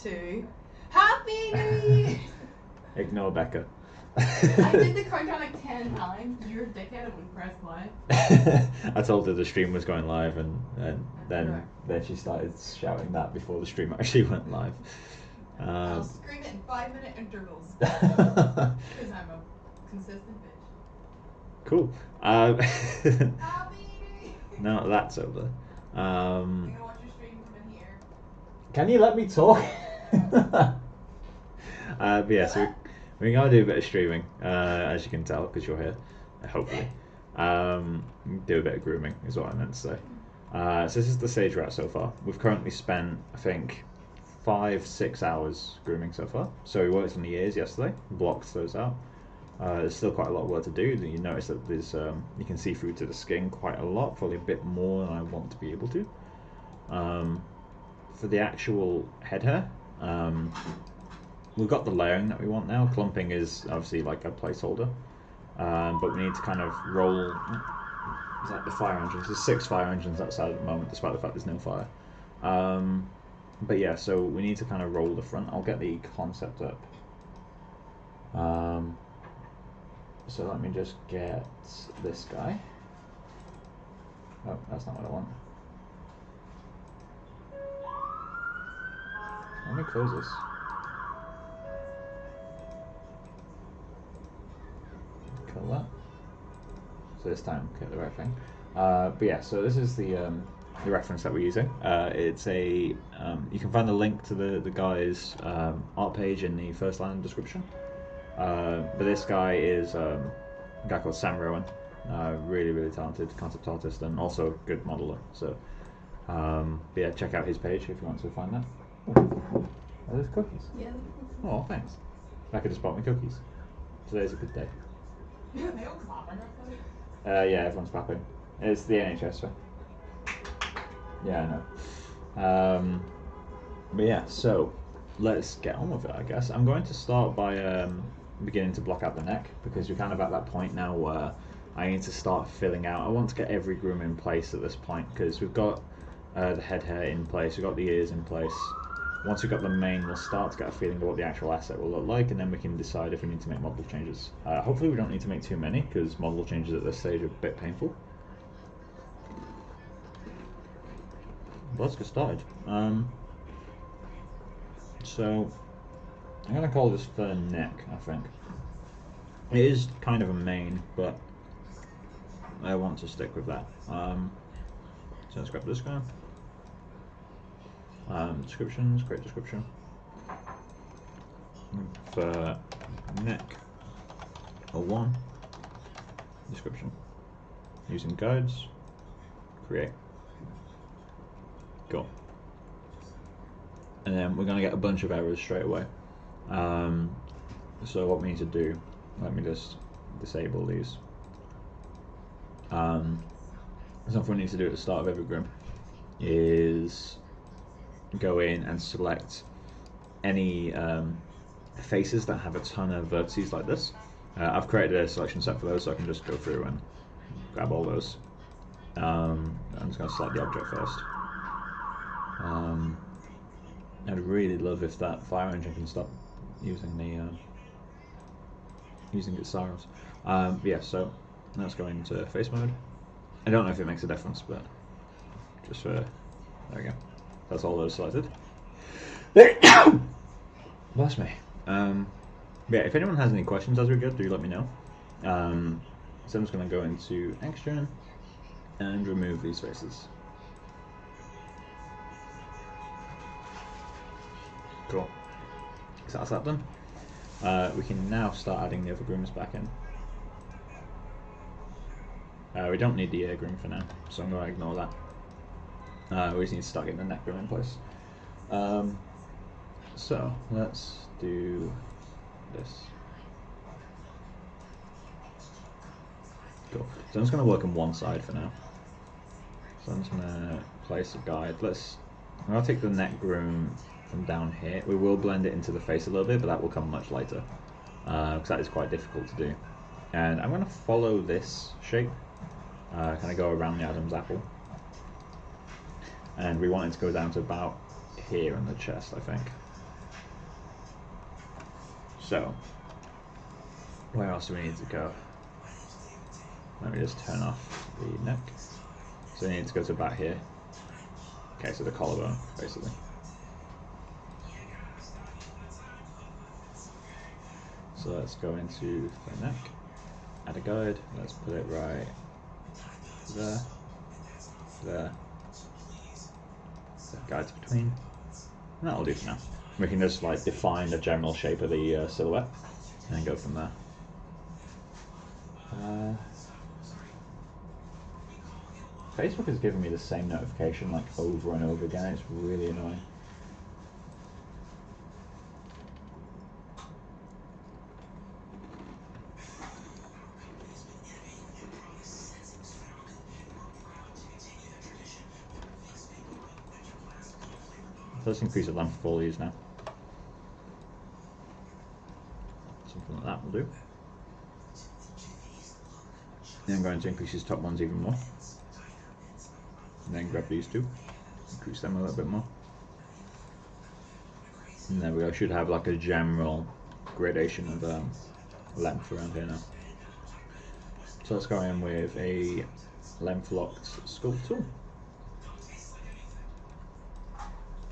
2. Happy New Year! Ignore Becca. I did the countdown like 10 times. You're a dickhead and wouldn't press play. I told her the stream was going live, and then she started shouting that before the stream actually went live. I'll scream it in 5-minute intervals. Because I'm a consistent bitch. Cool. Happy! Now that's over. I'm gonna watch your stream from in here. Can you let me talk? But yeah, so we're going to do a bit of streaming, as you can tell, because you're here, hopefully. Do a bit of grooming, is what I meant to say. So this is the stage we're at so far. We've currently spent, I think, 5-6 hours grooming so far. So we worked on the ears yesterday, blocked those out. There's still quite a lot of work to do. You notice that there's you can see through to the skin quite a lot, probably a bit more than I want to be able to. For the actual head hair, we've got the layering that we want now. Clumping is obviously like a placeholder, but we need to kind of roll. Is that the fire engines? There's 6 fire engines outside at the moment, despite the fact there's no fire. But yeah, so we need to kind of roll the front. I'll get the concept up. So let me just get this guy. Oh, that's not what I want. Let me close this. Kill that. So this time, get the right thing. But yeah, so this is the reference that we're using. It's a you can find the link to the guy's art page in the first line of the description. But this guy is a guy called Sam Rowan, really talented concept artist and also a good modeler. So but yeah, check out his page if you want to find that. Are those cookies? Yeah. Oh, thanks. Becca just bought me cookies. Today's a good day. They all clap on Yeah, everyone's clapping. It's the NHS, right? Yeah, I know. But yeah, so let's get on with it, I guess. I'm going to start by beginning to block out the neck, because we're kind of at that point now where I need to start filling out. I want to get every groom in place at this point, because we've got the head hair in place, we've got the ears in place. Once we've got the mane, we'll start to get a feeling of what the actual asset will look like, and then we can decide if we need to make model changes. Hopefully we don't need to make too many, because model changes at this stage are a bit painful. But let's get started. So I'm going to call this the neck, I think. It is kind of a mane, but I want to stick with that. So let's grab this guy. Descriptions, great description. For neck, a 1. Description. Using guides, create. Go. And then we're going to get a bunch of errors straight away. So what we need to do, let me just disable these. Something we need to do at the start of every groom is go in and select any faces that have a ton of vertices like this. I've created a selection set for those, so I can just go through and grab all those. I'm just going to select the object first. I'd really love if that fire engine can stop using the using its sirens. Yeah, so let's go into face mode. I don't know if it makes a difference, but just for there we go. That's all those selected. Bless me. Yeah, if anyone has any questions as we go, do let me know. So I'm just going to go into extra and remove these faces. Cool. So that's that done. We can now start adding the other grooms back in. We don't need the ear groom for now, so I'm going to ignore that. We just need to start getting the neck groom in place. So let's do this. Cool. So I'm just going to work on one side for now. So I'm just going to place a guide. I'm going to take the neck groom from down here. We will blend it into the face a little bit, but that will come much later, because that is quite difficult to do. And I'm going to follow this shape, kind of go around the Adam's apple. And we want it to go down to about here on the chest, I think. So, where else do we need to go? Let me just turn off the neck. So we need to go to about here. Okay, so the collarbone, basically. So let's go into the neck, add a guide, let's put it right there, there, the guides between, and that'll do for now. We can just like define the general shape of the silhouette and go from there. Facebook is giving me the same notification like over and over again, it's really annoying. Let's increase the length of all these now. Something like that will do. Then I'm going to increase these top ones even more. And then grab these two, increase them a little bit more. And there we go, should have like a general gradation of length around here now. So let's go in with a length locked sculpt tool.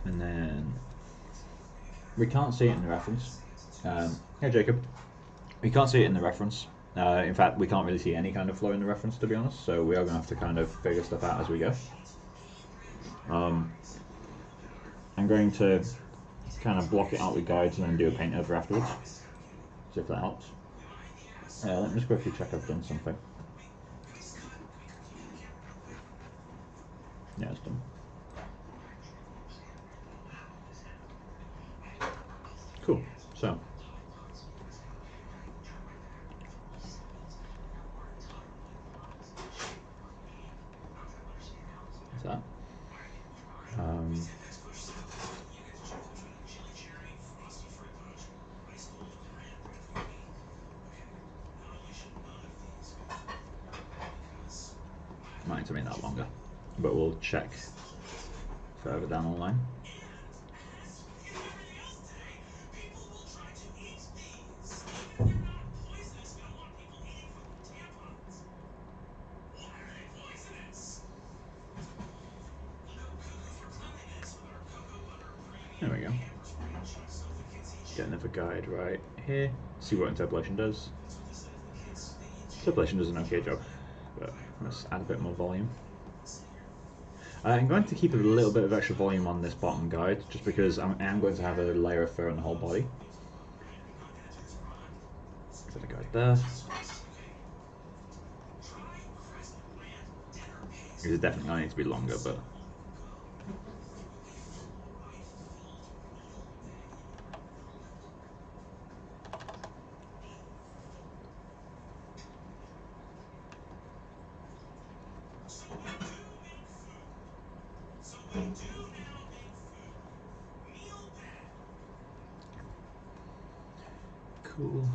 And then we can't see it in the reference. Hey Jacob. We can't see it in the reference. In fact, we can't really see any kind of flow in the reference, to be honest, so we are going to have to kind of figure stuff out as we go. I'm going to kind of block it out with guides and then do a paint over afterwards. See if that helps. Let me just quickly check I've done something. Yeah, it's done. Cool. So that's that. Might need to make that longer, but we'll check further down the line. There we go. Get another guide right here. See what interpolation does. Interpolation does an okay job, but let's add a bit more volume. I'm going to keep a little bit of extra volume on this bottom guide, just because I am going to have a layer of fur on the whole body. Put a guide there. This is definitely going to need to be longer, but cool.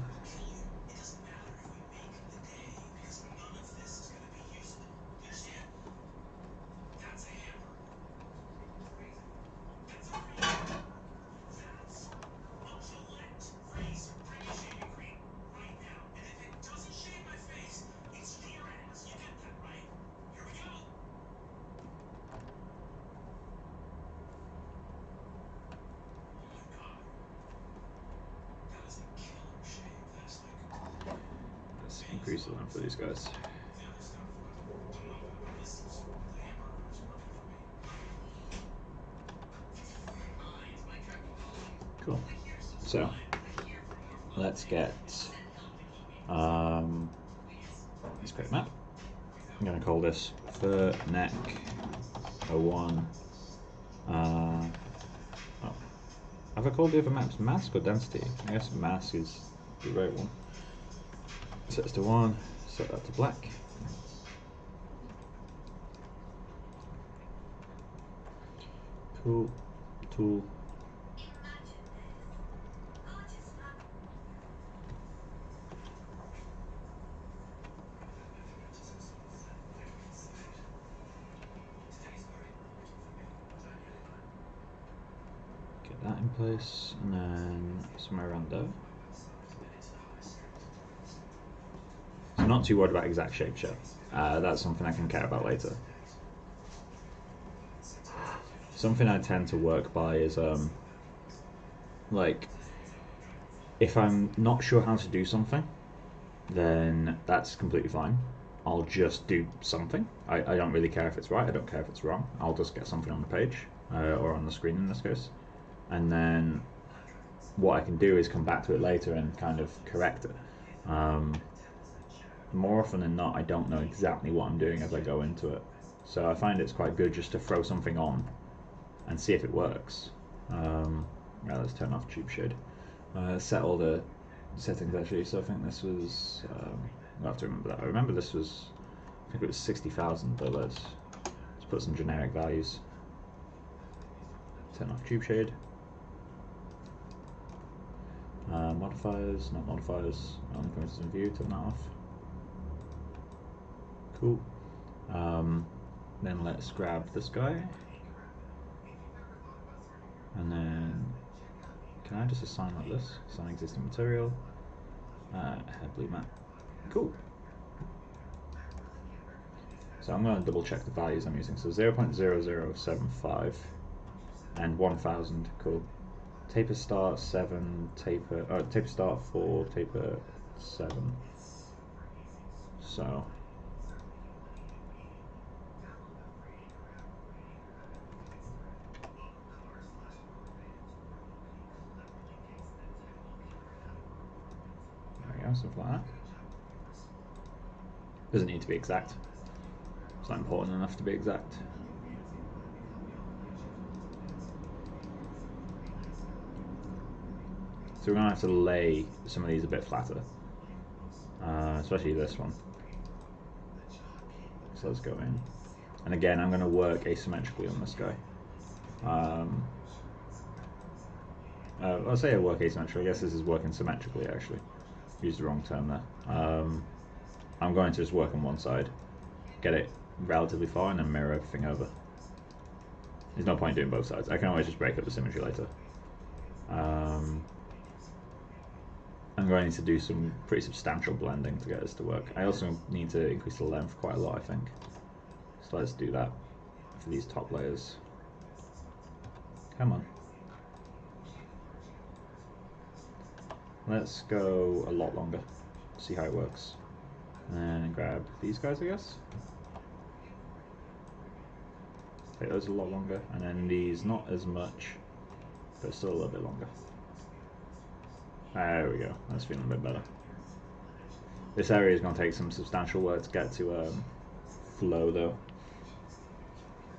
Let's increase the length for these guys. Cool. So let's get let's create a map. I'm going to call this fur neck 01. Oh, have I called the other maps mask or density? I guess mask is the right one. Set this to 1, set that to black. Cool. Tool. Get that in place, and then somewhere around there. not too worried about exact shape yet. That's something I can care about later. Something I tend to work by is like, if I'm not sure how to do something, then that's completely fine. I'll just do something. I don't really care if it's right, I don't care if it's wrong. I'll just get something on the page, or on the screen in this case. And then what I can do is come back to it later and kind of correct it. More often than not, I don't know exactly what I'm doing as I go into it. So I find it's quite good just to throw something on and see if it works. Yeah, let's turn off tube shade. Set all the settings actually, so I think this was, I'll have to remember that. I remember this was, I think it was 60,000, but let's put some generic values. Turn off tube shade. Modifiers, not modifiers, only pointers in view, turn that off. Cool. Then let's grab this guy. And then, can I just assign like this? Assign existing material. Blue matte. Cool. So I'm going to double check the values I'm using. So 0.0075 and 1000. Cool. Taper start 7, taper start 4, taper 7. So there we go, something like that. Doesn't need to be exact. It's not important enough to be exact. So we're going to have to lay some of these a bit flatter, especially this one. So let's go in. And again, I'm going to work asymmetrically on this guy. I'll say I work asymmetrically. I guess this is working symmetrically actually. Used the wrong term there. I'm going to just work on one side, get it relatively far, and then mirror everything over. There's no point doing both sides. I can always just break up the symmetry later. I'm going to do some pretty substantial blending to get this to work. I also need to increase the length quite a lot, I think. So let's do that for these top layers. Come on. Let's go a lot longer, see how it works. And then grab these guys, I guess. Take those a lot longer, and then these not as much, but still a little bit longer. There we go, that's feeling a bit better. This area is going to take some substantial work to get to flow though.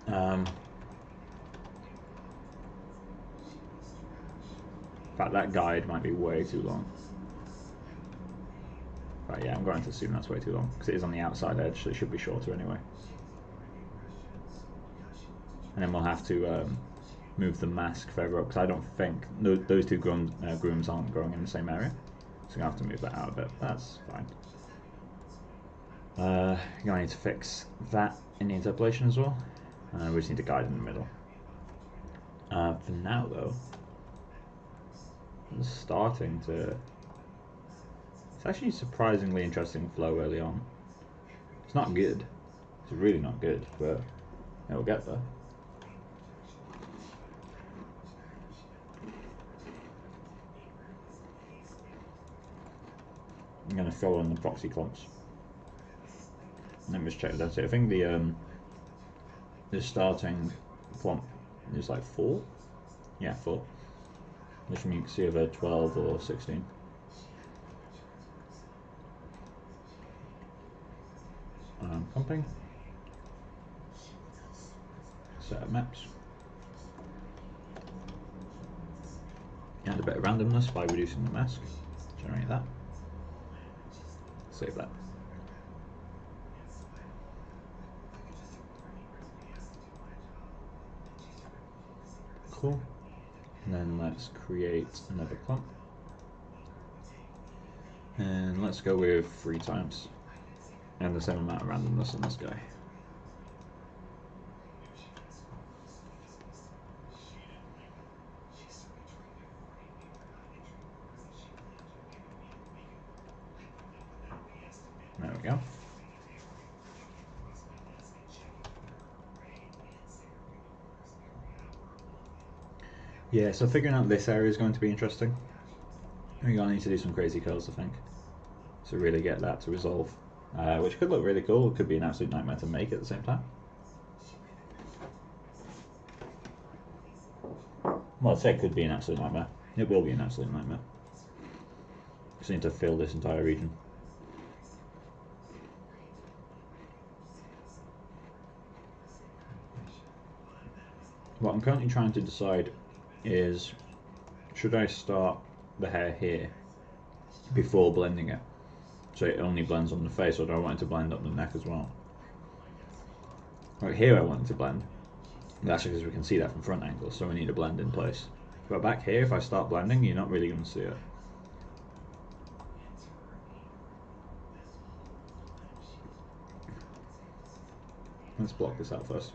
In fact, that guide might be way too long. But yeah, I'm going to assume that's way too long, because it is on the outside edge, so it should be shorter anyway. And then we'll have to move the mask further up, because I don't think those two grooms aren't growing in the same area. So I'm going to have to move that out a bit. That's fine. You're going to need to fix that in the interpolation as well. We just need to guide in the middle. For now though, it's starting to... It's actually surprisingly interesting flow early on. It's not good. It's really not good, but it'll get there. I'm going to fill in the proxy clumps. Let me just check that. I think the starting clump is like 4. Yeah, 4. Which means you can see over 12 or 16. Clumping. Set up maps. Add a bit of randomness by reducing the mask. Generate that. Save that. Cool. And then let's create another clump. And let's go with 3 times. And the same amount of randomness on this guy. There we Yeah, so figuring out this area is going to be interesting. We're going to need to do some crazy curls, I think, to really get that to resolve, which could look really cool. It could be an absolute nightmare to make at the same time. Well, I'd say it could be an absolute nightmare. It will be an absolute nightmare. Just need to fill this entire region. What I'm currently trying to decide is, should I start the hair here before blending it, so it only blends on the face, or do I want it to blend up the neck as well? Right here I want it to blend. That's because we can see that from front angles, so we need a blend in place. But back here, if I start blending, you're not really going to see it. Let's block this out first.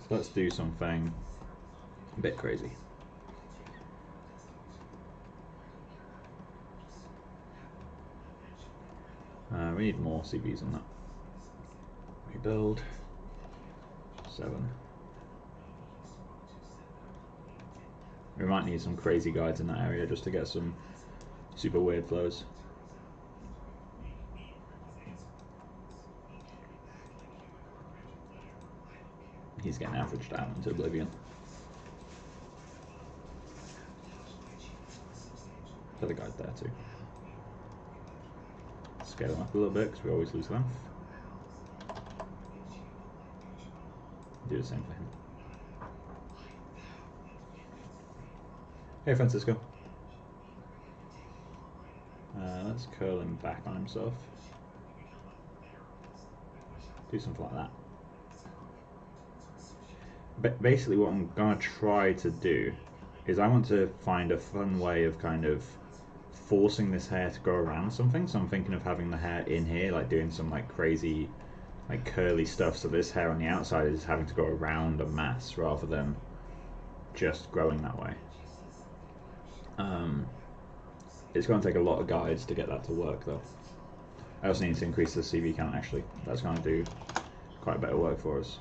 So let's do something a bit crazy. We need more CBs on that. Rebuild. 7. We might need some crazy guides in that area just to get some super weird flows. He's getting averaged out into oblivion. Put the guide there too. Scale them up a little bit because we always lose length. Do the same for him. Hey Francisco. Let's curl him back on himself. Do something like that. But basically what I'm going to try to do is I want to find a fun way of kind of forcing this hair to go around something. So I'm thinking of having the hair in here, like doing some like crazy like curly stuff, so this hair on the outside is having to go around a mass rather than just growing that way. It's going to take a lot of guides to get that to work though. I also need to increase the CV count actually. That's going to do quite a bit of work for us.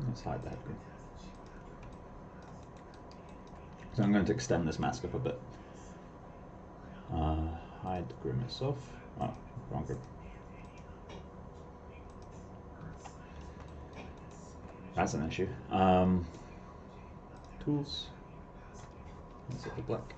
Let's hide that. So I'm going to extend this mask up a bit. Hide the groom itself. Oh, wrong groom. That's an issue. Tools. Let's hit the black.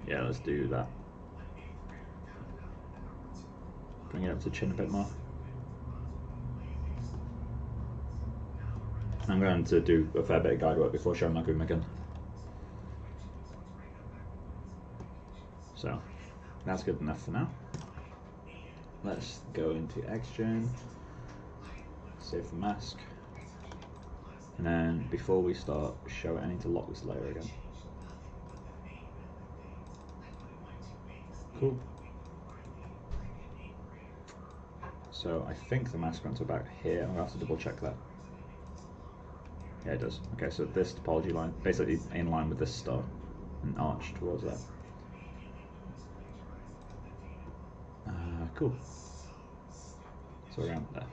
Yeah, let's do that. Bring it up to chin a bit more. I'm going to do a fair bit of guide work before showing my groom again. So that's good enough for now. Let's go into XGen, save the mask, and then before we start show it, I need to lock this layer again. Cool. So I think the mask runs about here. I'm going to have to double check that. Yeah, it does. Okay, so this topology line, basically in line with this star, and arch towards that. Cool. So around there.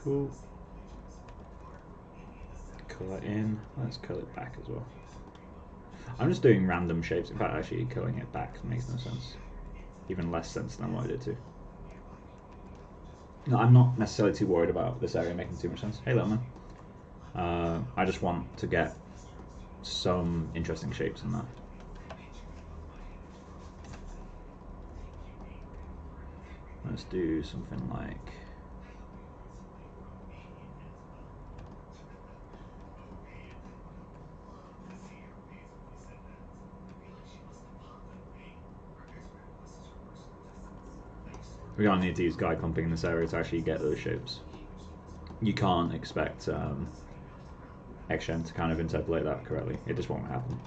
Cool. Curl it in. Let's curl it back as well. I'm just doing random shapes. In fact, actually curling it back makes no sense. Even less sense than what I did too. No, I'm not necessarily too worried about this area making too much sense. Hey, little man. I just want to get some interesting shapes in there. Let's do something like... We're going to need to use guide clumping in this area to actually get those shapes. You can't expect XGen to kind of interpolate that correctly. It just won't happen.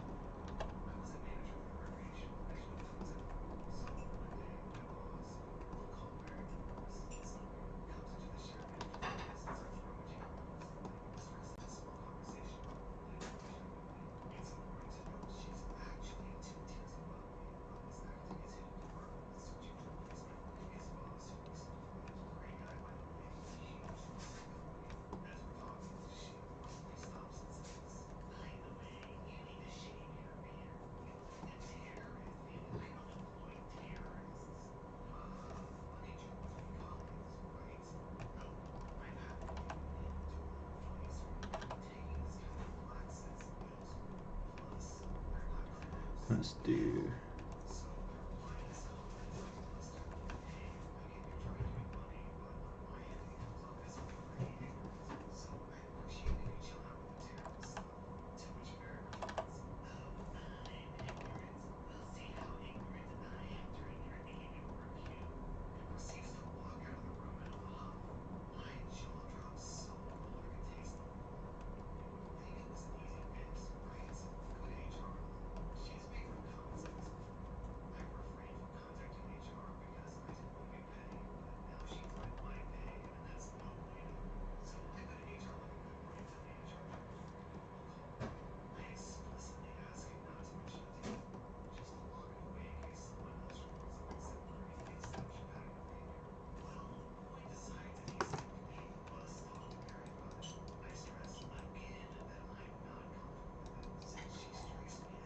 Let's do...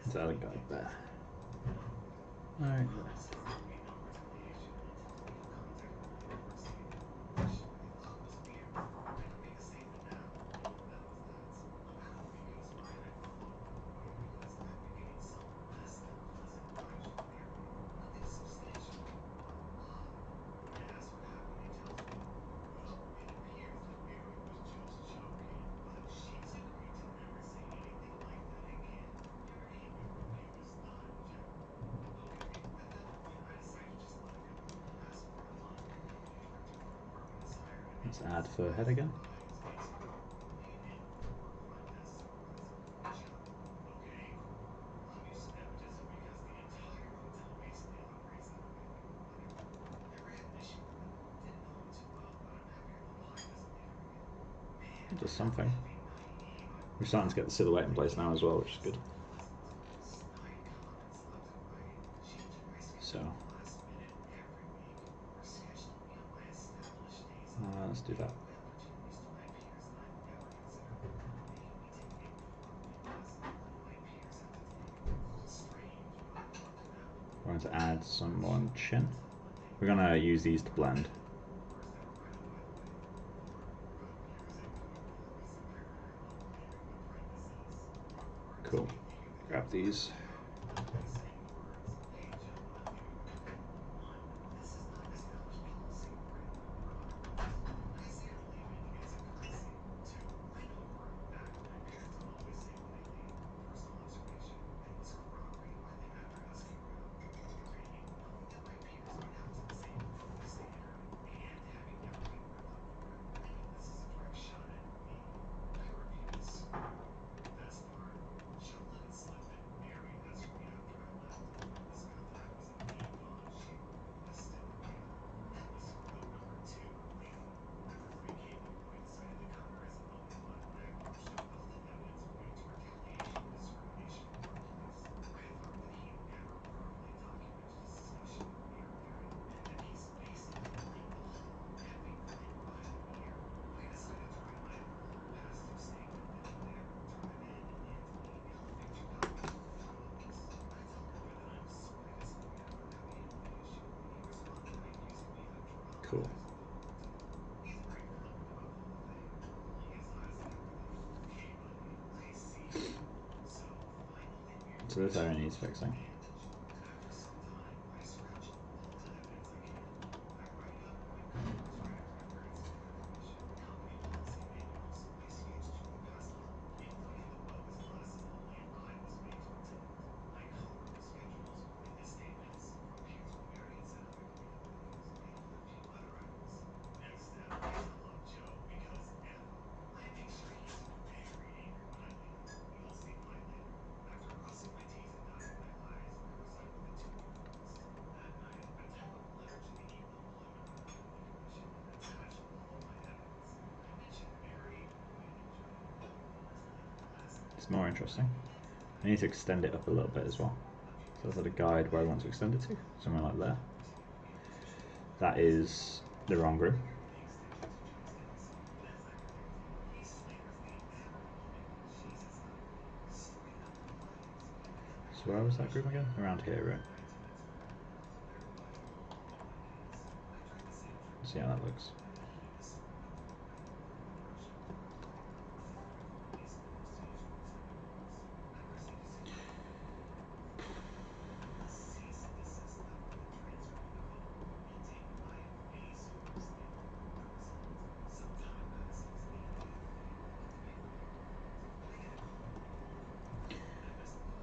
Let's add a guide there. Alright. Let's add fur head again. Just something. We're starting to get the silhouette in place now as well, which is good. So let's do that. We're going to add some more on chin. We're going to use these to blend. Cool. Grab these. Cool. So this area needs fixing. It's more interesting. I need to extend it up a little bit as well. So I've got a guide where I want to extend it to, somewhere like there. That is the wrong groom. So where was that groom again? Around here, right? Let's see how that looks.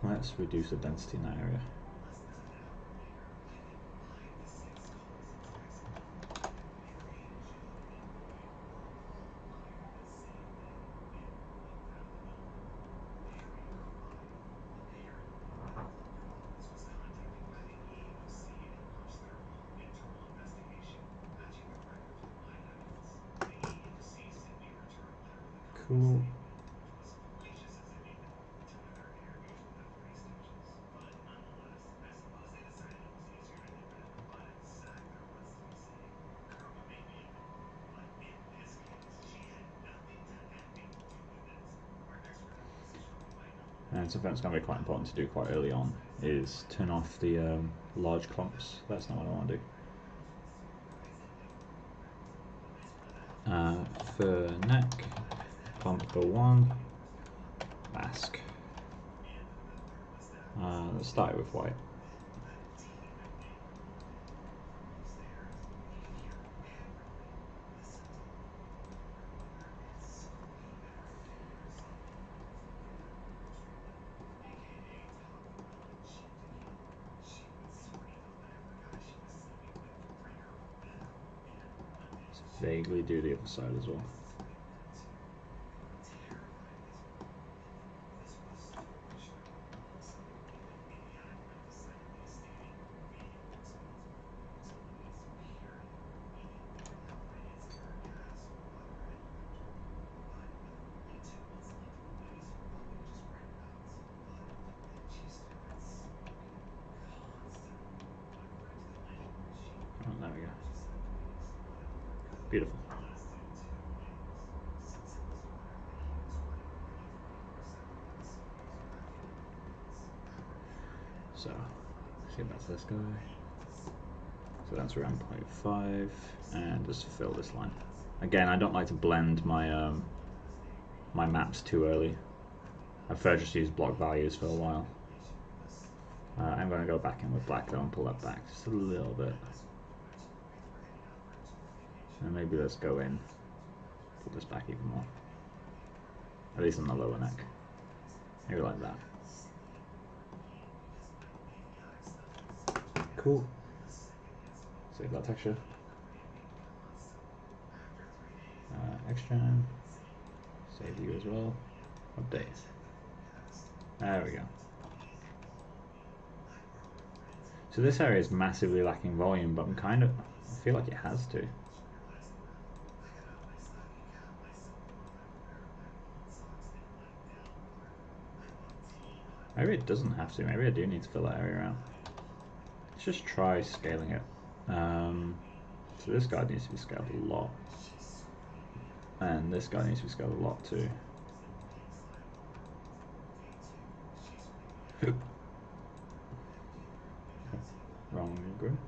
Let's reduce the density in that area. Cool. And something that's going to be quite important to do quite early on is turn off the large clumps. That's not what I want to do. For neck, clump for 1, mask. Let's start with white. Vaguely do the other side as well. Oh, there we go. Beautiful. So, let's get back to this guy. So that's around 0.5, and just fill this line. Again, I don't like to blend my my maps too early. I prefer just to use block values for a while. I'm going to go back in with black though and pull that back just a little bit. And maybe let's go in, pull this back even more. At least on the lower neck. Maybe like that. Cool. Save that texture. Extend. Save you as well. Update. There we go. So this area is massively lacking volume, but I feel like it has to. Maybe it doesn't have to. Maybe I do need to fill that area out. Let's just try scaling it. So this guy needs to be scaled a lot. And this guy needs to be scaled a lot too. Wrong group.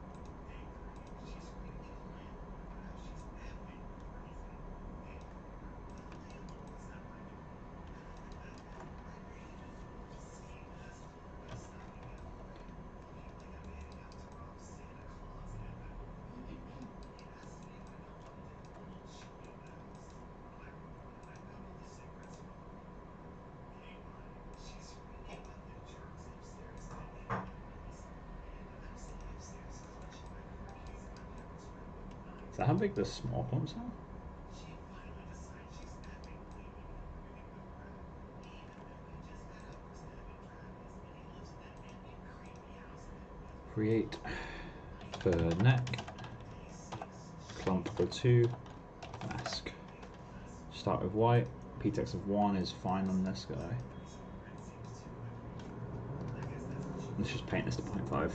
Is that how big the small clumps are? Create for neck, clump for 2, mask. Start with white, Pt.11 is fine on this guy. Let's just paint this to 0.5.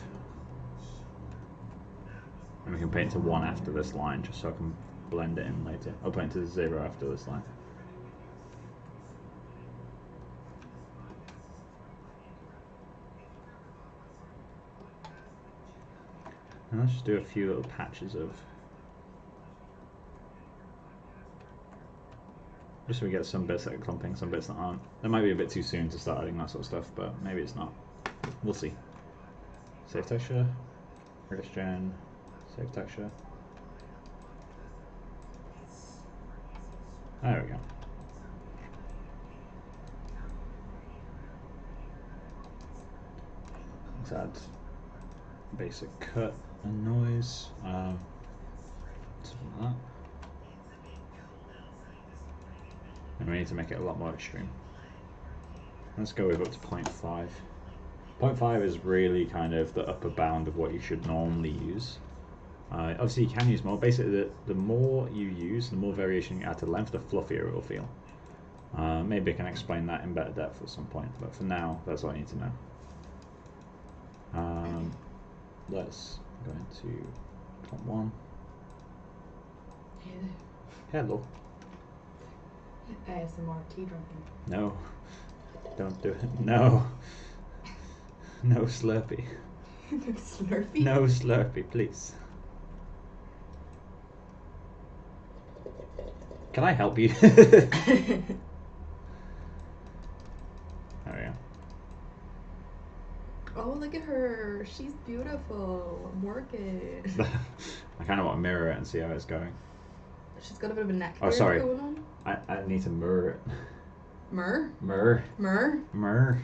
And we can paint to 1 after this line, just so I can blend it in later. I'll paint to 0 after this line. And let's just do a few little patches of, just so we get some bits that are clumping, some bits that aren't. That might be a bit too soon to start adding that sort of stuff, but maybe it's not. We'll see. Save texture, first gen, save texture. There we go. Let's add basic cut and noise. Something like that. And we need to make it a lot more extreme. Let's go with up to 0.5. 0.5 is really kind of the upper bound of what you should normally use. Obviously you can use more. Basically the more you use, the more variation you add to the length, the fluffier it will feel. Maybe I can explain that in better depth at some point, but for now that's all I need to know. Let's go into clump 1. Hey there. Hello. ASMR tea drinking. No. Don't do it. No. No Slurpee. No Slurpee? No Slurpee, please. Can I help you? There we go. Oh, look at her. She's beautiful. Work it. I kind of want to mirror it and see how it's going. She's got a bit of a neck Oh, sorry. going on. I need to mirror it. Myrrh? Myrrh. Myrrh? Myrrh.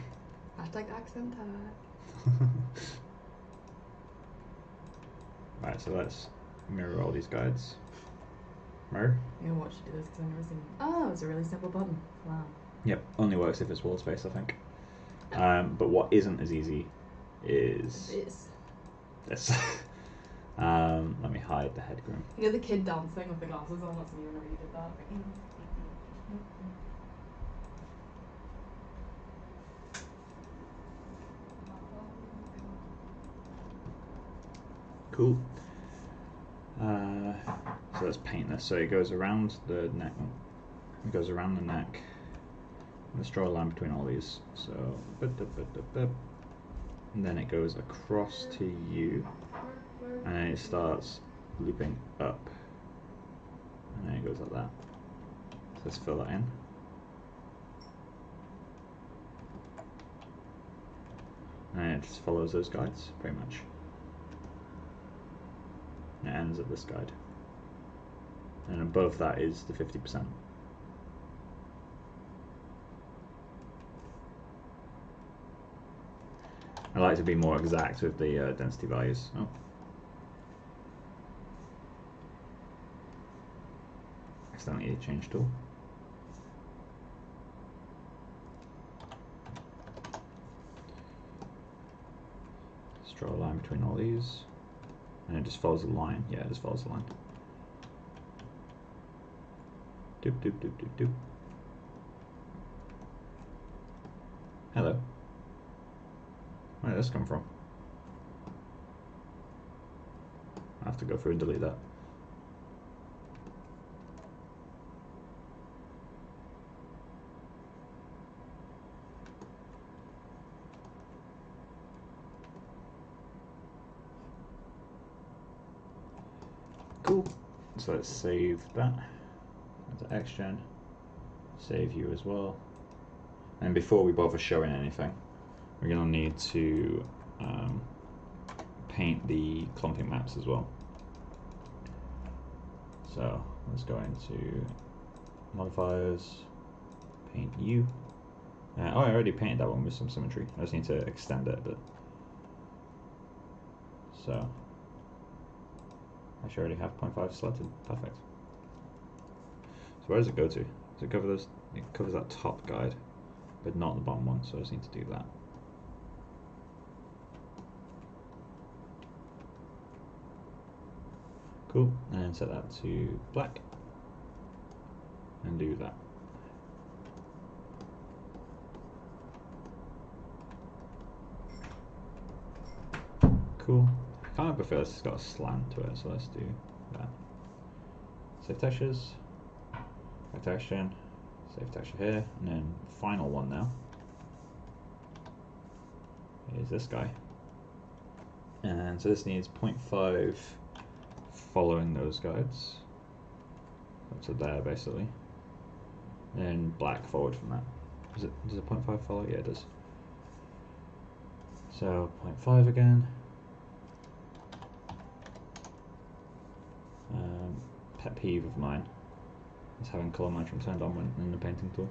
Hashtag accent tag. Right, so let's mirror all these guides. Mirror. I'm gonna watch you do this because I've never seen it. Oh, it's a really simple button. Wow. Yep, only works if it's wall space, I think. But what isn't as easy is this. Let me hide the head groom. You know the kid dancing with the glasses on? That's me whenever you did that. Cool. So let's paint this. So it goes around the neck. It goes around the neck. Let's draw a line between all these. So, and then it goes across to you, and then it starts looping up, and then it goes like that. So let's fill that in. And it just follows those guides, pretty much. And it ends at this guide. And above that is the 50%. I like to be more exact with the density values. Oh. Accidentally change tool. Let's draw a line between all these. And it just follows the line. Yeah, it just follows the line. Doop doop doop doop doop. Hello. Where did this come from? I have to go through and delete that. Cool. So let's save that. That's XGen. Save you as well. And before we bother showing anything, we're going to need to paint the clumping maps as well. So let's go into modifiers, paint you. Oh, I already painted that one with some symmetry. I just need to extend it a bit. So Actually, I already have 0.5 selected. Perfect. So where does it go to? Does it cover those? It covers that top guide, but not the bottom one. So I just need to do that. Cool. And then set that to black, and do that. Cool. I kind of prefer this. It's got a slant to it, so let's do that. Save textures, texture, save texture here, and then final one now is this guy. And so this needs 0.5 following those guides up to there basically, and then black forward from that. Does it 0.5 follow? Yeah, it does. So 0.5 again. Pet peeve of mine is having color matching turned on when in the painting tool.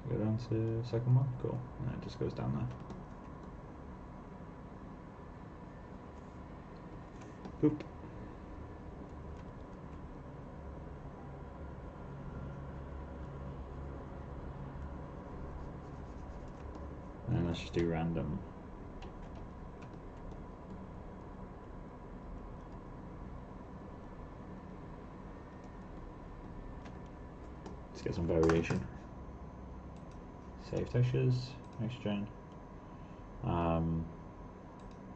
Go down to the second one, cool, and it just goes down there. Boop. And let's just do random. Let's get some variation. Save textures, next gen.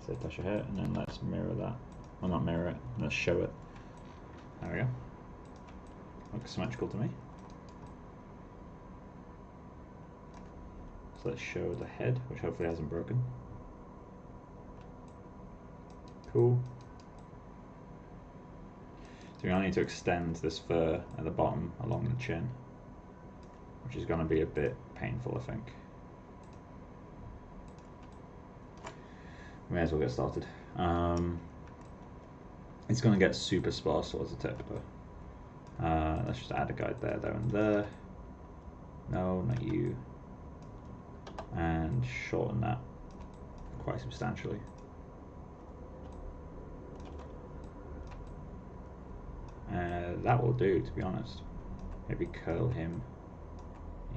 Save texture here, and then let's mirror that. Well, not mirror it, let's show it. There we go. Looks symmetrical to me. So let's show the head, which hopefully hasn't broken. Cool. So we now need to extend this fur at the bottom along the chin, which is going to be a bit painful, I think. May as well get started. It's going to get super sparse towards the tip, though. Let's just add a guide there, there, and there. No, not you. And shorten that quite substantially. That will do, to be honest. Maybe curl him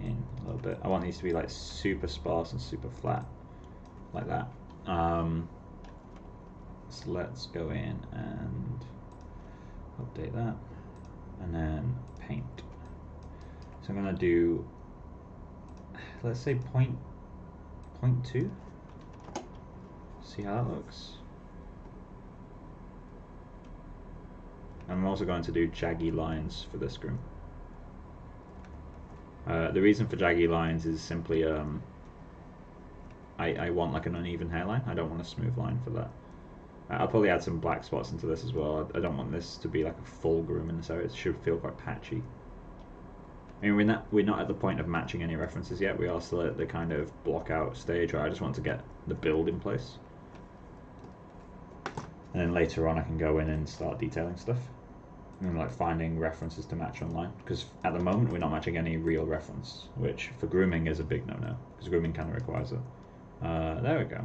in a little bit. I want these to be like super sparse and super flat, like that. So let's go in and update that, and then paint. So I'm gonna do, let's say 0.2. See how that looks. I'm also going to do jaggy lines for this groom. The reason for jaggy lines is simply I want like an uneven hairline. I don't want a smooth line for that. I'll probably add some black spots into this as well. I don't want this to be like a full groom in this area. It should feel quite patchy. I mean, we're not at the point of matching any references yet. We are still at the kind of block out stage where I just want to get the build in place. And then later on I can go in and start detailing stuff. And like finding references to match online. Because at the moment we're not matching any real reference, which for grooming is a big no-no. Because grooming kind of requires it. There we go.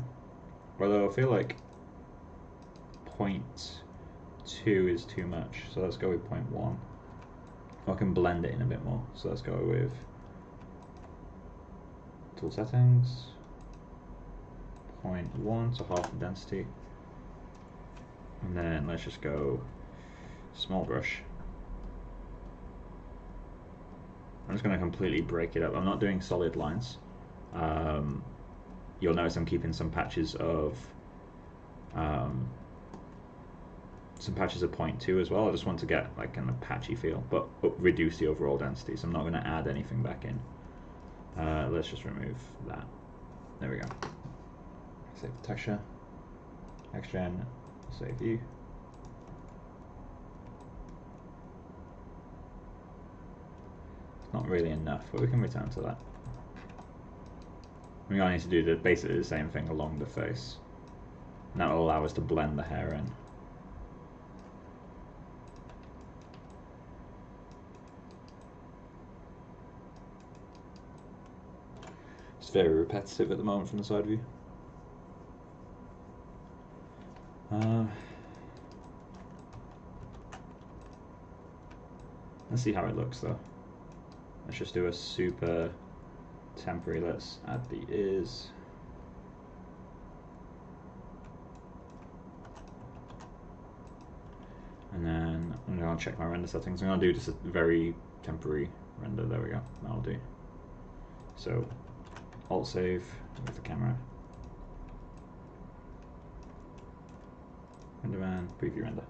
Although I feel like 0.2 is too much, so let's go with 0.1. I can blend it in a bit more, so let's go with tool settings, 0.1, so half the density, and then let's just go small brush. I'm just going to completely break it up. I'm not doing solid lines. You'll notice I'm keeping some patches of 0.2 as well. I just want to get like kind of patchy feel, but reduce the overall density. So I'm not going to add anything back in. Let's just remove that. There we go. Save the texture. Xgen. Save view. It's not really enough, but we can return to that. We're going to need to do basically the same thing along the face, and that will allow us to blend the hair in. It's very repetitive at the moment from the side view. Let's see how it looks though. Let's just do a super temporary. Let's add the ears. And then I'm going to check my render settings. I'm going to do just a very temporary render. There we go. That'll do. So, Alt save with the camera. Render man, preview render.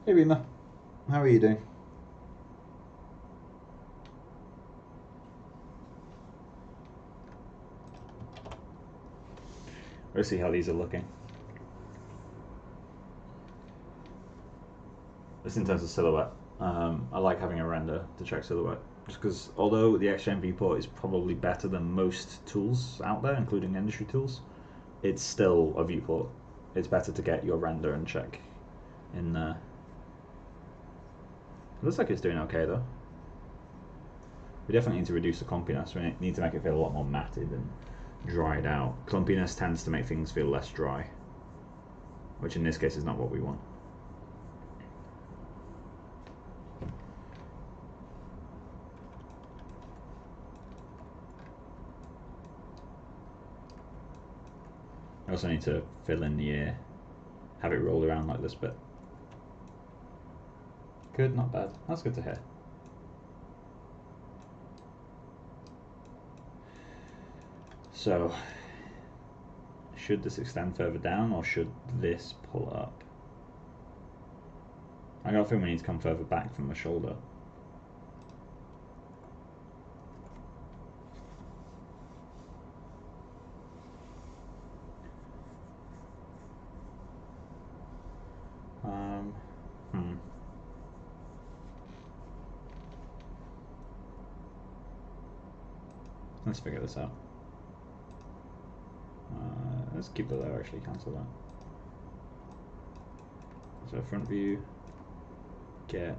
Hey Rima, how are you doing? Let's see how these are looking. Just in terms of silhouette, I like having a render to check silhouette. Just because although the XGen viewport is probably better than most tools out there, including industry tools, it's still a viewport. It's better to get your render and check in there. It looks like it's doing okay though. We definitely need to reduce the clumpiness. We need to make it feel a lot more matted and dried out. Clumpiness tends to make things feel less dry, which in this case is not what we want. I also need to fill in the ear, have it roll around like this bit. Good, not bad. That's good to hear. So, should this extend further down or should this pull up? I got a feeling we need to come further back from the shoulder. Let's figure this out. Let's keep that there, actually, cancel that. So front view, get,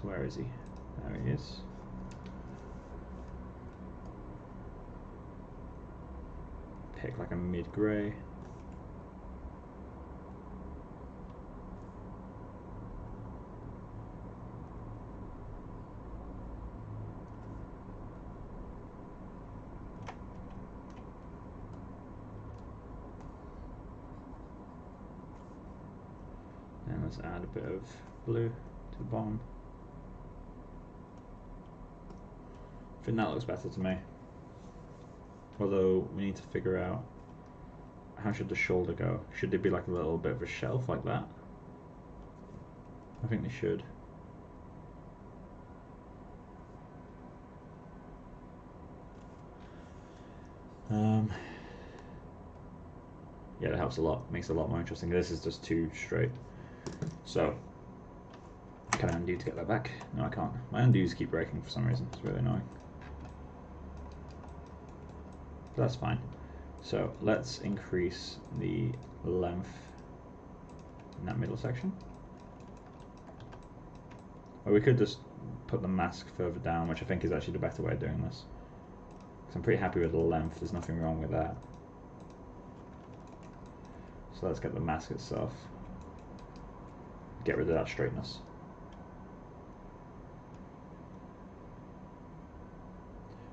where is he? There he is. Pick like a mid-grey. Let's add a bit of blue to the bottom. I think that looks better to me. Although we need to figure out how should the shoulder go. Should there be like a little bit of a shelf like that? I think they should. Yeah, that helps a lot. Makes it a lot more interesting. This is just too straight. So, can I undo to get that back? No, I can't. My undos keep breaking for some reason. It's really annoying. But that's fine. So, let's increase the length in that middle section. Or we could just put the mask further down, which I think is actually the better way of doing this. Because I'm pretty happy with the length. There's nothing wrong with that. So let's get the mask itself. Get rid of that straightness.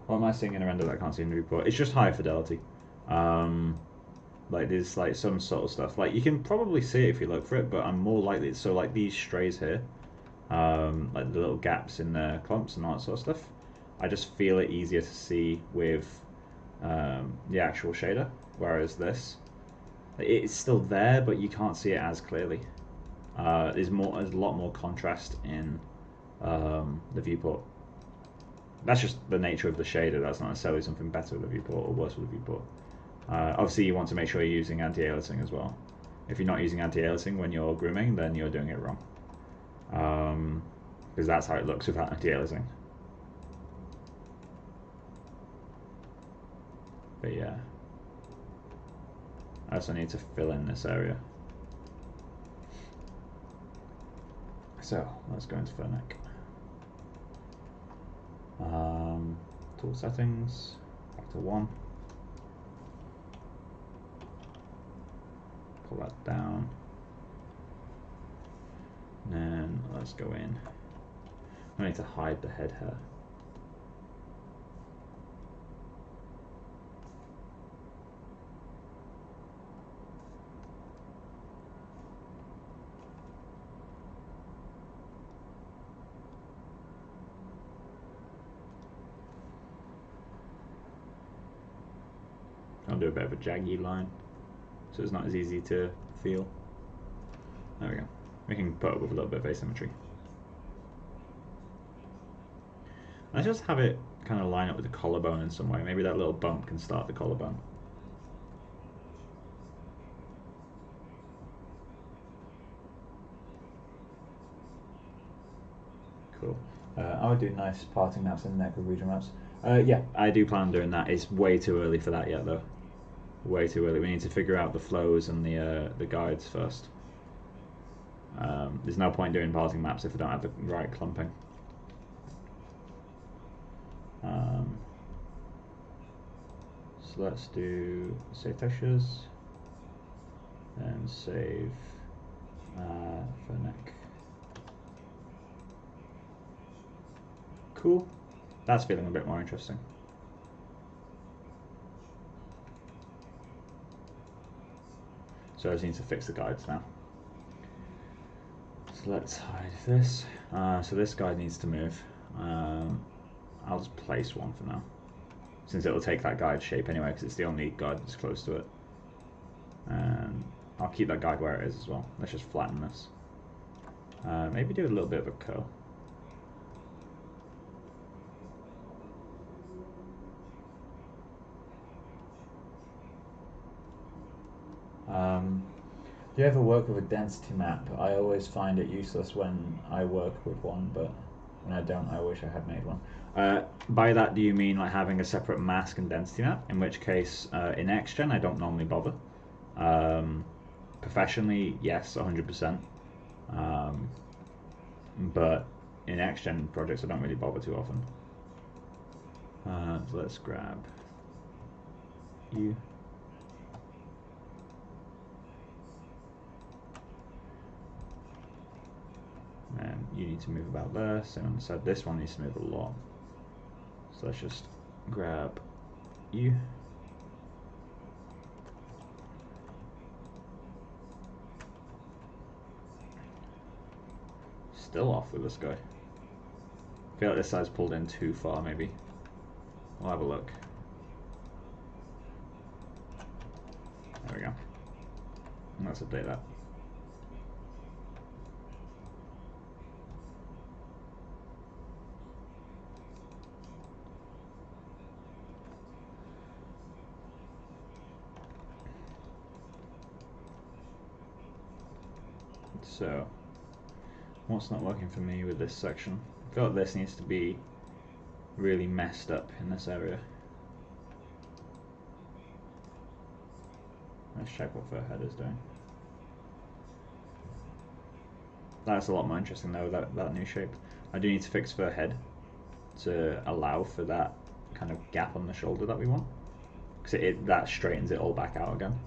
What am I seeing in a render that I can't see in the report? It's just high fidelity. Like there's like some sort of stuff. Like you can probably see it if you look for it, but I'm more likely. So like these strays here, like the little gaps in the clumps and all that sort of stuff. I just feel it easier to see with the actual shader, whereas this, it's still there, but you can't see it as clearly. There's a lot more contrast in the viewport. That's just the nature of the shader. That's not necessarily something better with the viewport or worse with the viewport. Obviously, you want to make sure you're using anti-aliasing as well. If you're not using anti-aliasing when you're grooming, then you're doing it wrong. Because that's how it looks without anti-aliasing. But yeah, I also need to fill in this area. So let's go into fur neck. Tool settings, back to 1. pull that down. And then let's go in. I need to hide the head hair. I'll do a bit of a jaggy line, so it's not as easy to feel. There we go. We can put up with a little bit of asymmetry. Let's just have it kind of line up with the collarbone in some way. Maybe that little bump can start the collarbone. Cool. I would do nice parting maps in the neck with region maps. Yeah, I do plan on doing that. It's way too early for that yet, though. Way too early. We need to figure out the flows and the guides first. There's no point doing parting maps if we don't have the right clumping. So let's do save textures and save for neck. Cool. That's feeling a bit more interesting. So I just need to fix the guides now. So let's hide this. So this guide needs to move. I'll just place one for now, since it'll take that guide shape anyway, because it's the only guide that's close to it. And I'll keep that guide where it is as well. Let's just flatten this. Maybe do a little bit of a curl. Do you ever work with a density map? I always find it useless when I work with one, but when I don't, I wish I had made one. By that, do you mean like having a separate mask and density map? In which case, in XGen, I don't normally bother. Professionally, yes, 100%. But in XGen projects, I don't really bother too often. So let's grab you. And you need to move about there. So on the side, this one needs to move a lot. So let's just grab you. Still off with this guy. I feel like this side's pulled in too far, maybe. We'll have a look. There we go. Let's update that. So, what's not working for me with this section? I feel like this needs to be really messed up in this area. Let's check what her head is doing. That's a lot more interesting though, that new shape. I do need to fix her head to allow for that kind of gap on the shoulder that we want, because that straightens it all back out again.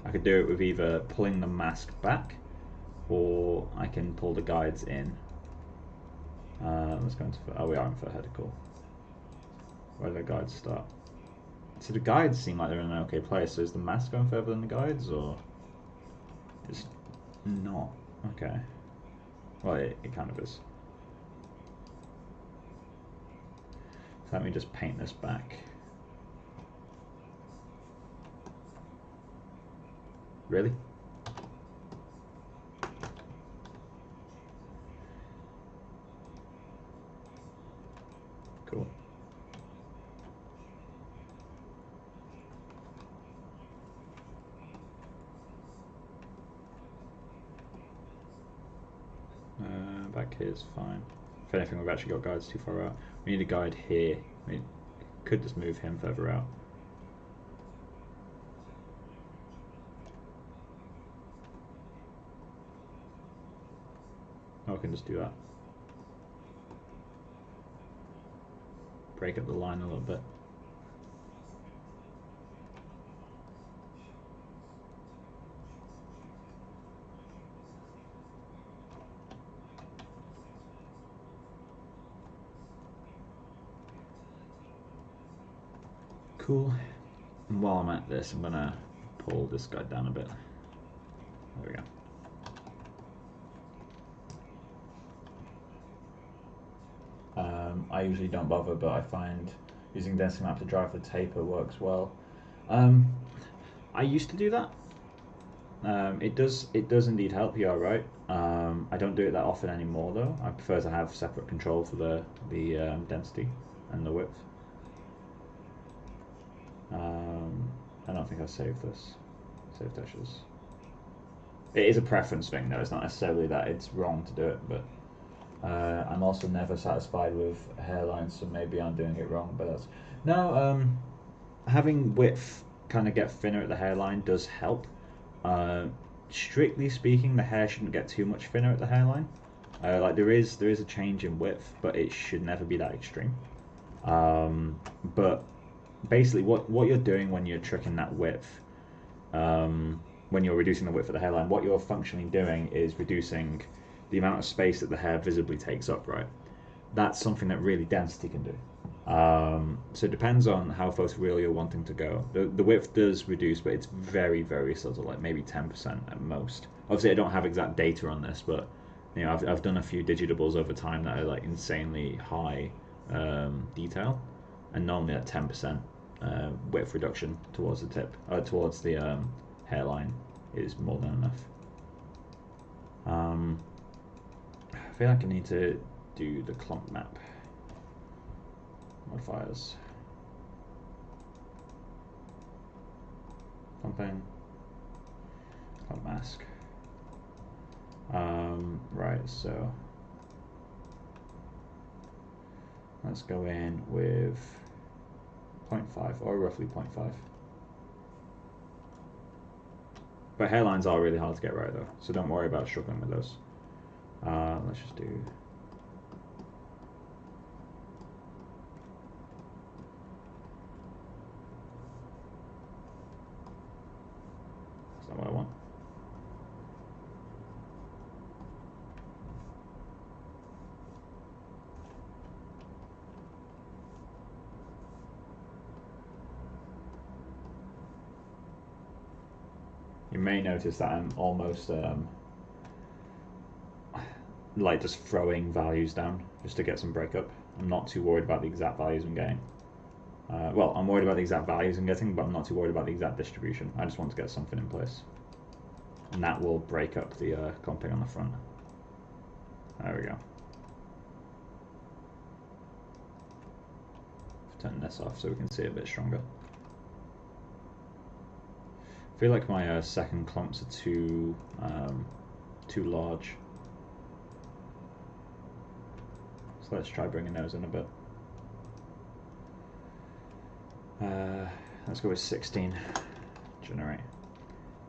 I could do it with either pulling the mask back, or I can pull the guides in. Let's go into, oh, we are in fur head, cool. Where do the guides start? So the guides seem like they're in an okay place. So is the mask going further than the guides, or it's not? Okay. Well, it kind of is. So let me just paint this back. Really? Cool. Back here is fine. If anything, we've actually got guides too far out. We need a guide here. We could just move him further out. Oh, I can just do that. Break up the line a little bit. cool. And while I'm at this, I'm gonna pull this guy down a bit. There we go. I usually don't bother, but I find using density map to drive the taper works well. I used to do that. It does indeed help, you are right. I don't do it that often anymore though. I prefer to have separate control for the density and the width. I don't think I saved this. Save dashes. It is a preference thing though, it's not necessarily that it's wrong to do it, but I'm also never satisfied with hairlines, so maybe I'm doing it wrong, but that's... No, having width kind of get thinner at the hairline does help. Strictly speaking, the hair shouldn't get too much thinner at the hairline. Like there is a change in width, but it should never be that extreme. But basically, what you're doing when you're tricking that width, when you're reducing the width of the hairline, what you're functionally doing is reducing the amount of space that the hair visibly takes up, right? That's something that really density can do. So it depends on how photoreal you're wanting to go. The width does reduce, but it's very, very subtle, like maybe 10% at most. Obviously, I don't have exact data on this, but you know, I've done a few digitables over time that are like insanely high detail, and normally at 10% width reduction towards the tip, towards the hairline is more than enough. I feel like I need to do the clump map modifiers. Clumping, clump mask. Right, so let's go in with 0.5 or roughly 0.5. But hairlines are really hard to get right though, so don't worry about struggling with those. Let's just do... That's not what I want. You may notice that I'm almost like just throwing values down just to get some breakup. I'm not too worried about the exact values I'm getting. Well, I'm worried about the exact values I'm getting, but I'm not too worried about the exact distribution. I just want to get something in place. And that will break up the clumping on the front. There we go. Turn this off so we can see it a bit stronger. I feel like my second clumps are too large. So let's try bringing those in a bit. Let's go with 16. Generate.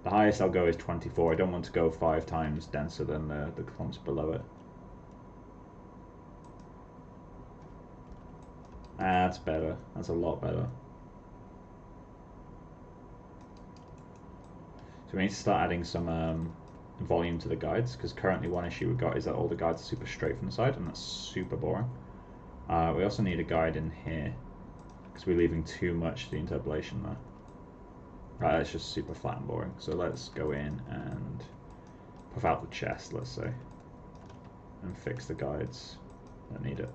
The highest I'll go is 24. I don't want to go 5 times denser than the clumps below it. That's better. That's a lot better. So we need to start adding some volume to the guides, because currently one issue we've got is that all the guides are super straight from the side, and that's super boring. We also need a guide in here, because we're leaving too much to the interpolation there. Right, that's just super flat and boring. So let's go in and puff out the chest, let's say, and fix the guides that need it.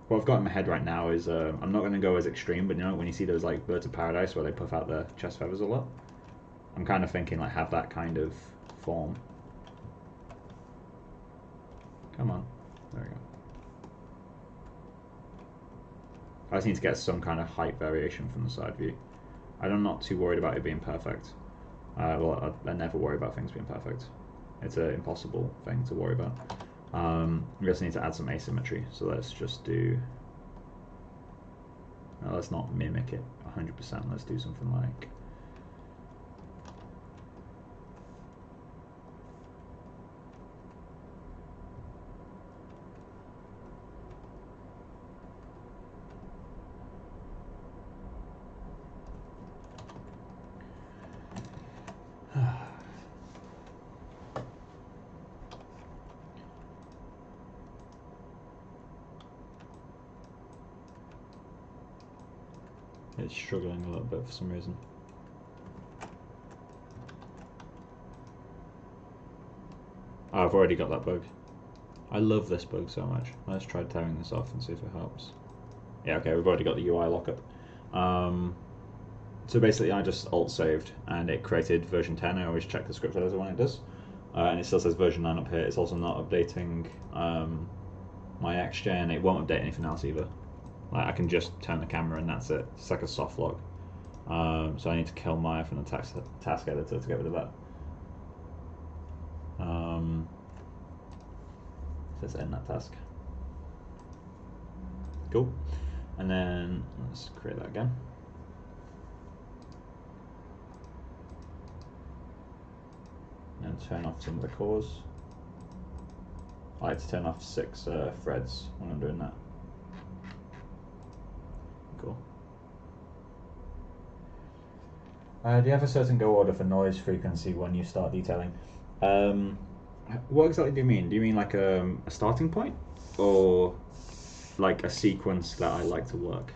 What I've got in my head right now is I'm not going to go as extreme, but you know when you see those like birds of paradise where they puff out their chest feathers a lot, I'm kind of thinking like have that kind of form. Come on, there we go. I just need to get some kind of height variation from the side view. I'm not too worried about it being perfect. Well, I never worry about things being perfect. It's an impossible thing to worry about. We also need to add some asymmetry, so let's just do... No, let's not mimic it 100%, let's do something like... It's struggling a little bit for some reason. Oh, I've already got that bug. I love this bug so much. Let's try tearing this off and see if it helps. Yeah, okay, we've already got the UI lockup. So basically I just alt-saved and it created version 10. I always check the script editor when it does. And it still says version 9 up here. It's also not updating my XGen. It won't update anything else either. Like, I can just turn the camera and that's it. It's like a soft lock. So I need to kill Maya from the task editor to get rid of that. Let's end that task. Cool. And then let's create that again. And turn off some of the cores. I like to turn off 6 threads when I'm doing that. Cool. Do you have a certain go order for noise frequency when you start detailing? What exactly do you mean? Do you mean like a starting point, or like a sequence that I like to work?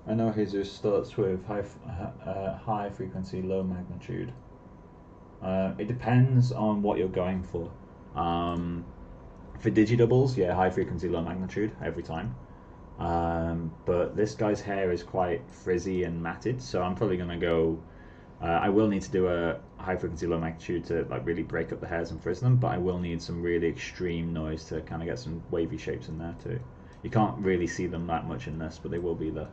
I know Jesus starts with high frequency, low magnitude. It depends on what you're going for. For digidoubles, yeah, high frequency, low magnitude every time. But this guy's hair is quite frizzy and matted, so I'm probably gonna go. I will need to do a high frequency, low magnitude to like really break up the hairs and frizz them, but I will need some really extreme noise to kind of get some wavy shapes in there too. You can't really see them that much in this, but they will be there.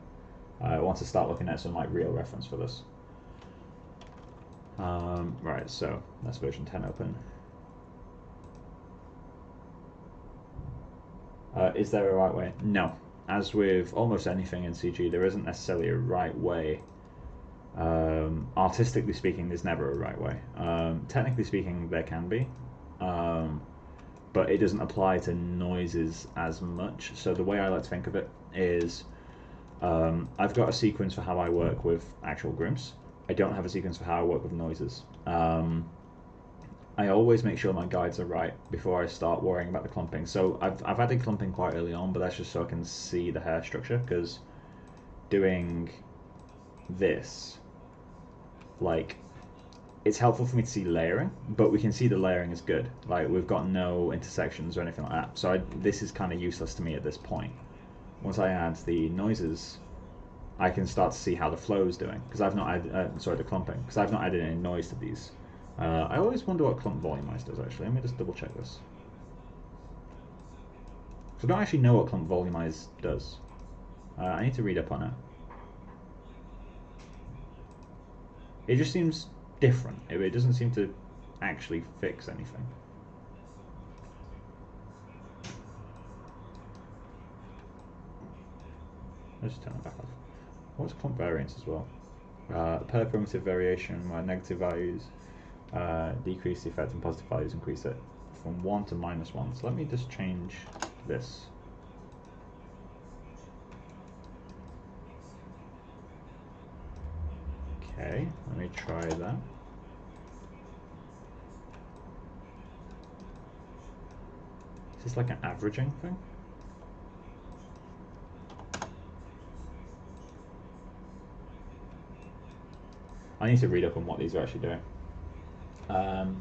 I want to start looking at some like real reference for this. Right, so that's version 10 open. Is there a right way? No. As with almost anything in CG, there isn't necessarily a right way. Artistically speaking, there's never a right way. Technically speaking, there can be. But it doesn't apply to noises as much. So the way I like to think of it is I've got a sequence for how I work with actual grooms. I don't have a sequence for how I work with noises. I always make sure my guides are right before I start worrying about the clumping. So I've added clumping quite early on, but that's just so I can see the hair structure, because doing this, like, it's helpful for me to see layering, but we can see the layering is good. Like, we've got no intersections or anything like that. So this is kind of useless to me at this point. Once I add the noises, I can start to see how the flow is doing, because I've not added, the clumping, because I've not added any noise to these. I always wonder what clump volumize does, actually. Let me just double check this. So I don't actually know what clump volumize does. I need to read up on it. It just seems different. It doesn't seem to actually fix anything. Let's turn it back off. What's clump variance as well? Per primitive variation, where negative values decrease the effect and positive values increase it from 1 to -1. So let me just change this. Okay, let me try that. Is this like an averaging thing? I need to read up on what these are actually doing.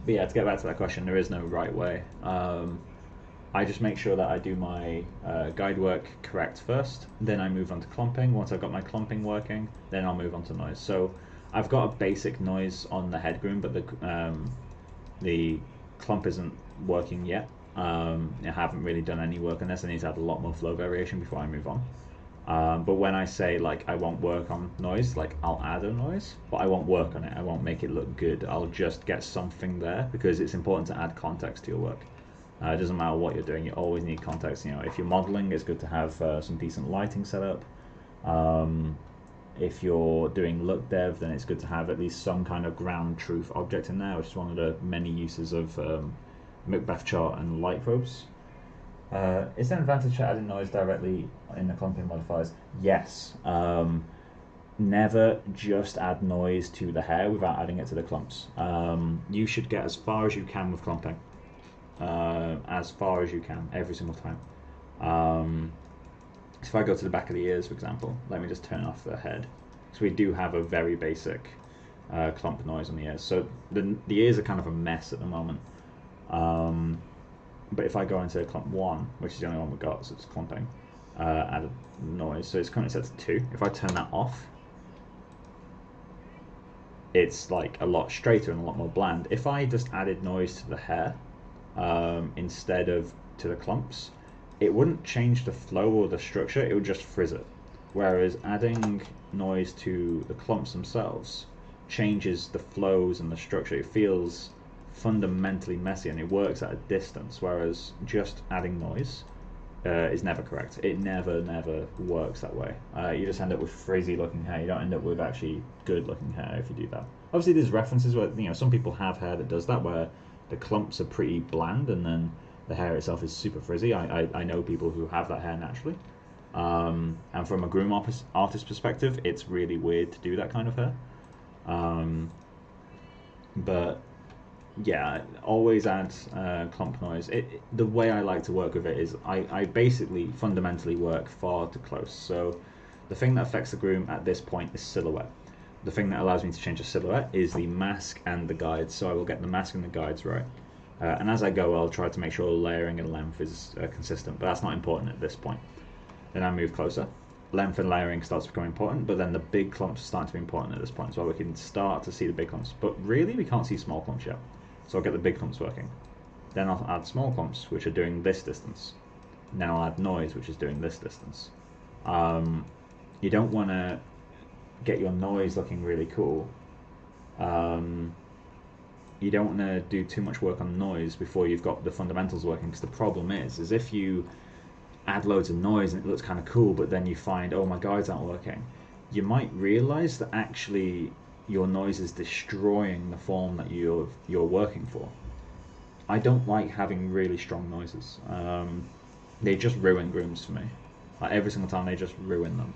But yeah, to get back to that question, there is no right way. I just make sure that I do my guide work correct first, then I move on to clumping. Once I've got my clumping working, then I'll move on to noise. So I've got a basic noise on the head groom, but the clump isn't working yet. I haven't really done any work on this. I need to add a lot more flow variation before I move on. But when I say, like, I won't work on noise, like, I'll add a noise, but I won't work on it. I won't make it look good. I'll just get something there, because it's important to add context to your work. It doesn't matter what you're doing, you always need context. You know, if you're modeling, it's good to have some decent lighting set up. If you're doing look dev, then it's good to have at least some kind of ground truth object in there, which is one of the many uses of MikeCauchiArt and light probes. Is there an advantage to adding noise directly in the clumping modifiers? Yes. never just add noise to the hair without adding it to the clumps. You should get as far as you can with clumping. As far as you can, every single time. So if I go to the back of the ears, for example, let me just turn off the head. So we do have a very basic clump noise on the ears. So the ears are kind of a mess at the moment. But if I go into clump 1, which is the only one we've got, so it's clumping, add a noise. So it's currently set to 2. If I turn that off, it's like a lot straighter and a lot more bland. If I just added noise to the hair instead of to the clumps, it wouldn't change the flow or the structure, it would just frizz it. Whereas adding noise to the clumps themselves changes the flows and the structure. It feels fundamentally messy and it works at a distance, whereas just adding noise is never correct. It never works that way. You just end up with frizzy looking hair. You don't end up with actually good looking hair if you do that. Obviously there's references where, you know, some people have hair that does that, where the clumps are pretty bland and then the hair itself is super frizzy. I know people who have that hair naturally. And from a groom artist perspective, it's really weird to do that kind of hair. But yeah, always add clump noise. The way I like to work with it is I basically fundamentally work far too close. So the thing that affects the groom at this point is silhouette. The thing that allows me to change the silhouette is the mask and the guides. So I will get the mask and the guides right. And as I go, I'll try to make sure layering and length is consistent, but that's not important at this point. Then I move closer. Length and layering starts to become important, but then the big clumps start to be important at this point, so we can start to see the big clumps. But really, we can't see small clumps yet. So I'll get the big clumps working. Then I'll add small clumps, which are doing this distance. And then I'll add noise, which is doing this distance. You don't want to get your noise looking really cool. You don't want to do too much work on noise before you've got the fundamentals working, because the problem is if you add loads of noise and it looks kind of cool, but then you find, oh, my guides aren't working, you might realize that actually your noise is destroying the form that you're working for. I don't like having really strong noises. They just ruin grooms for me. Like every single time, they just ruin them.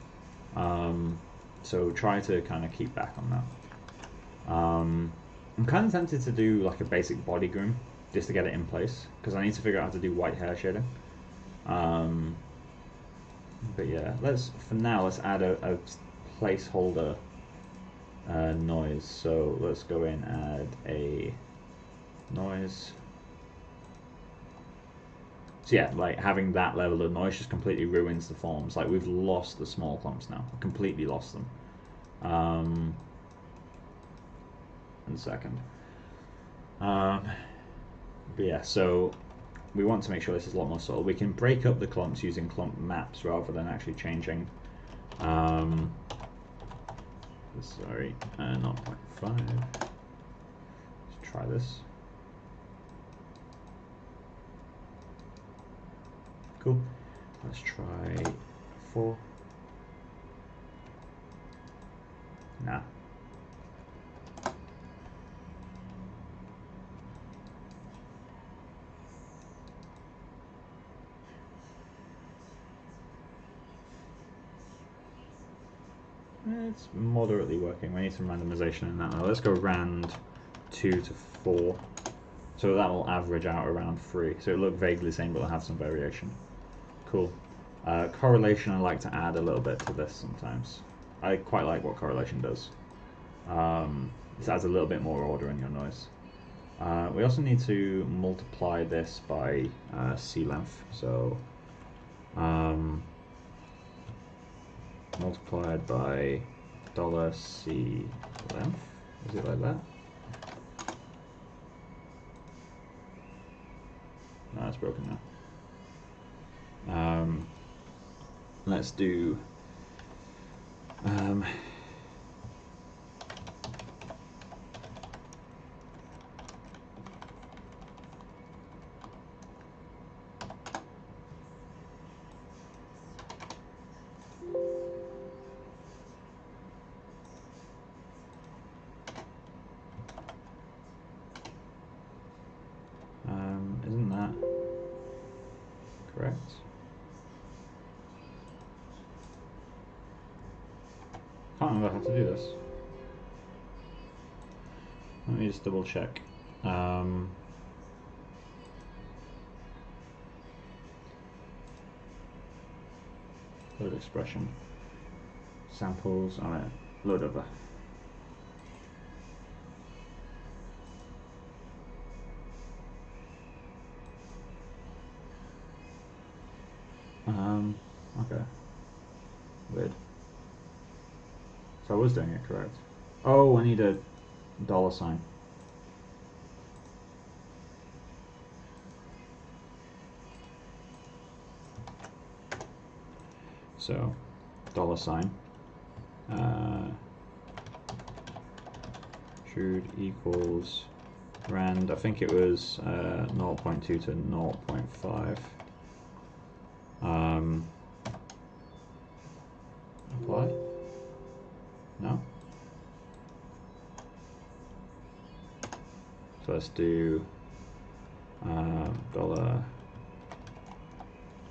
So try to kind of keep back on that. I'm kind of tempted to do like a basic body groom just to get it in place, because I need to figure out how to do white hair shading. But yeah, for now let's add a placeholder noise. So let's go in and add a noise. So yeah, like having that level of noise just completely ruins the forms. Like we've lost the small clumps now, completely lost them. In a second. But yeah, so we want to make sure this is a lot more subtle. We can break up the clumps using clump maps rather than actually changing. Sorry, not 0.5. Let's try this. Cool. Let's try 4. Nah. It's moderately working. We need some randomization in that now. Let's go rand 2 to 4. So that will average out around 3. So it'll look vaguely the same, but it'll have some variation. Cool. Correlation I like to add a little bit to this sometimes. I quite like what correlation does. This adds a little bit more order in your noise. We also need to multiply this by C length. So multiplied by $C length. Is it like that? No, it's broken now. Let's do isn't that correct? can't remember how to do this. Let me just double check. Load expression. Samples. Alright, load over. Okay. Weird. So I was doing it correct. Oh, I need a $sign. So, $sign should equals rand. I think it was 0.2 to 0.5. Apply? No? So let's do dollar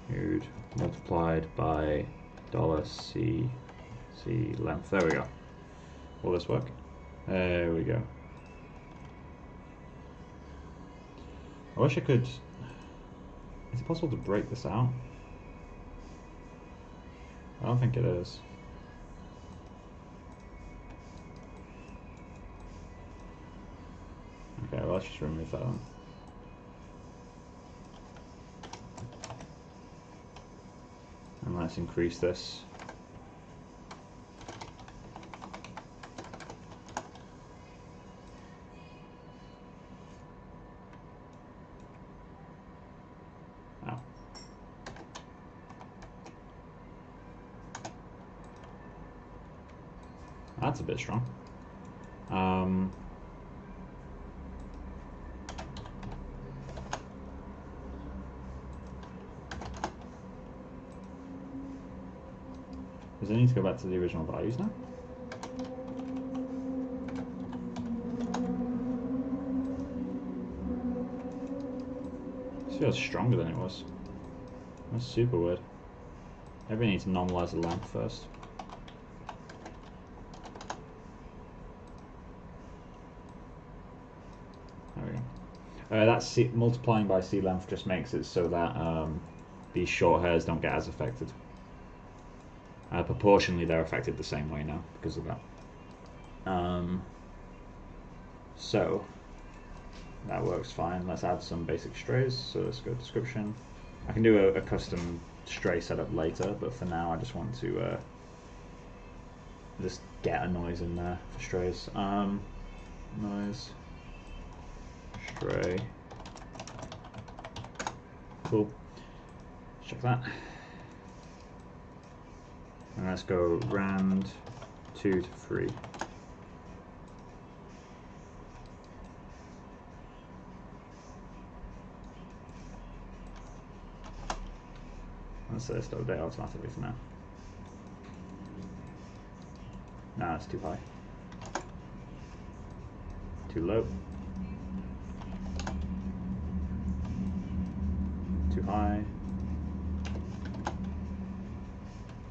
nude multiplied by $C length. There we go. Will this work? There we go. I wish I could. Is it possible to break this out? I don't think it is. Okay, well, let's just remove that one. And let's increase this. Oh. That's a bit strong. Does it need to go back to the original values now? This feels stronger than it was. That's super weird. Maybe I need to normalize the length first. There we go. That multiplying by C length just makes it so that these short hairs don't get as affected. Proportionally, they're affected the same way now because of that. So that works fine. Let's add some basic strays. So let's go description. I can do a custom stray setup later, but for now I just want to just get a noise in there for strays. Noise stray. Cool. Let's check that. And let's go rand 2 to 3. Let's set this to update automatically for now. No, that's too high. Too low. Too high.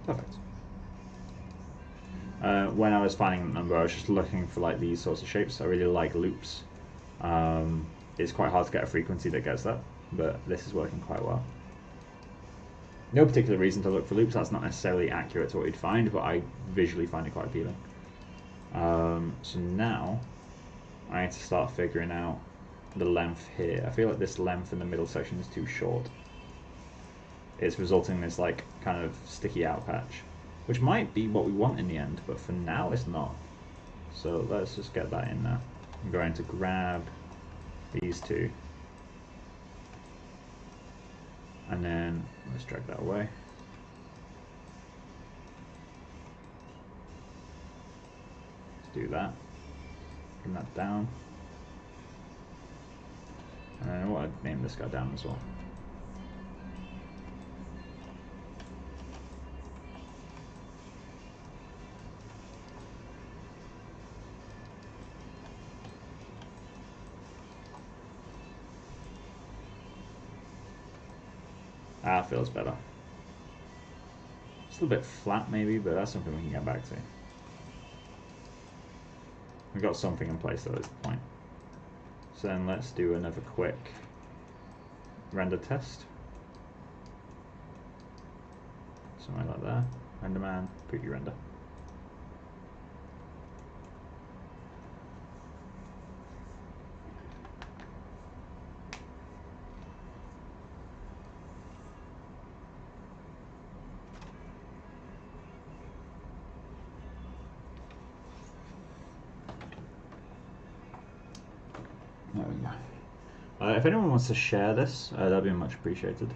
Perfect. When I was finding the number, I was just looking for like these sorts of shapes. I really like loops. It's quite hard to get a frequency that gets that, but this is working quite well. No particular reason to look for loops. That's not necessarily accurate to what you'd find, but I visually find it quite appealing. So now I need to start figuring out the length here. I feel like this length in the middle section is too short. It's resulting in this like kind of sticky out patch, which might be what we want in the end, but for now it's not. So let's just get that in there. I'm going to grab these two, and then let's drag that away. Let's do that. Bring that down. And I want to name this guy down as well. Ah, feels better. It's a little bit flat maybe, but that's something we can get back to. We've got something in place though, is the point. So then let's do another quick render test. Something like that. Render man, put your render. There we go. If anyone wants to share this, that'd be much appreciated.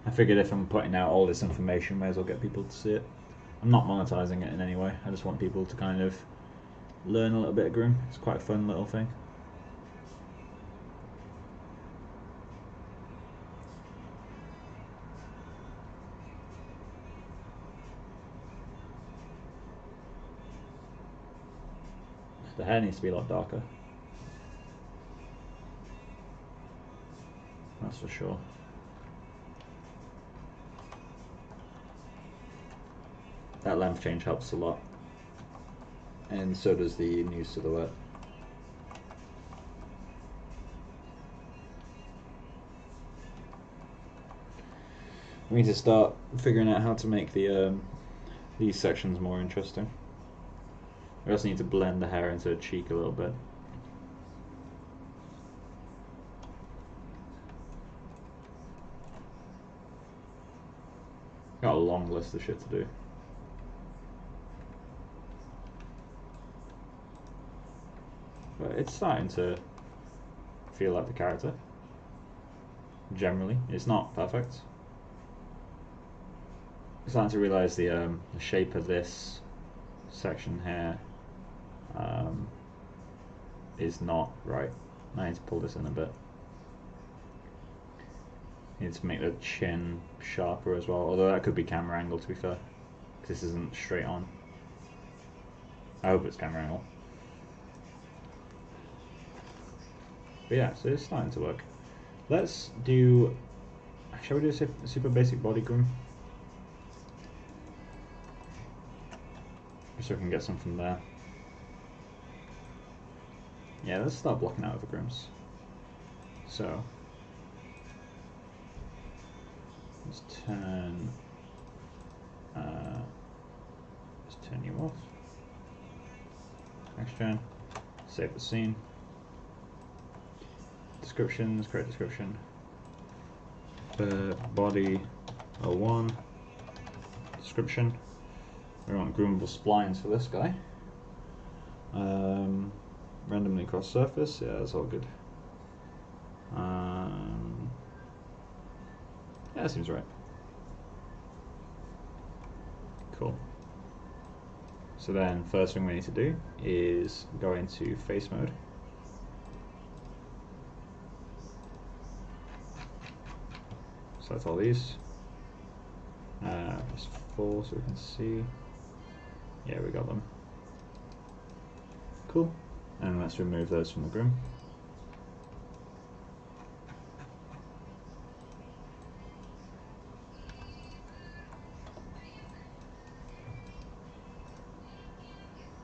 I figured if I'm putting out all this information, may as well get people to see it. I'm not monetizing it in any way. I just want people to kind of learn a little bit of Groom. It's quite a fun little thing. The hair needs to be a lot darker. That's for sure. That length change helps a lot. And so does the new silhouette. We need to start figuring out how to make the these sections more interesting. We also need to blend the hair into the cheek a little bit. Got a long list of shit to do. But it's starting to feel like the character. Generally, it's not perfect. I'm starting to realise the shape of this section here is not right. I need to pull this in a bit. Need to make the chin sharper as well, although that could be camera angle to be fair. This isn't straight on. I hope it's camera angle. But yeah, so it's starting to work. Let's do, shall we do a super basic body groom? Just so we can get some from there. Yeah, let's start blocking out other grooms. So, let's turn you off. Next gen, save the scene. Descriptions, create description. Body 01. Description. We want groomable splines for this guy. Randomly cross surface, yeah, that's all good. Yeah, that seems right. Cool. So then, first thing we need to do is go into face mode. Select all these. Press 4 so we can see. Yeah, we got them. Cool. And let's remove those from the groom.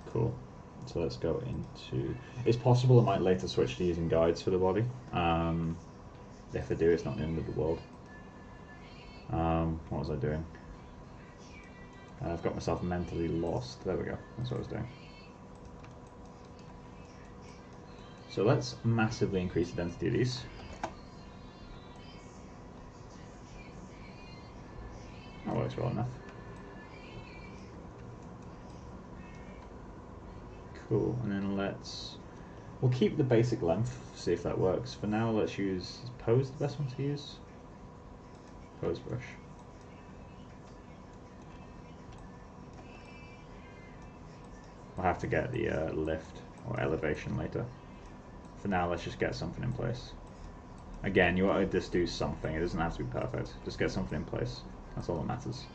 Cool. So let's go into. It's possible I might later switch to using guides for the body. If I do, it's not the end of the world. What was I doing? I've got myself mentally lost. There we go. That's what I was doing. So let's massively increase the density of these. That works well enough. Cool, and then we'll keep the basic length, see if that works. For now, let's use, is pose the best one to use? Pose brush. We'll have to get the lift or elevation later. For now, let's just get something in place. Again, you want to just do something, it doesn't have to be perfect. Just get something in place, that's all that matters.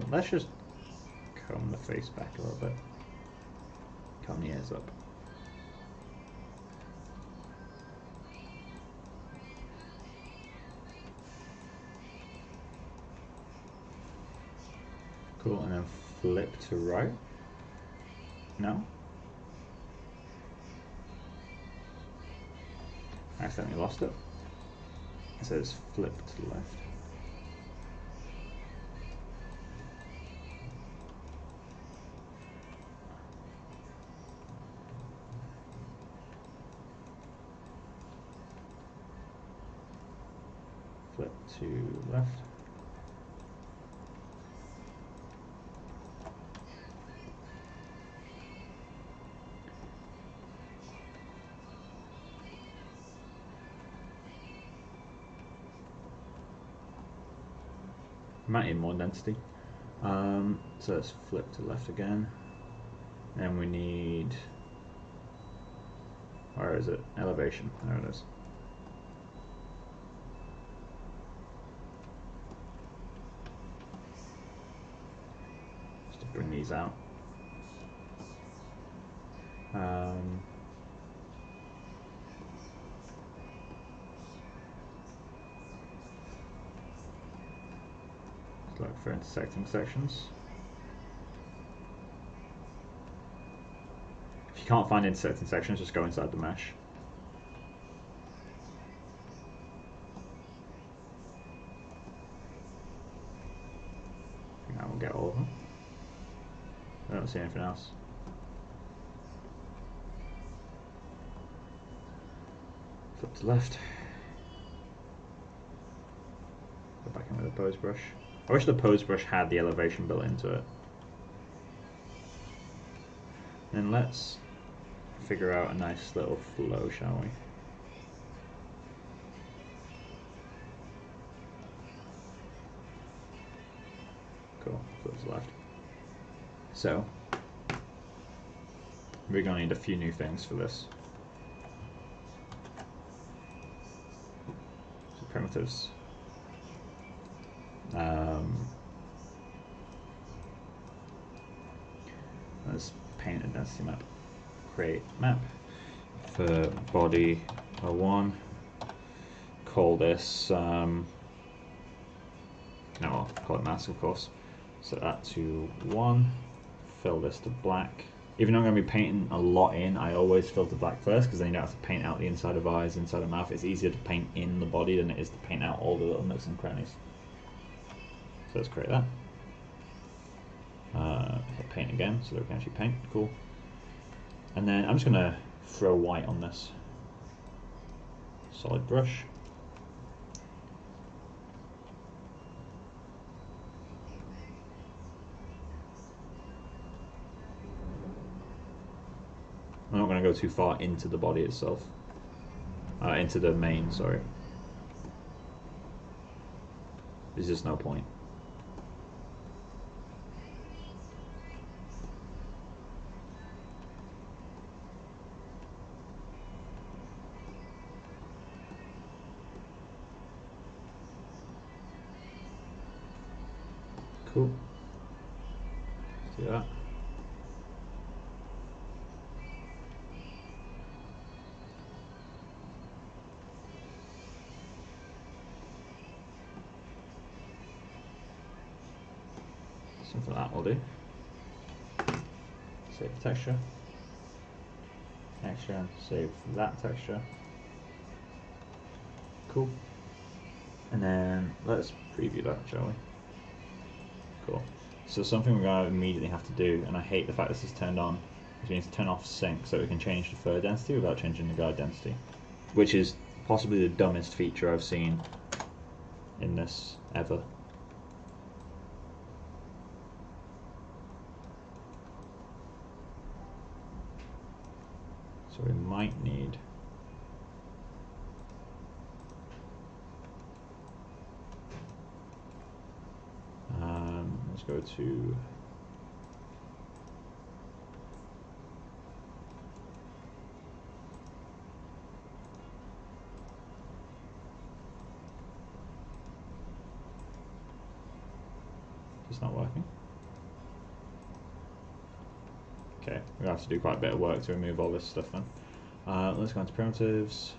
Let's just comb the face back a little bit. Comb the ears up. Cool, and then flip to right. No? I accidentally lost it. It says flip to left. Flip to left. Might need more density. So let's flip to left again. And we need, where is it? Elevation. There it is. Just to bring these out. Look for intersecting sections. If you can't find intersecting sections, just go inside the mesh. I think that will get all of them. I don't see anything else. Flip to left. Go back in with the pose brush. I wish the pose brush had the elevation built into it. Then let's figure out a nice little flow, shall we? Cool, flip to left. So, we're going to need a few new things for this. So primitives. Let's paint a density map. Create map for body 01. Call this, no, I'll call it mask, of course. Set that to 1. Fill this to black. Even though I'm going to be painting a lot in, I always filter black first, because then you don't have to paint out the inside of eyes, inside of mouth. It's easier to paint in the body than it is to paint out all the little nooks and crannies. So let's create that. Hit paint again, so that we can actually paint. Cool. And then I'm just going to throw white on this. Solid brush. I'm not going to go too far into the body itself. Into the main, sorry. There's just no point. Cool. See that? Something like that will do. Save the texture. Texture, save that texture. Cool. And then let's preview that, shall we? Cool. So something we're going to immediately have to do, and I hate the fact this is turned on, is we need to turn off sync so we can change the fur density without changing the guide density, which is possibly the dumbest feature I've seen in this ever. So we might need let's go to it's not working. Okay, we have to do quite a bit of work to remove all this stuff then. Let's go into primitives.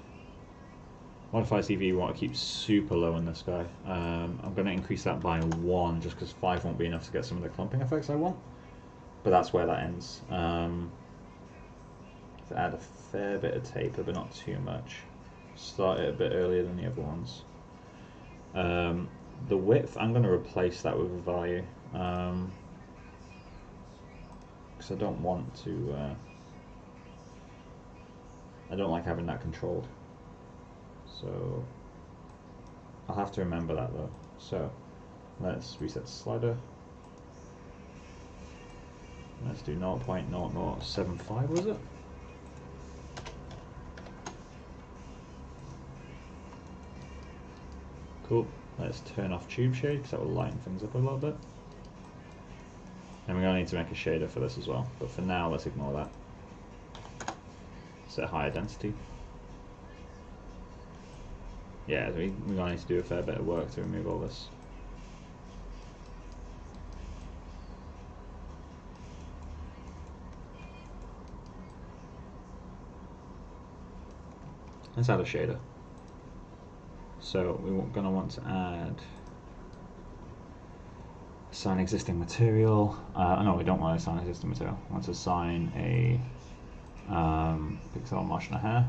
Modify CV, you want to keep super low in this guy. I'm going to increase that by 1 just because 5 won't be enough to get some of the clumping effects I want. But that's where that ends. To add a fair bit of taper, but not too much. Start it a bit earlier than the other ones. The width, I'm going to replace that with a value. Because I don't want to... I don't like having that controlled. So I'll have to remember that though. So let's reset the slider. Let's do 0.0075, was it? Cool. Let's turn off tube shade because that will lighten things up a little bit. And we're going to need to make a shader for this as well. But for now, let's ignore that. Set higher density. Yeah, we're going to need to do a fair bit of work to remove all this. Let's add a shader. So we're going to want to add assign existing material. No, we don't want to assign existing material. We want to assign a pixel Martian hair.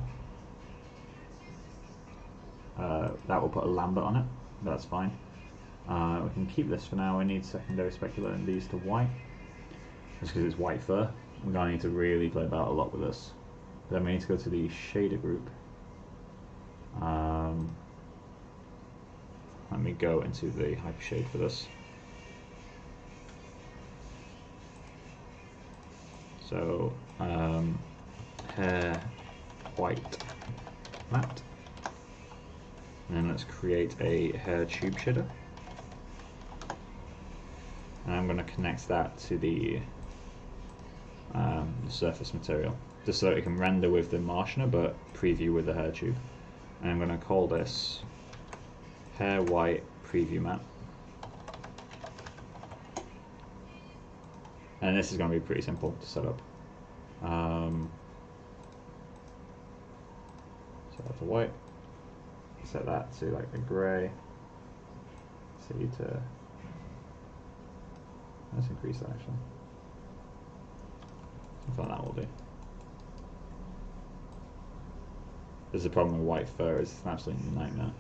That will put a lambert on it, but that's fine. We can keep this for now. We need secondary specular and these to white, just because it's white fur. We're going to need to really play about a lot with this. Then we need to go to the shader group. Let me go into the hypershade for this. So hair white matte, and then let's create a hair tube shader, and I'm going to connect that to the surface material just so that it can render with the Martianer but preview with the hair tube. And I'm going to call this hair white preview matte. And this is going to be pretty simple to set up. Set that to white. Set that to like a grey. Set you to. Let's increase that actually. Something like that will do. There's a problem with white fur, it's an absolute nightmare.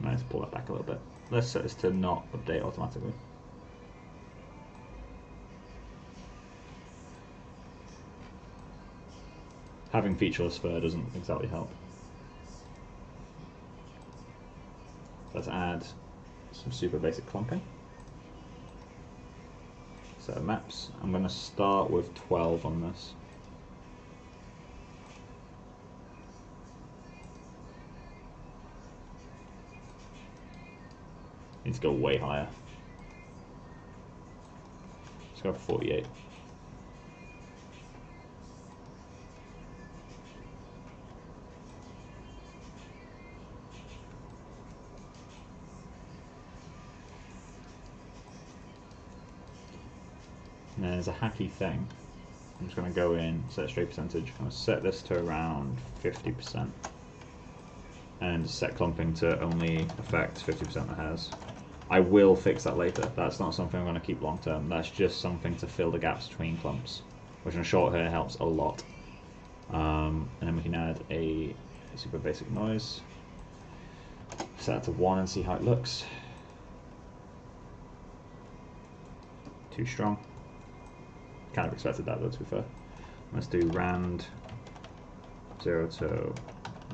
Let's pull that back a little bit. Let's set this to not update automatically. Having featureless fur doesn't exactly help. Let's add some super basic clumping. Set of maps. I'm going to start with 12 on this. Need to go way higher. Let's go for 48. And then there's a hacky thing. I'm just going to go in, set straight percentage. I'm going to set this to around 50%. And set clumping to only affect 50% of the hairs. I will fix that later. That's not something I'm going to keep long term. That's just something to fill the gaps between clumps, which on short hair helps a lot. And then we can add a super basic noise. Set that to 1 and see how it looks. Too strong. Kind of expected that though, to be fair. Let's do rand 0 to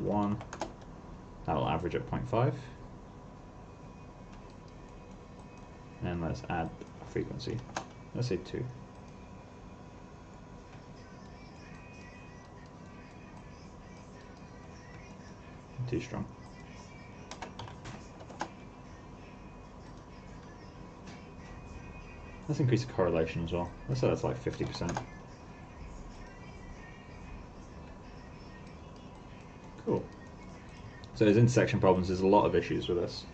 1. That'll average at 0.5. And let's add a frequency. Let's say 2. Too strong. Let's increase the correlation as well. Let's say that's like 50%. Cool. So there's intersection problems. There's a lot of issues with this.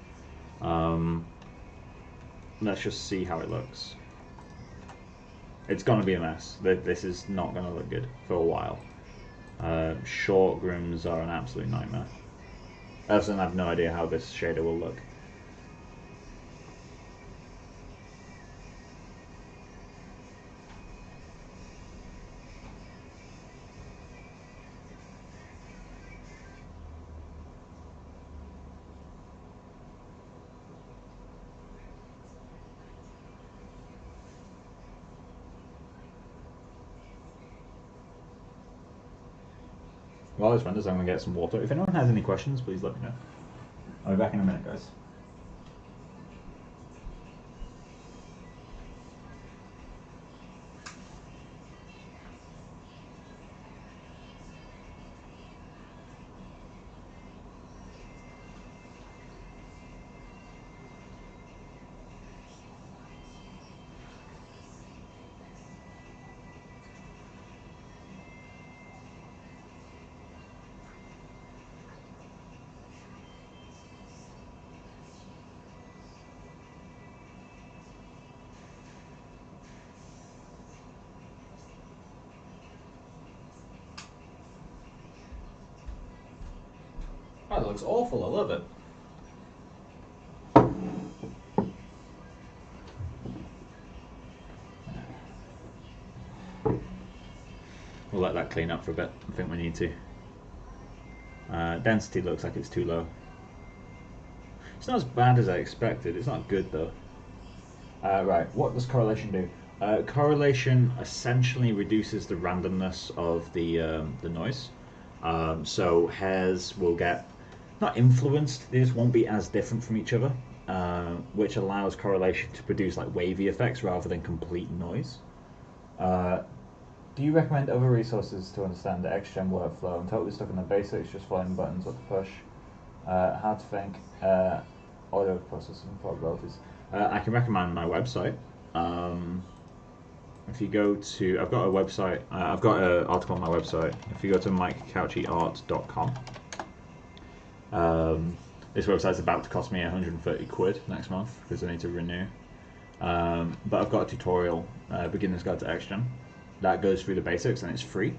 Let's just see how it looks. It's gonna be a mess. This is not gonna look good for a while. Short grooms are an absolute nightmare. I also have no idea how this shader will look. While this renders, I'm going to get some water. If anyone has any questions, please let me know. I'll be back in a minute, guys. Oh, that looks awful. I love it. We'll let that clean up for a bit. I think we need to. Density looks like it's too low. It's not as bad as I expected. It's not good though. Right, what does correlation do? Correlation essentially reduces the randomness of the noise. So hairs will get not influenced, they just won't be as different from each other, which allows correlation to produce like wavy effects rather than complete noise. Do you recommend other resources to understand the XGen workflow? I'm totally stuck in the basics, just following buttons, what to push, how to think, audio processing probabilities. I can recommend my website. If you go to, I've got a website, I've got an article on my website. If you go to MikeCauchiArt.com, this website's about to cost me 130 quid next month because I need to renew. But I've got a tutorial, Beginner's Guide to XGen, that goes through the basics and it's free.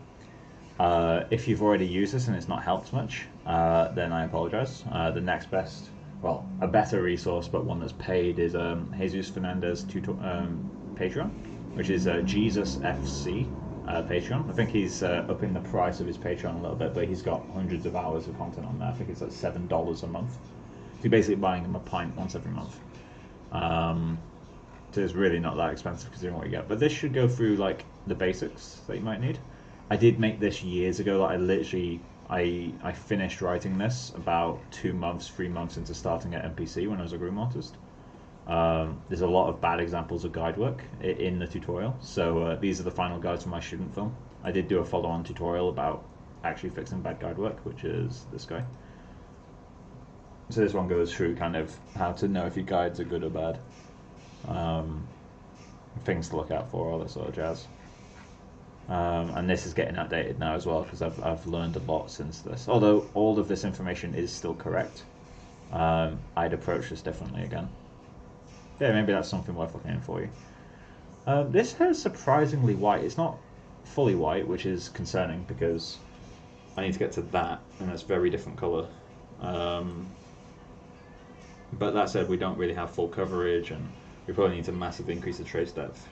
If you've already used this and it's not helped much, then I apologize. The next best, well, a better resource, but one that's paid, is Jesus Fernandez Patreon, which is Jesus FC Patreon. I think he's upping the price of his Patreon a little bit, but he's got hundreds of hours of content on there. I think it's like $7 a month. So you're basically buying him a pint once every month. So it's really not that expensive considering what you get. But this should go through like the basics that you might need. I did make this years ago. Like I finished writing this about 2 months, 3 months into starting at MPC when I was a groom artist. There's a lot of bad examples of guide work in the tutorial, so these are the final guides for my student film. I did do a follow-on tutorial about actually fixing bad guide work, which is this guy. So this one goes through kind of how to know if your guides are good or bad, things to look out for, all that sort of jazz. And this is getting outdated now as well because I've learned a lot since this. Although all of this information is still correct, I'd approach this differently again. Yeah, maybe that's something worth looking in for you. This hair is surprisingly white. It's not fully white, which is concerning because I need to get to that, and that's very different colour. But that said, we don't really have full coverage, and we probably need to massively increase the trace depth.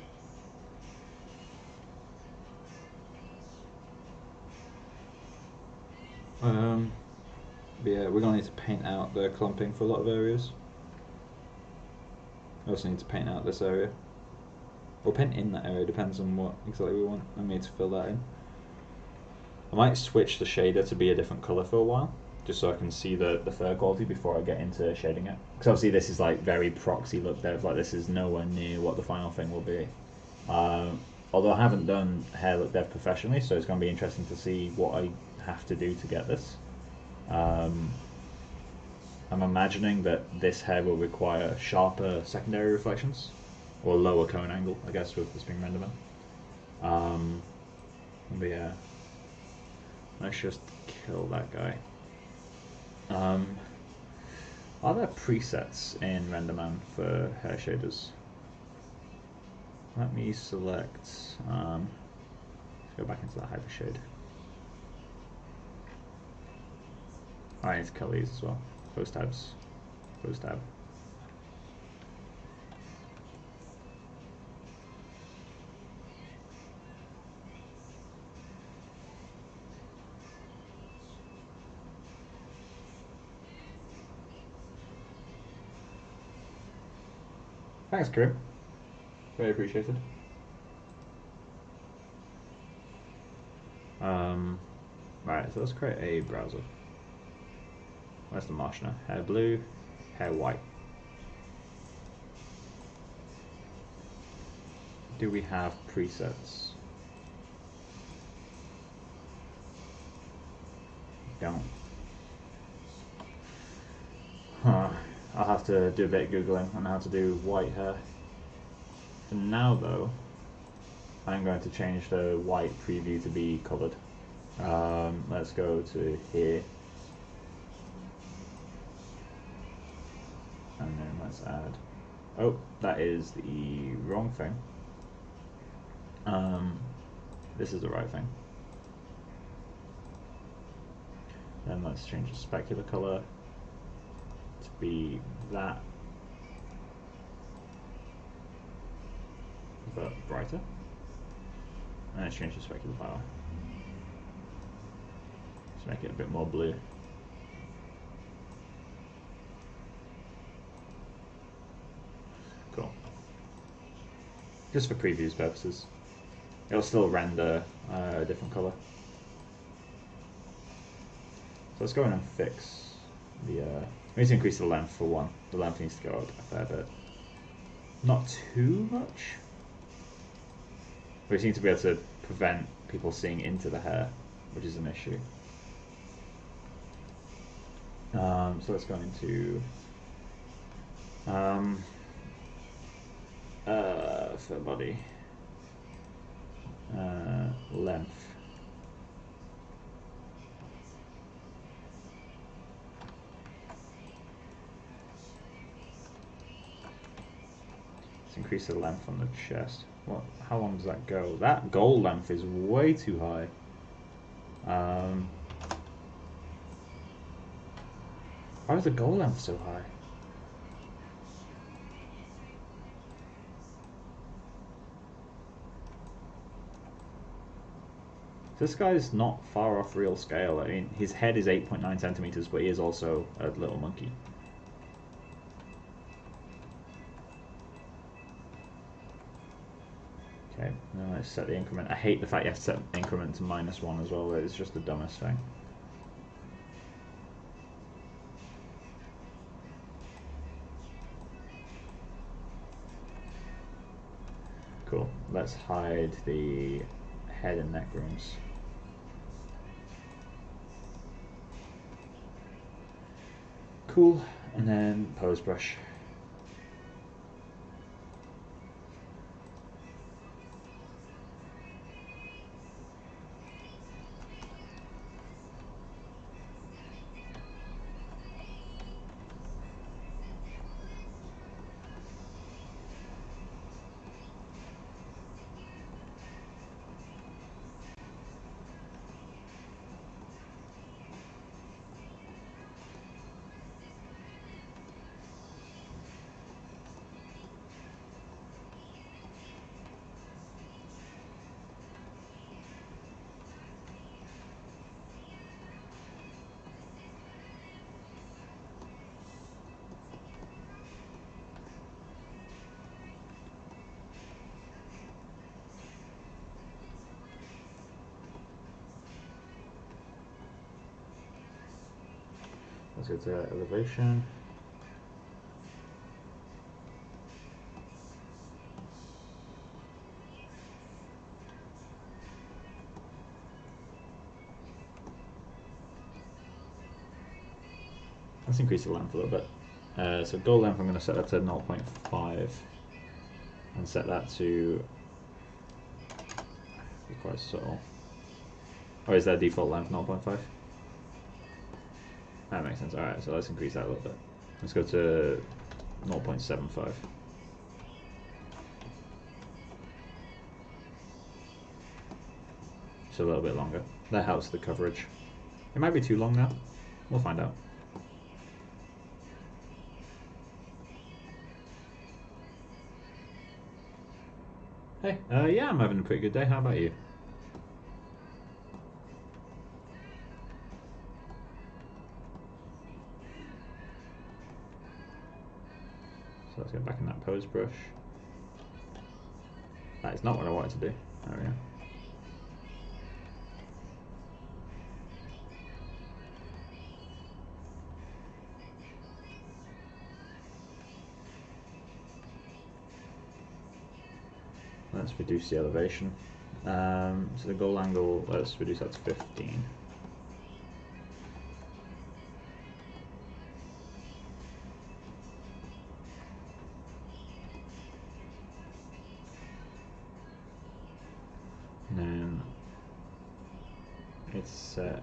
But yeah, we're going to need to paint out the clumping for a lot of areas. I also need to paint out this area. Or paint in that area, depends on what exactly we want. I need to fill that in. I might switch the shader to be a different colour for a while, just so I can see the fur quality before I get into shading it. Because obviously this is like very proxy look dev, like this is nowhere near what the final thing will be. Although I haven't done hair look dev professionally, so it's going to be interesting to see what I have to do to get this. I'm imagining that this hair will require sharper secondary reflections, or lower cone angle, I guess, with this being renderman. But yeah, let's just kill that guy. Are there presets in RenderMan for hair shaders? Let me select, let's go back into that hypershade. I need to kill these as well. Close tabs, close tab. Thanks, Grim. Very appreciated. Right, so let's create a browser. Where's the Marshner? Hair blue, hair white. Do we have presets? Don't. Huh. I'll have to do a bit of Googling on how to do white hair. For now though, I'm going to change the white preview to be coloured. Let's go to here. And then let's add, oh, that is the wrong thing. This is the right thing. Then let's change the specular color to be that, but brighter. And let's change the specular power. Let's make it a bit more blue. Cool. Just for previews purposes. It'll still render a different color. So let's go in and fix the, we need to increase the length for one. The length needs to go up a fair bit. Not too much. We seem to be able to prevent people seeing into the hair, which is an issue. So let's go into for body length. Let's increase the length on the chest. What? How long does that go? That goal length is way too high. Why is the goal length so high? This guy's not far off real scale. I mean, his head is 8.9 centimeters, but he is also a little monkey. Okay, now let's set the increment. I hate the fact you have to set the increment to -1 as well. It's just the dumbest thing. Cool. Let's hide the head and neck grooms. Cool. And then pose brush. Let's go to elevation. Let's increase the length a little bit. So goal length, I'm going to set that to 0.5 and set that to be quite subtle. Or is that default length 0.5? That makes sense. Alright, so let's increase that a little bit. Let's go to 0.75. Just a little bit longer. That helps the coverage. It might be too long now. We'll find out. Hey, yeah, I'm having a pretty good day. How about you? So let's get back in that pose brush. That is not what I wanted to do. There we go. Let's reduce the elevation. So the goal angle, let's reduce that to 15. And then it's set.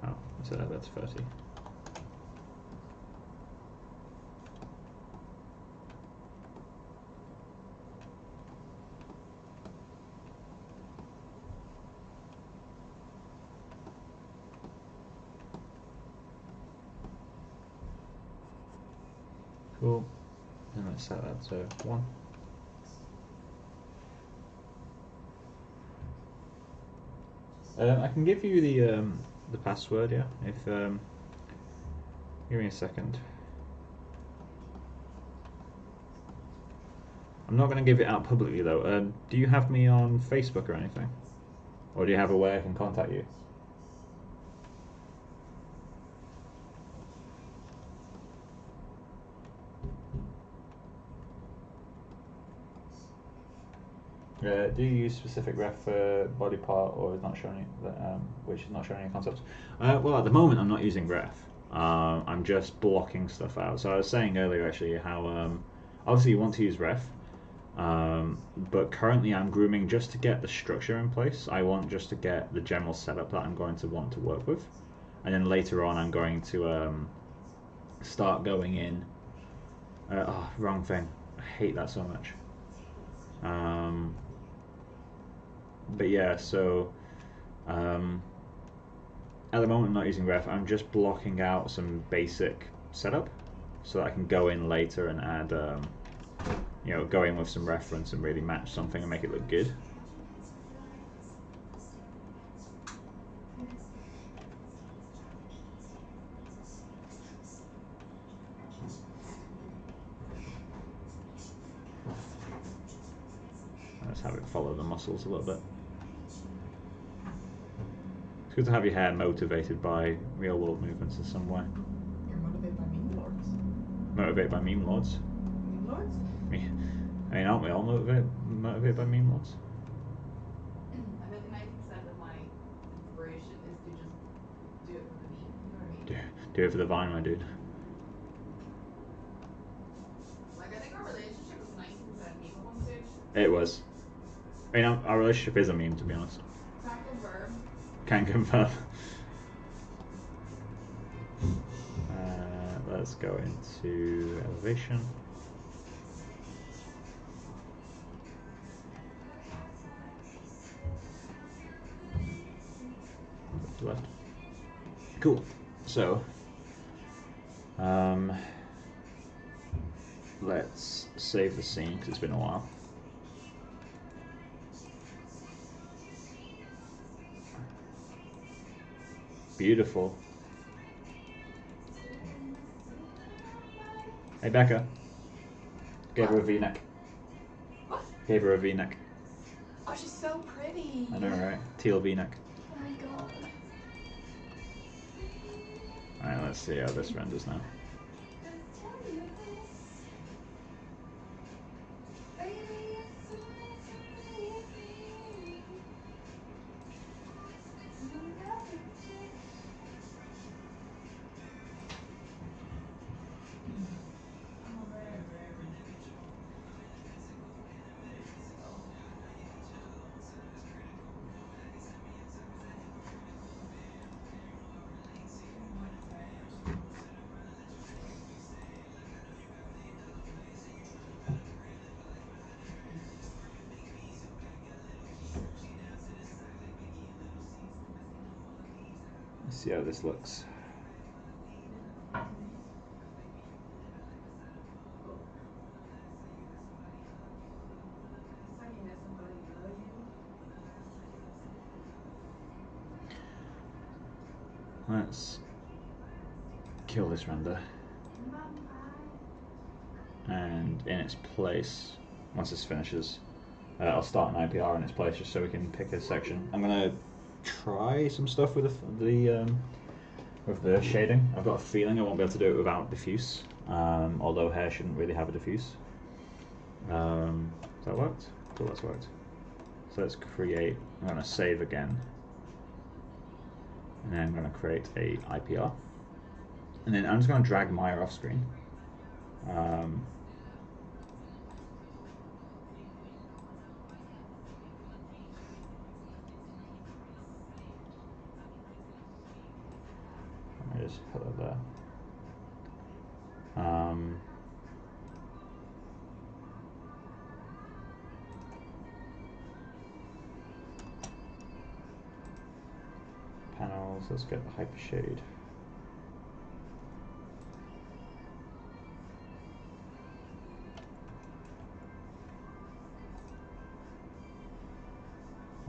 Oh, so that's 30. Cool. And let's set that to 1. I can give you the password, yeah. If give me a second. I'm not going to give it out publicly though. Do you have me on Facebook or anything, or do you have a way I can contact you? Do you use specific ref for body part, or is not showing which is not showing any concepts? Well, at the moment I'm not using ref. I'm just blocking stuff out. So I was saying earlier actually how obviously you want to use ref, but currently I'm grooming just to get the structure in place. I want just to get the general setup that I'm going to want to work with, and then later on I'm going to start going in. Oh, wrong thing. I hate that so much. But yeah, so at the moment I'm not using ref. I'm just blocking out some basic setup so that I can go in later and add, you know, go in with some reference and really match something and make it look good. Let's have it follow the muscles a little bit. It's good to have your hair motivated by real world movements in some way. You're motivated by meme lords. Motivated by meme lords? Meme lords? I mean, aren't we all motivated by meme lords? I think 90% of my inspiration is to just do it for the meme. You know what I mean? Do it for the Vine, my dude. Like, I think our relationship was 90% meme at one stage. It was. I mean, our relationship is a meme, to be honest. Can't confirm. Can confirm. Let's go into elevation. Left. Cool. So, let's save the scene because it's been a while. Beautiful. Hey Becca. Gave her a V-neck. What? Gave her a V-neck. Oh, she's so pretty. I know, right? Teal V-neck. Oh my god. Alright, let's see how this renders now. see how this looks. Let's kill this render. And in its place, once this finishes, I'll start an IPR in its place just so we can pick a section. I'm gonna try some stuff with the shading. I've got a feeling I won't be able to do it without diffuse, although hair shouldn't really have a diffuse. Has that worked? Cool, that's worked. So let's create, I'm gonna save again. And then I'm gonna create a IPR. And then I'm just gonna drag Maya off screen. Let me just put it there. Panels, let's get the hyper shade.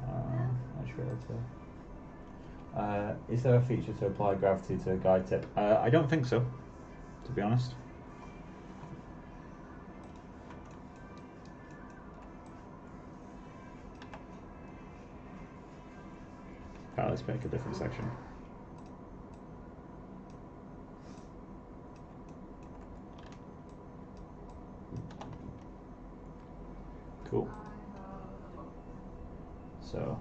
I should be able to. Is there a feature to apply gravity to a guide tip? I don't think so, to be honest. Let's make a different section. Cool. So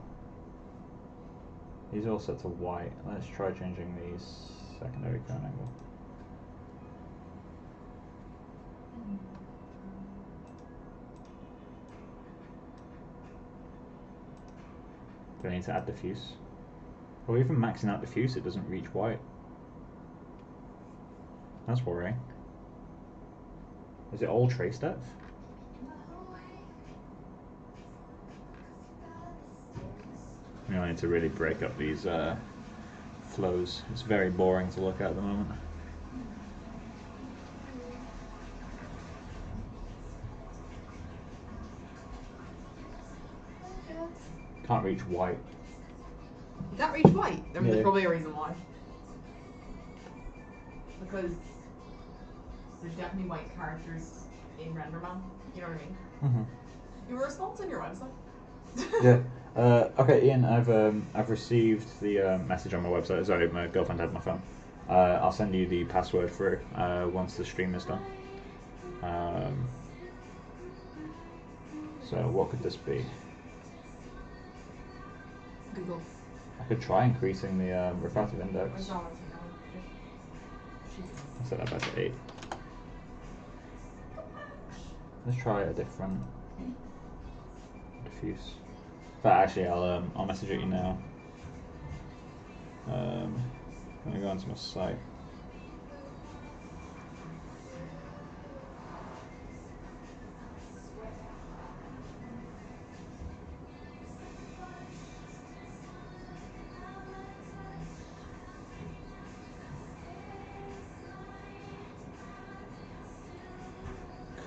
these are all set to white. Let's try changing the secondary cone angle. Do I need to add diffuse? Or even maxing out diffuse, it doesn't reach white. That's worrying. Is it all trace depth? I need to really break up these flows. It's very boring to look at the moment. Can't reach white. You can't reach white? I mean, Yeah. there's probably a reason why. Because there's definitely white characters in RenderMan. You know what I mean? You were response on your website. Yeah. Okay, Ian. I've received the message on my website. Sorry, my girlfriend had my phone. I'll send you the password through once the stream is done. So what could this be? Google. I could try increasing the refractive index. I set that back to 8. Let's try a different diffuse. But actually, I'll message it you now. Let me go onto my site.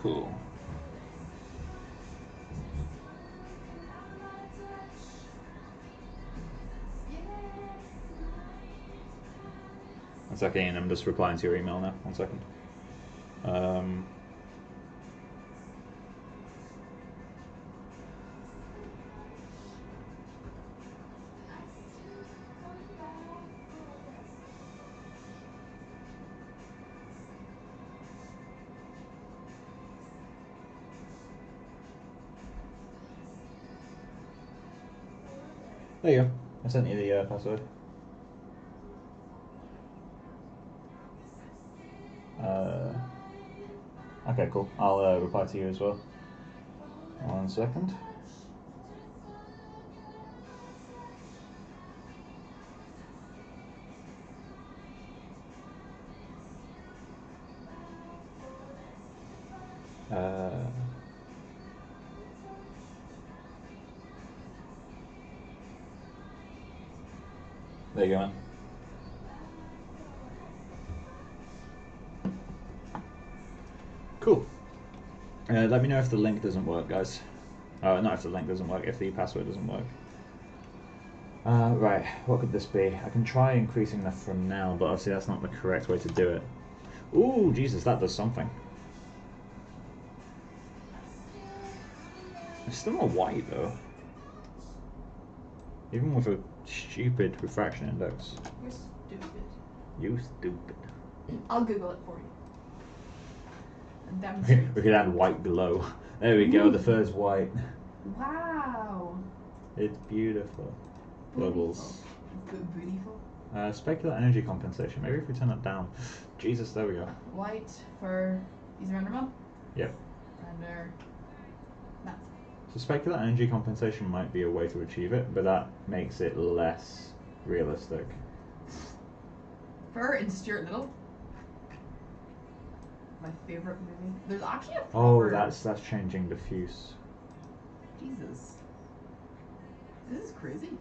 Cool. One second, Ian, I'm just replying to your email now. 1 second. There you go. I sent you the password. Okay, cool. I'll reply to you as well. 1 second. There you go, man. Let me know if the link doesn't work, guys. Not if the link doesn't work, if the password doesn't work. Right, what could this be? I can try increasing that from now, but obviously that's not the correct way to do it. Ooh, Jesus, that does something. It's still not white, though. Even with a stupid refraction index. You're stupid. You stupid. I'll Google it for you. And demonstrate. We could add white glow. There we go, the first white. Wow. It's beautiful. Bubbles. Beautiful. Specular energy compensation. Maybe if we turn that down. Jesus, there we go. White for these render mode? Yep. Render. That's So specular energy compensation might be a way to achieve it, but that makes it less realistic. Fur in Stuart Little. My favorite movie. There's actually a proper... Oh, that's changing diffuse. Jesus. This is crazy.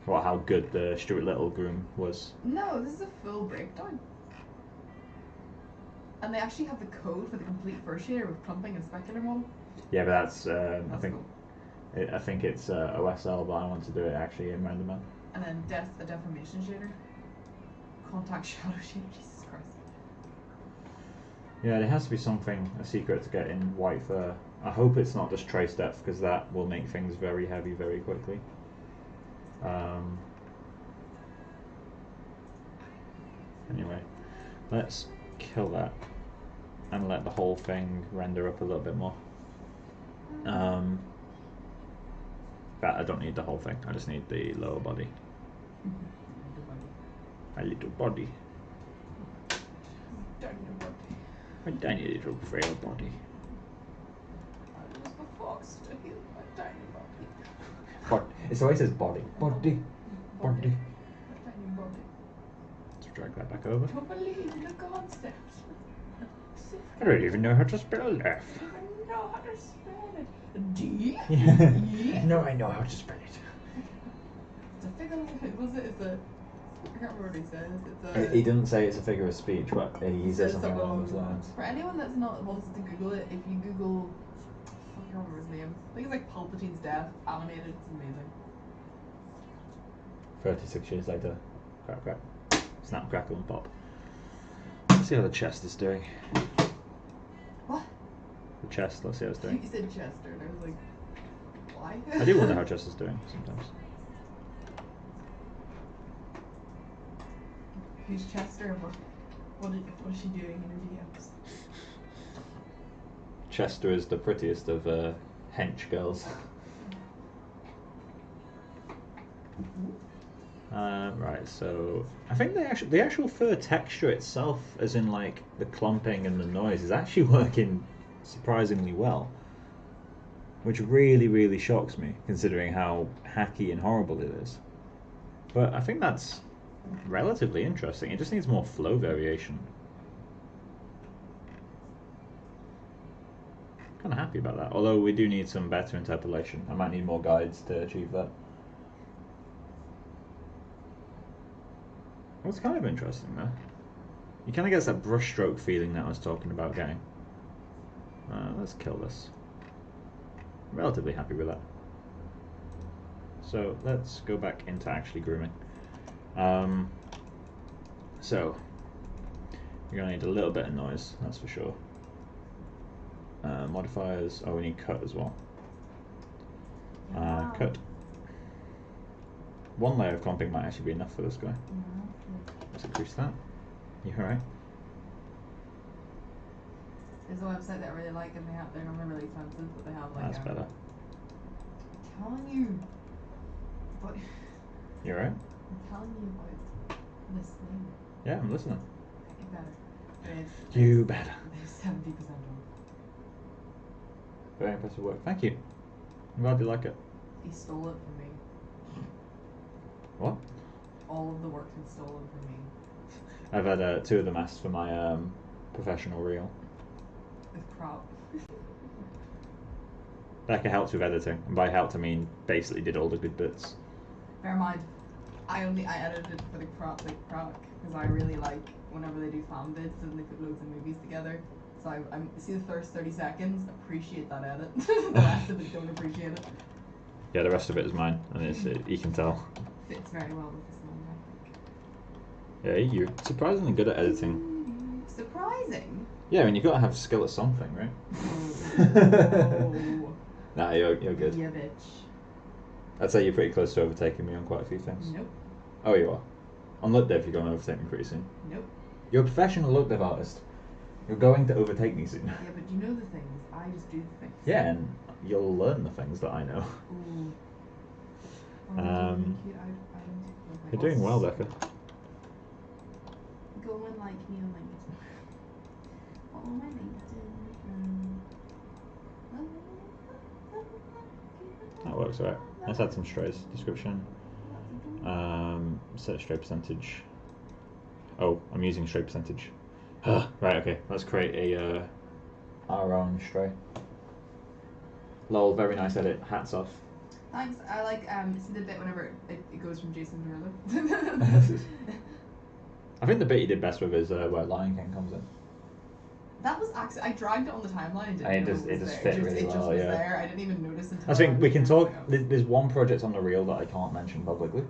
What, how good the Stuart Little groom was. No, this is a full breakdown. And they actually have the code for the complete fur shader with clumping and specular model. Yeah, but that's I think cool. I think it's OSL, but I want to do it actually in RenderMan. And then a deformation shader. Contact shadow shader. Jesus Christ. Yeah, there has to be something, a secret to get in white fur. I hope it's not just trace depth, because that will make things very heavy very quickly. Anyway, let's kill that and let the whole thing render up a little bit more. But I don't need the whole thing, I just need the lower body. A little body. A tiny little frail body. I was the fox to heal my tiny body. But it's always says body. Body. Body. My tiny body. Let's drag that back over. To believe in the concept. I don't even know how to spell left. I know how to spell it. D? Yeah. No, I know how to spell it. It's a figure. Was it? It's a. I can't remember what he says. It's a. He didn't say it's a figure of speech, but he says something along those lines. For anyone that's not wants to Google it, if you Google, I can't remember his name. I think it's like Palpatine's death animated. It's amazing. 36 years later, crack, crack, snap, crackle, and pop. Let's see how the chest is doing. What? The chest. Let's see how it's doing. You said Chester, and I was like, why? I do wonder how chest is doing sometimes. Who's Chester? What is she doing in her DMs? Chester is the prettiest of hench girls. Right, so I think the actual fur texture itself, as in like the clumping and the noise, is actually working surprisingly well, which really shocks me considering how hacky and horrible it is. But I think that's relatively interesting. It just needs more flow variation. Kind of happy about that, although we do need some better interpolation. I might need more guides to achieve that. What's kind of interesting though, you kind of get that brushstroke feeling that I was talking about getting. Let's kill this. I'm relatively happy with that. So let's go back into actually grooming. So you're gonna need a little bit of noise, that's for sure. Modifiers. Oh, we need cut as well. Cut. One layer of clumping might actually be enough for this guy. Let's increase that. You alright? There's a website that I really like, and they're normally really expensive, but they have like. That's better. I'm telling you. But You alright? I'm telling you about this thing. Yeah, I'm listening. It better. You better. There's 70% off. Very impressive work. Thank you. I'm glad you like it. He stole it from me. What? All of the work is stolen from me. I've had 2 of them asked for my professional reel. With prop. Becca helped with editing, and by helped I mean basically did all the good bits. Bear in mind, I edited it for the prop, because I really like whenever they do fan vids and they put loads of movies together. So I see the first 30 seconds, appreciate that edit. The rest of it, don't appreciate it. Yeah, the rest of it is mine, and you can tell. Fits very well with this one, I Yeah, think. you're surprisingly good at editing. Surprising? Yeah, I mean, you've got to have skill at something, right? Oh. Nah, you're good. Yeah, bitch. I'd say you're pretty close to overtaking me on quite a few things. Nope. Oh, you are. On look dev, you're going to overtake me pretty soon. Nope. You're a professional look dev artist. You're going to overtake me soon. Yeah, but you know the things. I just do the things. Yeah, and you'll learn the things that I know. Ooh. Oh, cute. I don't like You're doing well, Becca. Go and like me on LinkedIn. Oh, my LinkedIn. That works, alright. Let's add some strays. Description. Set stray percentage. Oh, I'm using stray percentage. Right, okay. Let's create a our own stray. Lol, very nice edit. Hats off. Thanks. I like see the bit whenever it goes from Jason Derulo. I think the bit you did best with is where Lion King comes in. That was actually I dragged it on the timeline. And it just fit really well. It just was there. I didn't even notice until. I think we can talk. There's one project on the reel that I can't mention publicly.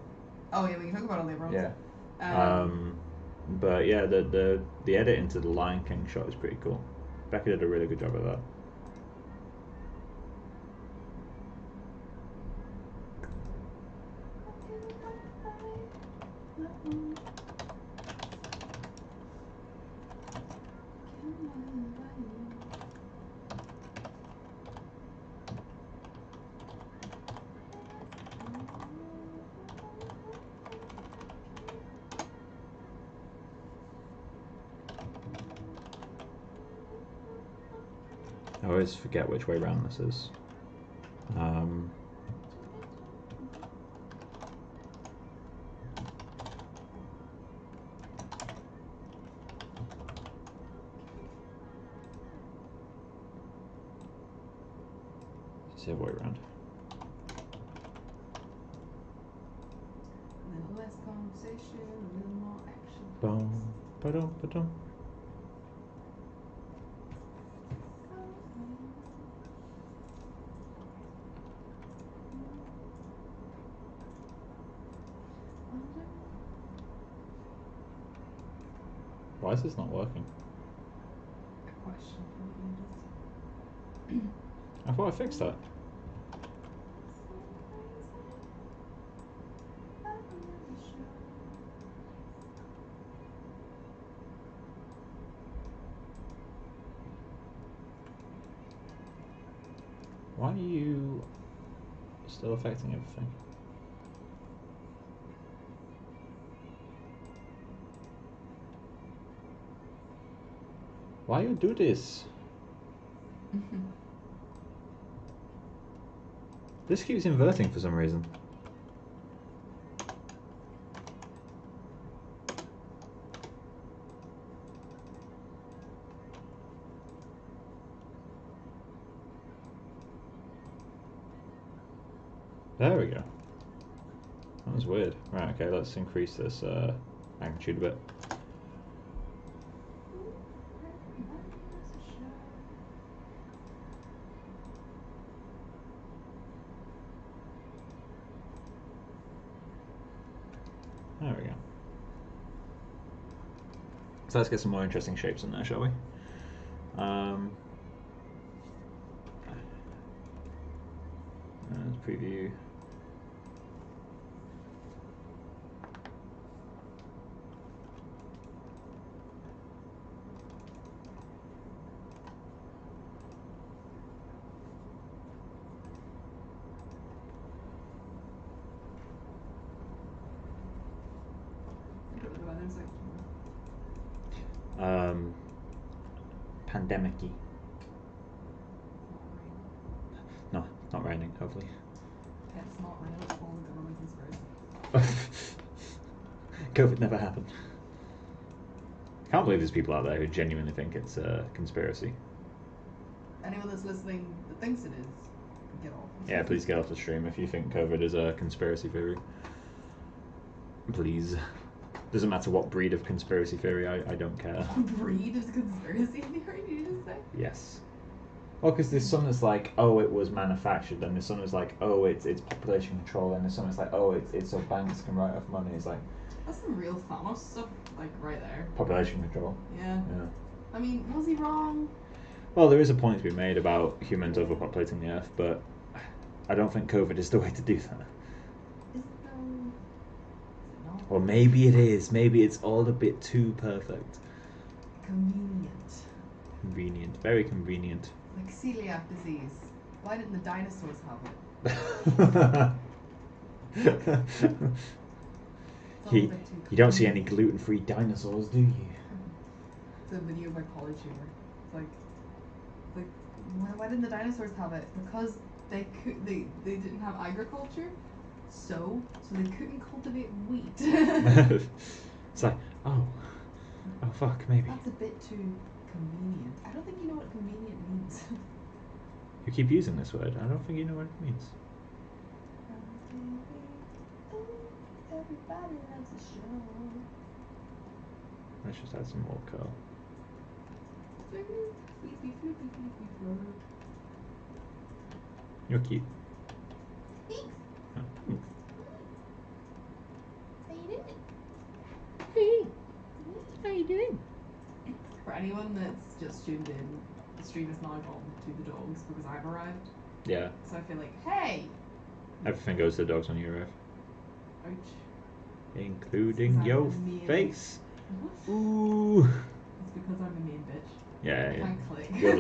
Oh yeah, we can talk about it later on. Yeah. But yeah, the edit into the Lion King shot is pretty cool. Becca did a really good job of that. I always forget which way round this is. It's the other way around. A little less conversation, a little more action. Boom, ba-dum, ba-dum. Why is this not working? Good question. I thought I fixed that. Why are you still affecting everything? Why you do this? This keeps inverting for some reason. There we go. That was weird. Right, okay, let's increase this magnitude a bit. There we go. So let's get some more interesting shapes in there, shall we? Let's preview. Pandemic-y. No, it's not raining, hopefully. It's not real, it's all the government conspiracy. COVID never happened. I can't believe there's people out there who genuinely think it's a conspiracy. Anyone that's listening that thinks it is, get off. Yeah, please get off the stream if you think COVID is a conspiracy theory. Please. Doesn't matter what breed of conspiracy theory, I don't care. Breed of conspiracy theory, did you just say? Yes. Well, because there's some that's like, oh, it was manufactured, and there's some that's like, oh, it's population control, and there's some that's like, oh, it's so banks can write off money. It's like, that's some real Thanos stuff, like right there. Population control. Yeah. Yeah. I mean, was he wrong? Well, there is a point to be made about humans overpopulating the Earth, but I don't think COVID is the way to do that. Is it though? No. Or maybe it is. Maybe it's all a bit too perfect. Convenient. Convenient. Very convenient. Like celiac disease. Why didn't the dinosaurs have it? You don't see any gluten-free dinosaurs, do you? It's a video by College Humor. It's like why didn't the dinosaurs have it? Because they didn't have agriculture, so they couldn't cultivate wheat. It's like, oh fuck, maybe. That's a bit too convenient. I don't think you know what convenient means. You keep using this word. I don't think you know what it means. Everybody loves a show. Let's just add some more curl. You're cute. Thanks. Oh, thanks. How you doing? Hey, how you doing? For anyone that's just tuned in, the stream is now gone to the dogs because I've arrived. Yeah. So I feel like, hey! Everything goes to the dogs when you arrive. Ouch. Including your mean. face. What? Ooh. It's because I'm a mean bitch. Yeah, I yeah. can't click. You're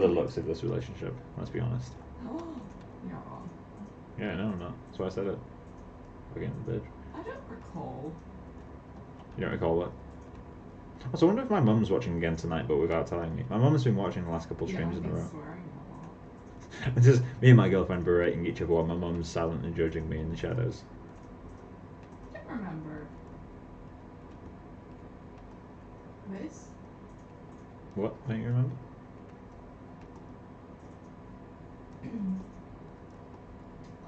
the looks of this relationship, let's be honest. Oh, you're not wrong. Yeah, no, I'm not. That's why I said it. We're getting the bitch. I don't recall. You don't recall what? Also, I wonder if my mum's watching again tonight, but without telling me. My mum's been watching the last couple of streams in a row. Swearing a lot. It's just me and my girlfriend berating each other while my mum's silently judging me in the shadows. I don't remember. This? What? Don't you remember?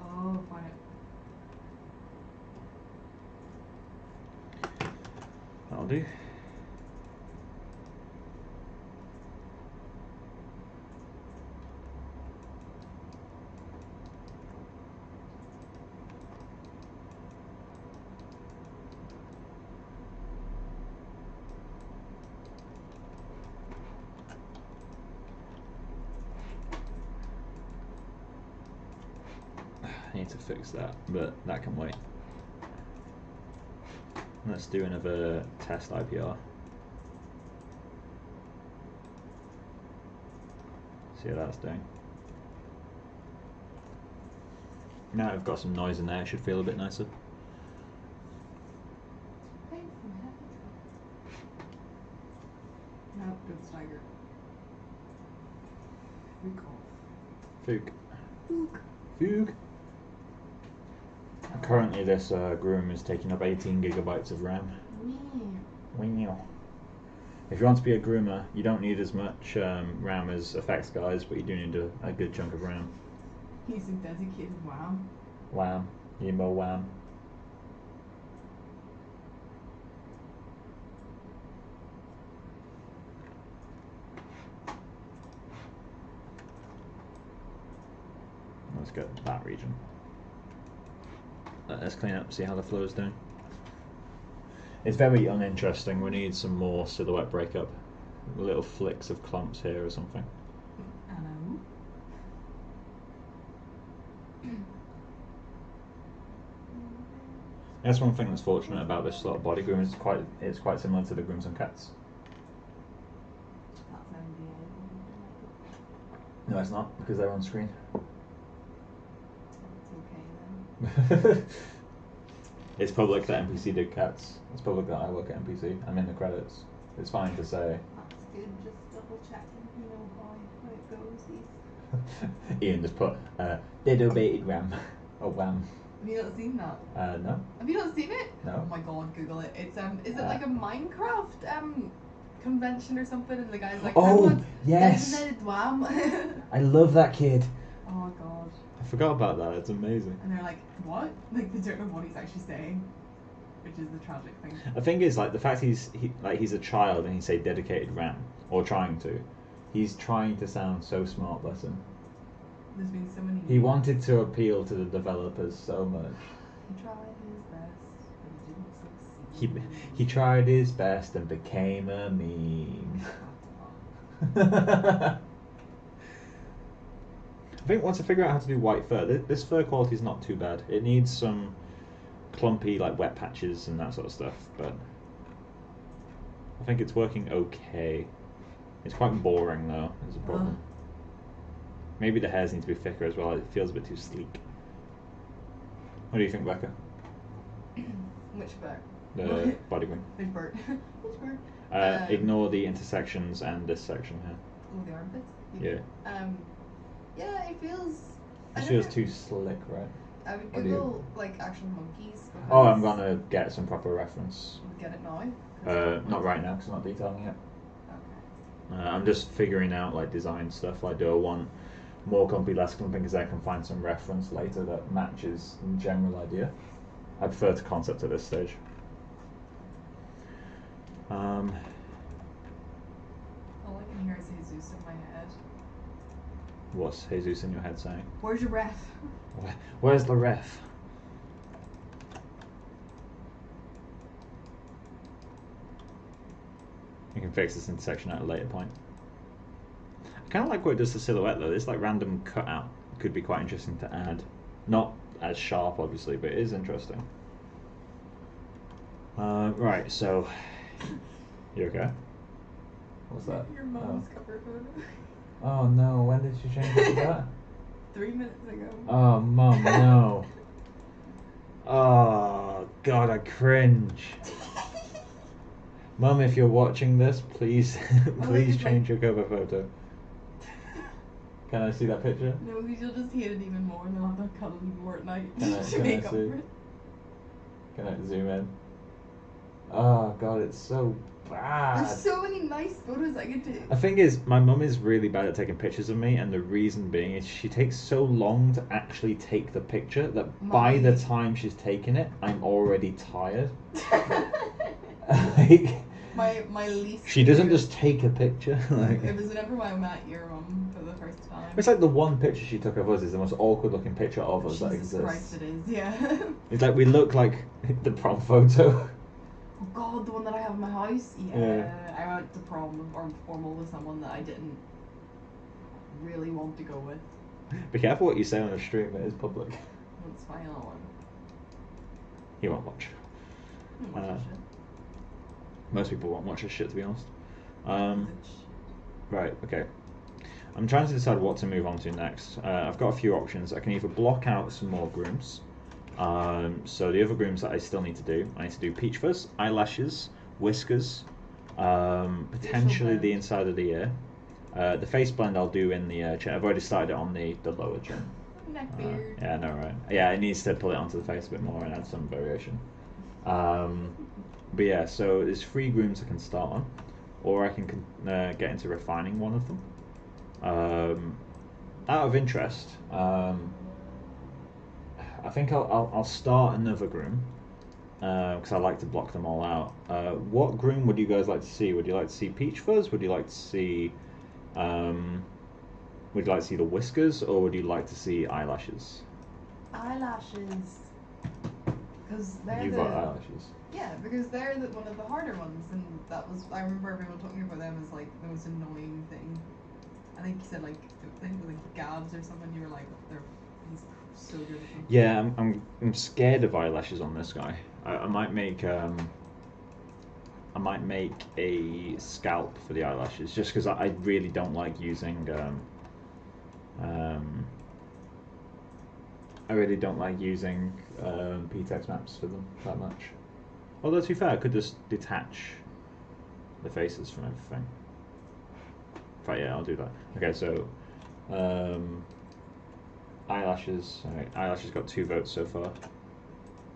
Oh, find it. That'll do. I need to fix that, but that can wait. Let's do another test IPR. See how that's doing. Now I've got some noise in there, it should feel a bit nicer. No, don't stagger. Recall. Fook. Fook. Fook. Currently this Groom is taking up 18 gigabytes of RAM. Wow. If you want to be a groomer, you don't need as much RAM as effects guys, but you do need a good chunk of RAM. Using dedicated WAM. WAM. You need more WAM. Let's go to that region. Let's clean up, see how the flow is doing. It's very uninteresting. We need some more silhouette breakup. Little flicks of clumps here or something. I know. That's one thing that's fortunate about this sort of body groom. It's quite similar to the grooms on cats. No, it's not, because they're on screen. It's okay then. It's public that NPC did cats. It's public that I work at NPC. I'm in the credits. It's fine to say. That's good, just double checking, you know, how it goes. Ian just put dead-obated RAM. Oh, wham. Have you not seen that? No. Have you not seen it? No. Oh my god, Google it. It's is it like a Minecraft convention or something? And the guy's like, oh yes. Wham. I love that kid. Oh god. I forgot about that. It's amazing. And they're like, what? Like they don't know what he's actually saying. which is the tragic thing. The thing is, like, the fact he's a child and he's a dedicated ram, or trying to. He's trying to sound so smart, bless him. There's been so many. He wanted to appeal to the developers so much. He tried his best, but he didn't succeed. He tried his best and became a meme. I think once I figure out how to do white fur, this fur quality is not too bad. It needs some clumpy, like, wet patches and that sort of stuff, but I think it's working okay. It's quite boring though, is a problem. Maybe the hairs need to be thicker as well. It feels a bit too sleek. What do you think, Becca? Which bird? The body groom. Big bird. Which bird? Ignore the intersections and this section here. Oh, the armpits? Yeah. Yeah, it feels... It feels too slick, right? I would Google, like, actual monkeys. Oh, I'm gonna get some proper reference. Get it now? Not right now, because I'm not detailing it. Okay. I'm just figuring out, like, design stuff. Like, do I want more clumpy, less clumping, because I can find some reference later that matches the general idea. I prefer to concept at this stage. All I can hear is Jesus in my head. What's Jesus in your head saying? Where's your ref? Where's the ref? You can fix this intersection at a later point. I kind of like what it does to silhouette though. This like random cutout could be quite interesting to add. Not as sharp obviously, but it is interesting. Right, so you okay? What's that? Your mom's cover photo. Oh no, when did she change it to that? 3 minutes ago. Oh mum, no. Oh god, I cringe. Mum, if you're watching this, please please change your cover photo. Can I see that picture? No, because you'll just hate it even more and you'll have to cuddle you more at night Can I to make see? up for it. Can I zoom in? Oh god, it's so bad. There's so many nice photos I could take. The thing is, my mum is really bad at taking pictures of me, and the reason being is she takes so long to actually take the picture that by the time she's taken it, I'm already tired. Like, my least. she doesn't just take a picture. Like, it was whenever I met your mum for the first time. it's like the one picture she took of us is the most awkward looking picture of us that Jesus exists. Christ, it is, yeah. It's like we look like the prom photo. Oh god, the one that I have in my house? Yeah. I went to prom or formal with someone that I didn't really want to go with. Be careful what you say on a stream, it is public. That's fine, I won't. He won't watch. Watch that shit. Most people won't watch this shit, to be honest. Right, okay. I'm trying to decide what to move on to next. I've got a few options. I can either block out some more grooms. So the other grooms that I still need to do, I need to do peach fuzz, eyelashes, whiskers, potentially the inside of the ear. The face blend I'll do in the chin. I've already started it on the lower chin. Neck beard. Yeah, I know, right? Yeah, it needs to pull it onto the face a bit more and add some variation. But yeah, so there's 3 grooms I can start on, or I can get into refining one of them. Out of interest, I think I'll start another groom because I like to block them all out. What groom would you guys like to see? Would you like to see peach fuzz? Would you like to see the whiskers, or would you like to see eyelashes? Eyelashes. Because they're You've got eyelashes. Yeah, because they're one of the harder ones, and that was, I remember everyone talking about them as like the most annoying thing. I think you said like, I think it was like Gabs or something, you were like, he's so good at them. Yeah, I'm scared of eyelashes on this guy. I might make a scalp for the eyelashes, just because I really don't like using Pt.11 maps for them that much. Although to be fair, I could just detach the faces from everything. But yeah, I'll do that. Okay, so eyelashes. Alright, eyelashes got 2 votes so far.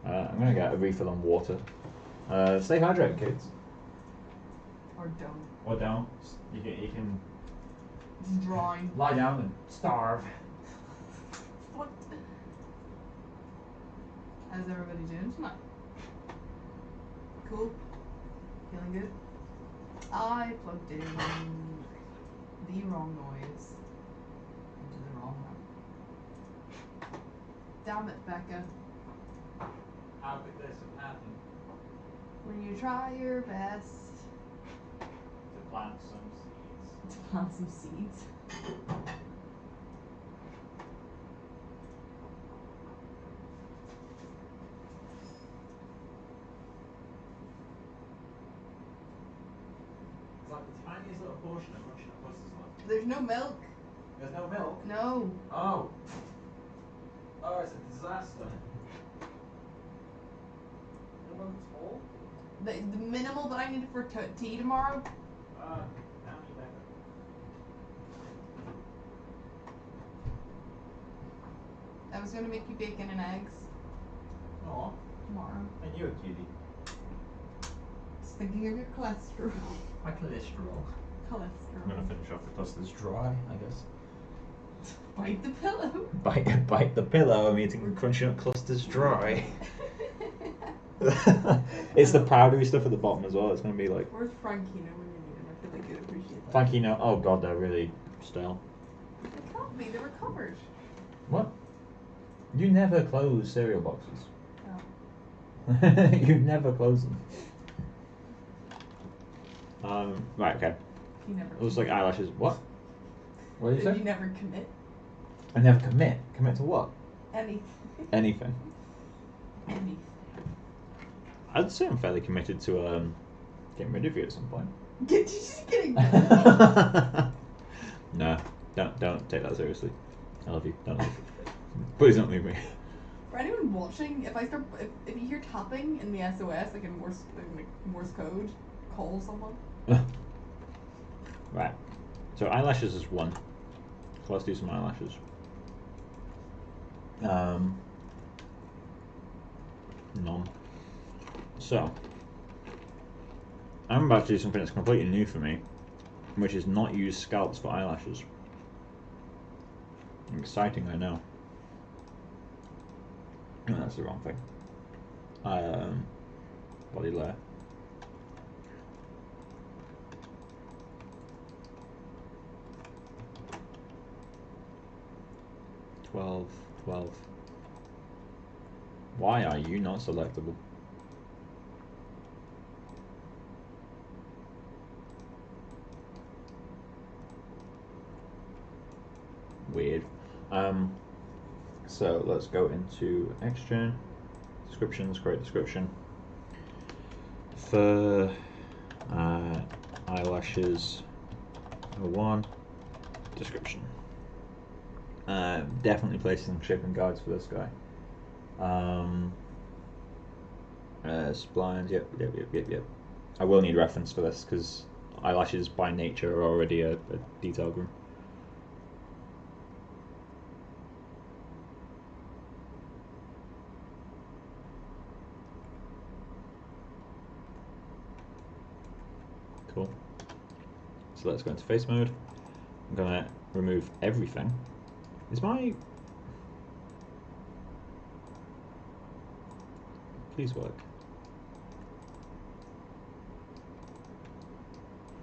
I'm gonna get a refill on water. Stay hydrated, kids. Or don't. Or don't. You can Just drawing. lie down and starve. What? How's everybody doing tonight? Cool. Feeling good? I plugged in the wrong noise into the wrong one. Damn it, Becca. How could this have happened? When you try your best To plant some seeds. to plant some seeds. It's like the tiniest little portion of crunching up custard's left. There's no milk. There's no milk? No. Oh. Oh, it's a disaster. No milk at all? The minimal that I needed for tea tomorrow. Now you better. I was gonna make you bacon and eggs Aw. tomorrow. And you're a cutie. Just thinking of your cholesterol. My cholesterol. I'm Cholesterol. gonna finish off the custard's dry, I guess. Bite the pillow. Bite the pillow. I'm eating crunching up clusters dry. It's the powdery stuff at the bottom as well. It's gonna be like Where's Frankino when you need him? I feel like you'd appreciate that. Frankino. Oh god, they're really stale. They can't be. They were covered. What? You never close cereal boxes. Oh. You never close them. Right. Okay. You never. It looks like eyelashes. What? What did you say? You never commit I never commit. Commit to what? anything. Anything. Anything. I'd say I'm fairly committed to getting rid of you at some point. Just kidding. No, don't take that seriously. I love you. Don't leave. Please don't leave me. For anyone watching, if you hear tapping in the SOS, like in Morse code, call someone. Right. So eyelashes is one. So let's do some eyelashes. None. So I'm about to do something that's completely new for me, which is not use scalps for eyelashes. Exciting, I know. No, that's the wrong thing. Body layer. Twelve. Why are you not selectable? Weird. So let's go into Xgen. Descriptions, create description. For eyelashes 01, description. Definitely placing shipping guides for this guy. Splines, yep. I will need reference for this because eyelashes by nature are already a detail groom. Cool. So let's go into face mode. I'm gonna remove everything. Is my... Please work.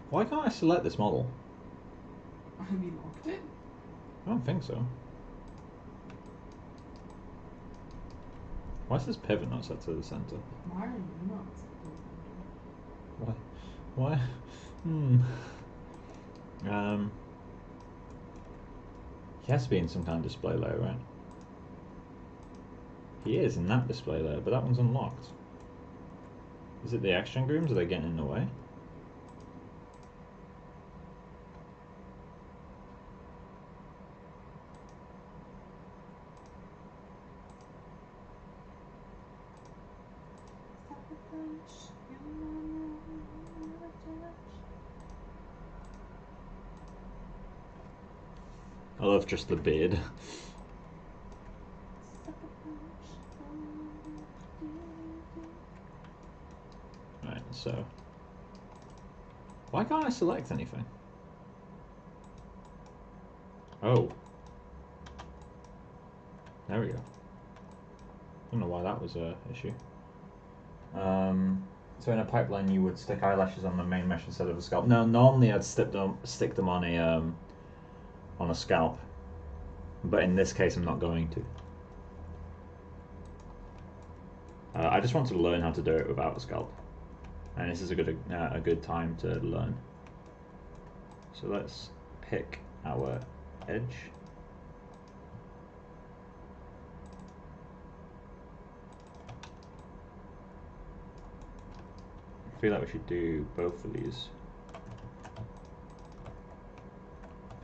Why can't I select this model? Have you locked it? I don't think so. Why is this pivot not set to the center? Why are you not? Why? He has to be in some kind of display layer, right? He is in that display layer, but that one's unlocked. Is it the Xgen grooms? Are they getting in the way? I love just the beard. Right, so why can't I select anything? Oh. There we go. Don't know why that was a issue. So in a pipeline, you would stick eyelashes on the main mesh instead of a scalp. No, normally I'd stick them on a scalp, but in this case, I'm not going to. I just want to learn how to do it without a scalp, and this is a good time to learn. So let's pick our edge. I feel like we should do both of these.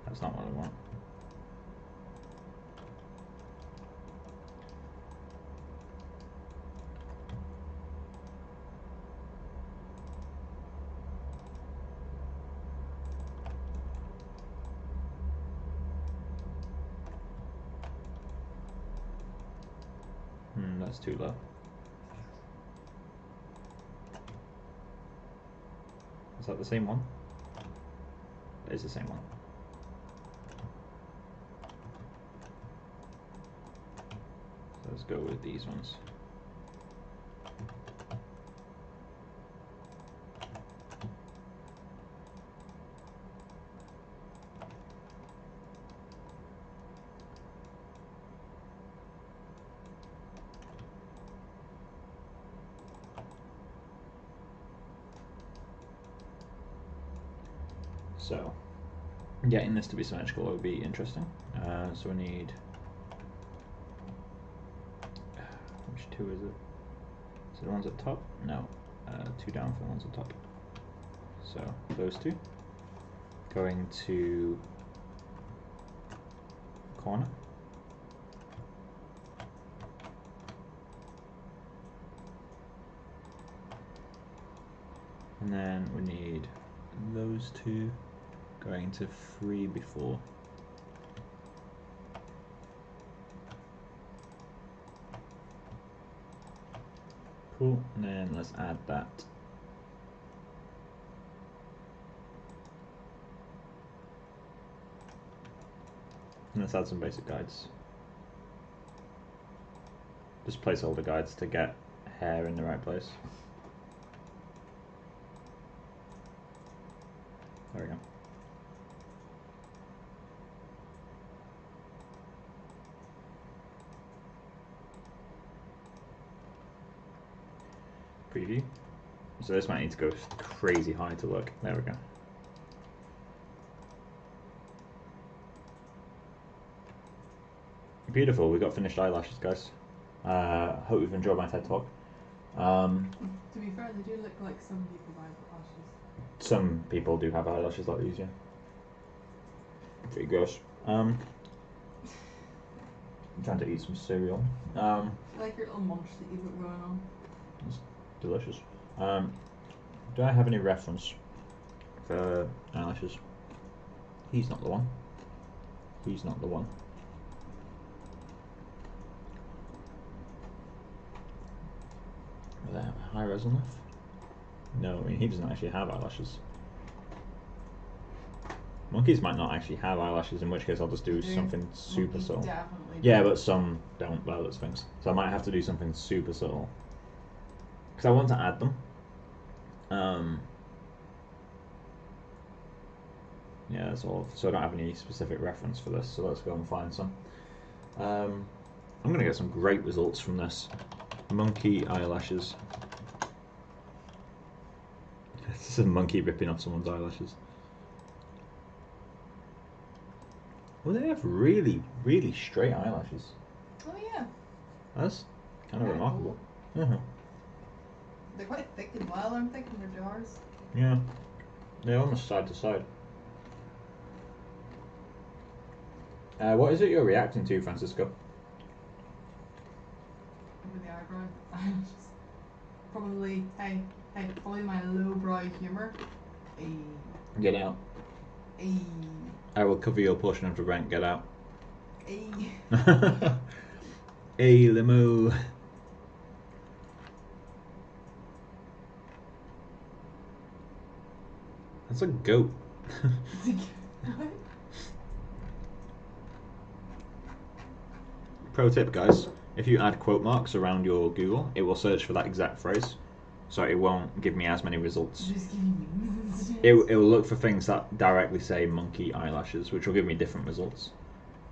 That's not what I want. That's too low. Is that the same one? It is the same one. So let's go with these ones. So, getting this to be symmetrical would be interesting. So we need, which two is it? Is it the ones at top? No, two down from the ones at top. So those two going to corner. And then we need those two going to 3 before. Cool, and then let's add that. And let's add some basic guides. Just placeholder guides to get hair in the right place. There we go. Preview. So this might need to go crazy high to look. There we go. Beautiful, we got finished eyelashes, guys. Hope you've enjoyed my TED Talk. To be fair, they do look like some people have eyelashes. Some people do have eyelashes like these, yeah. Pretty gross. I'm trying to eat some cereal. I like your little munch that you've got going on. It's delicious. Do I have any reference for eyelashes? He's not the one. He's not the one. Are they high res enough? No, I mean he doesn't actually have eyelashes. Monkeys might not actually have eyelashes, in which case I'll just do something super subtle. Yeah, but some don't wear those things. So I might have to do something super subtle. Because I want to add them. Yeah, that's all. So I don't have any specific reference for this, so let's go and find some. I'm going to get some great results from this. Monkey eyelashes. This is a monkey ripping off someone's eyelashes. Well, they have really, really straight eyelashes. Oh yeah. That's kind of remarkable. Cool. They're quite thick as well, I'm thinking they're jars. Yeah. They're almost side to side. What is it you're reacting to, Francisco? With the eyebrow. Probably, probably my lowbrow humour. Get out. I will cover your portion of the rent. Get out. Limo. That's a goat. Pro tip, guys. If you add quote marks around your Google, it will search for that exact phrase. so it won't give me as many results. Just give me It will look for things that directly say monkey eyelashes, which will give me different results.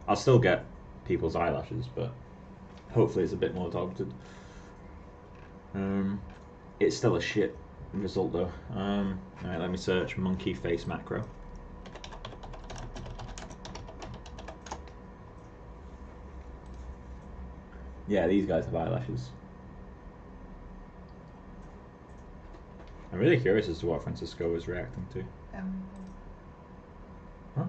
I'll still get people's eyelashes, but hopefully it's a bit more targeted. It's still a shit result though. Alright, let me search monkey face macro. Yeah, these guys have eyelashes. I'm really curious as to what Francisco is reacting to. Huh?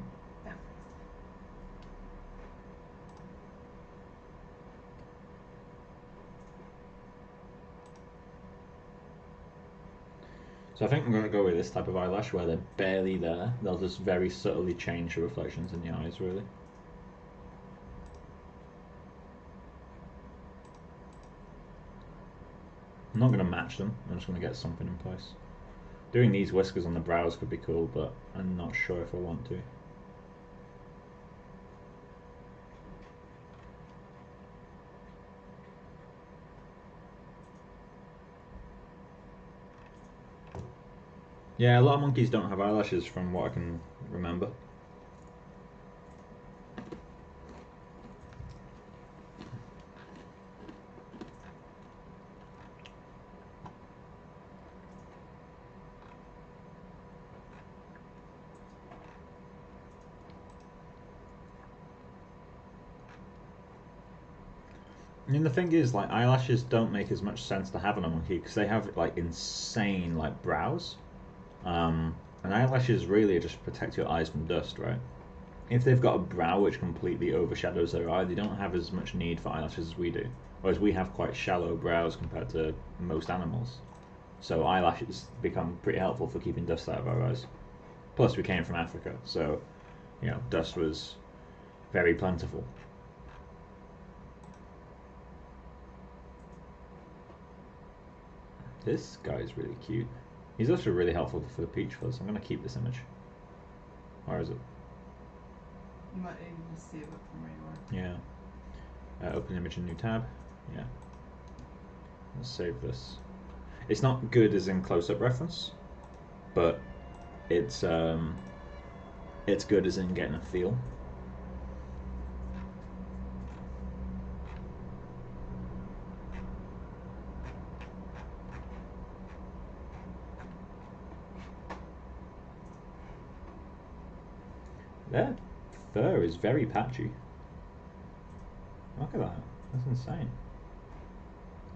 So I think I'm going to go with this type of eyelash where they're barely there. They'll just very subtly change the reflections in the eyes, really. I'm not going to match them. I'm just going to get something in place. Doing these whiskers on the brows could be cool, but I'm not sure if I want to. Yeah, a lot of monkeys don't have eyelashes from what I can remember. I mean, the thing is, like, eyelashes don't make as much sense to have on a monkey because they have like insane like brows. And eyelashes really just protect your eyes from dust, right? If they've got a brow which completely overshadows their eye, they don't have as much need for eyelashes as we do. Whereas we have quite shallow brows compared to most animals. So eyelashes become pretty helpful for keeping dust out of our eyes. Plus, we came from Africa, so, you know, dust was very plentiful. This guy is really cute. He's also really helpful for the peach fuzz. I'm going to keep this image. Where is it? You might even see it from where you are. Yeah. Open image in new tab. Yeah. Let's save this. It's not good as in close-up reference, but it's good as in getting a feel. Their fur is very patchy. Look at that. That's insane.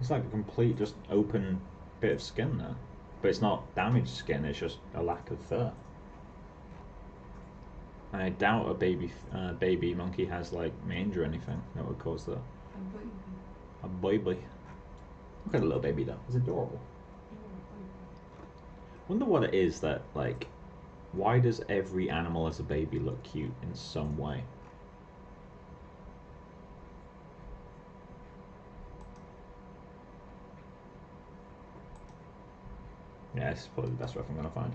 It's like a complete, just open bit of skin there. But it's not damaged skin, it's just a lack of fur. I doubt a baby monkey has like mange or anything that would cause that. A baby. Look at the little baby though. It's adorable. Wonder what it is that, like, why does every animal as a baby look cute in some way? Yeah, it's probably the best stuff I'm going to find.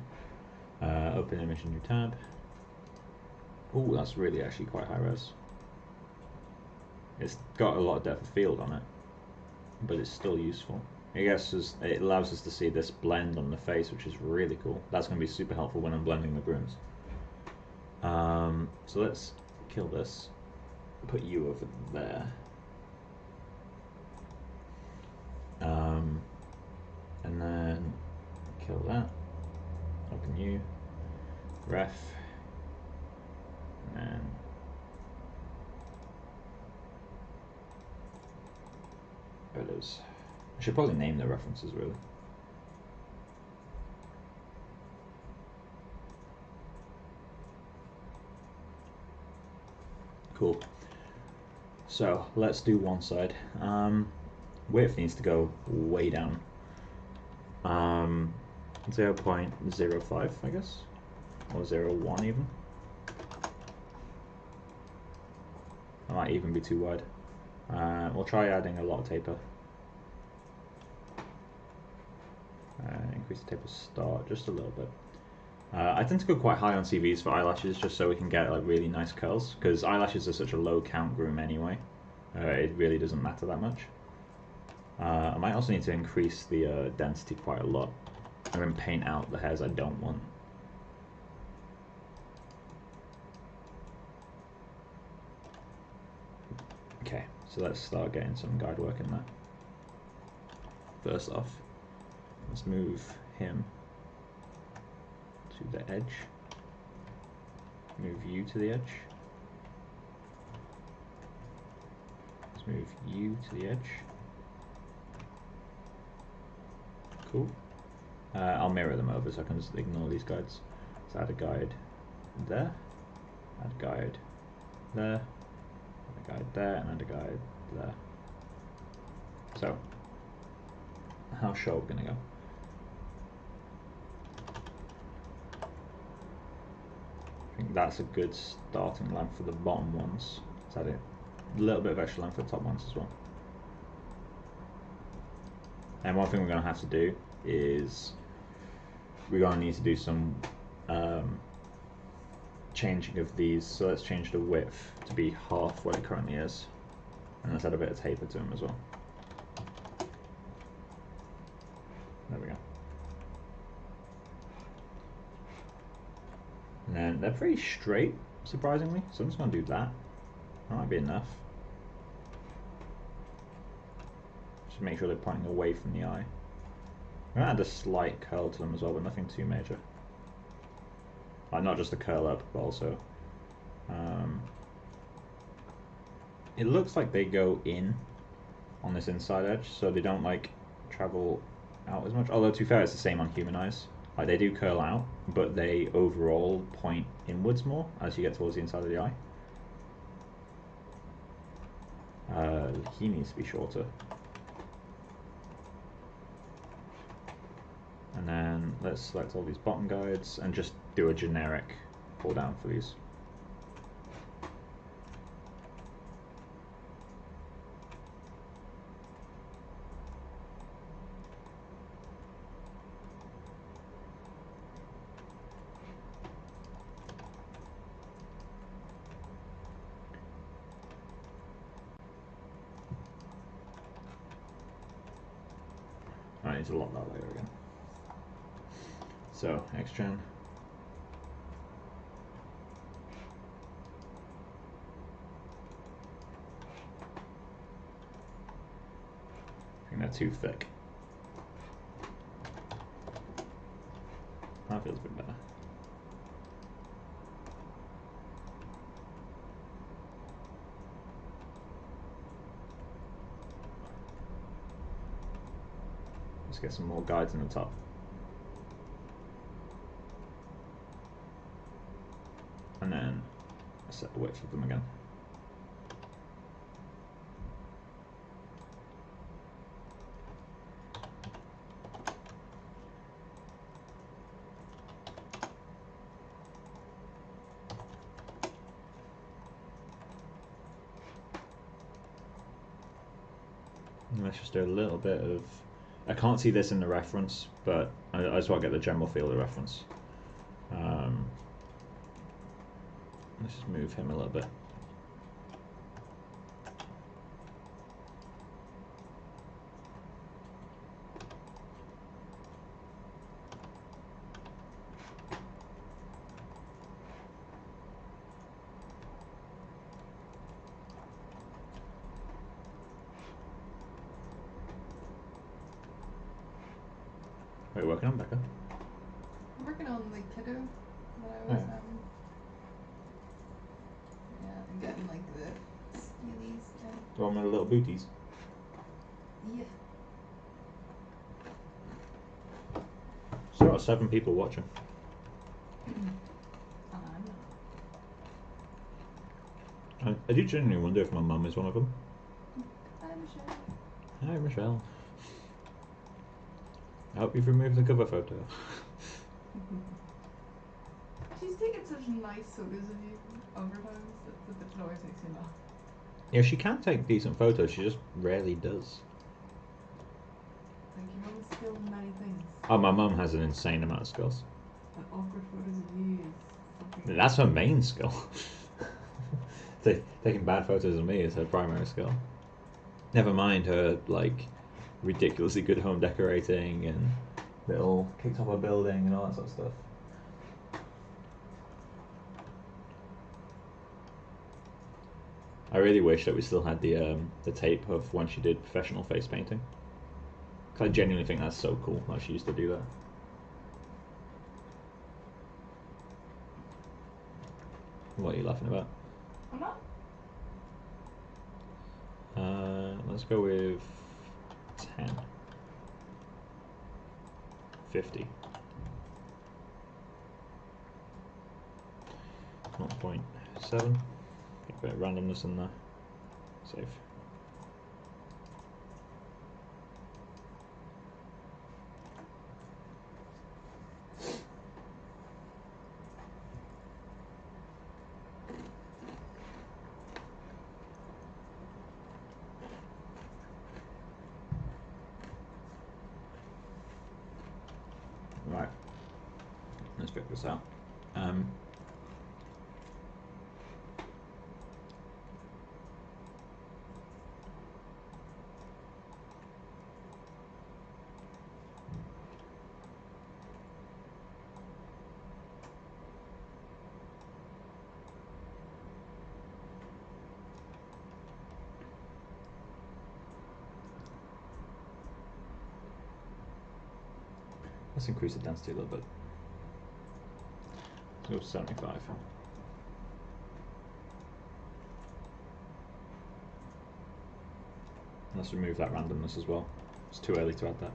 Open image in new tab. Ooh, that's really actually quite high res. It's got a lot of depth of field on it, but it's still useful. I guess it allows us to see this blend on the face, which is really cool. That's going to be super helpful when I'm blending the grooms. So let's kill this. Put you over there. And then kill that. Open you. Ref. And then there it is. I should probably name the references really. Cool. So let's do one side. Width needs to go way down. 0.05, I guess, or 0.1 even. That might even be too wide. We'll try adding a lot of taper. Increase the taper start just a little bit. I tend to go quite high on CVs for eyelashes just so we can get like really nice curls, because eyelashes are such a low count groom anyway. It really doesn't matter that much. I might also need to increase the density quite a lot and then paint out the hairs I don't want. Okay, so let's start getting some guide work in there. First off, let's move him to the edge. Move you to the edge. Let's move you to the edge. Cool. I'll mirror them over so I can just ignore these guides. So add a guide there, add a guide there, add a guide there, and add a guide there. So, how short are we going to go? I think that's a good starting length for the bottom ones. Let's add a little bit of extra length for the top ones as well. And one thing we're going to have to do is we're going to need to do some changing of these. So let's change the width to be half what it currently is, and let's add a bit of taper to them as well. There we go. And then they're pretty straight, surprisingly, so I'm just going to do that. That might be enough. Just make sure they're pointing away from the eye. I'm going to add a slight curl to them as well, but nothing too major. Like, not just a curl up, but also it looks like they go in on this inside edge, so they don't like travel out as much. Although to be fair, it's the same on human eyes. Like, they do curl out, but they overall point inwards more as you get towards the inside of the eye. He needs to be shorter. And then let's select all these bottom guides and just do a generic pull down for these. I need to lock that layer again. So, X-Gen. I think they're too thick. That feels a bit better. Let's get some more guides in the top. And then set the width of them again. And let's just do a little bit of... I can't see this in the reference, but I just want to get the general feel of the reference. Let's just move him a little bit. What are you working on, Becca? I'm working on the kiddo that I was yeah, I'm getting like the steelies and The one with the little booties? yeah. Still got 7 people watching. I do genuinely wonder if my mum is one of them. Hi, Michelle. Hi, Michelle. I hope you've removed the cover photo. She's taken such nice photos of you over times that it always makes me laugh. Yeah, she can take decent photos, she just rarely does. Like, your mum's skilled in many things. Oh, my mum has an insane amount of skills. But awkward photos of you is something. That's her main skill. Taking bad photos of me is her primary skill. Never mind her, like, ridiculously good home decorating and little kicked off a building and all that sort of stuff. I really wish that we still had the tape of when she did professional face painting. Cause I genuinely think that's so cool how she used to do that. What are you laughing about? I'm not. Let's go with 10. 50. 0.7. Get a bit of randomness in there. Save. Right, let's figure this out. Let's increase the density a little bit. Let's go to 75. Let's remove that randomness as well. It's too early to add that.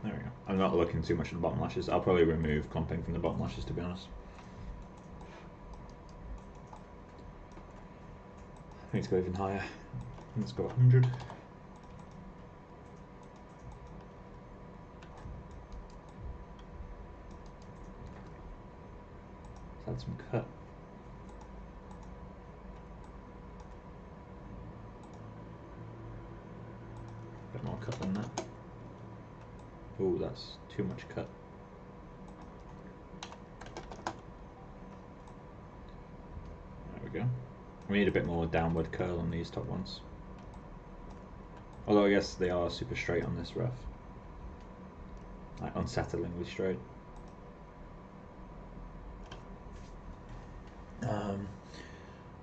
There we go. I'm not looking too much at the bottom lashes. I'll probably remove clumping from the bottom lashes, to be honest. I need to go even higher. Let's go 100. Let's add some cut. A bit more cut than that. Oh, that's too much cut. There we go. We need a bit more downward curl on these top ones. Although I guess they are super straight on this rough. Like unsettlingly straight.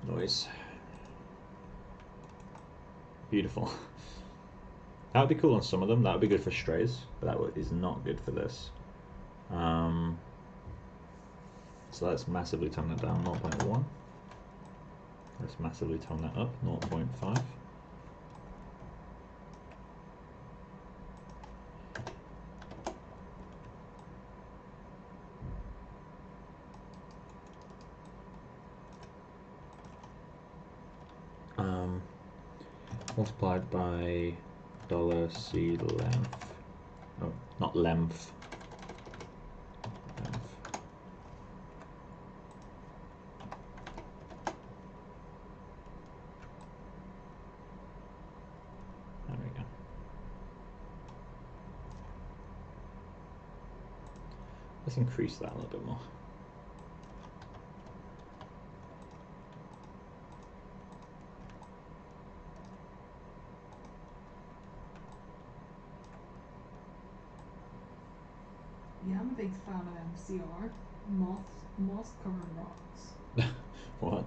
Noise. Beautiful. That would be cool on some of them. That would be good for strays, but that is not good for this. So let's massively tone that down, 0.1. Let's massively tone that up, 0.5. Multiplied by $C length. Oh, not length. Length. There we go. Let's increase that a little bit more. Yeah, I'm a big fan of MCR. Moss covered rocks. What?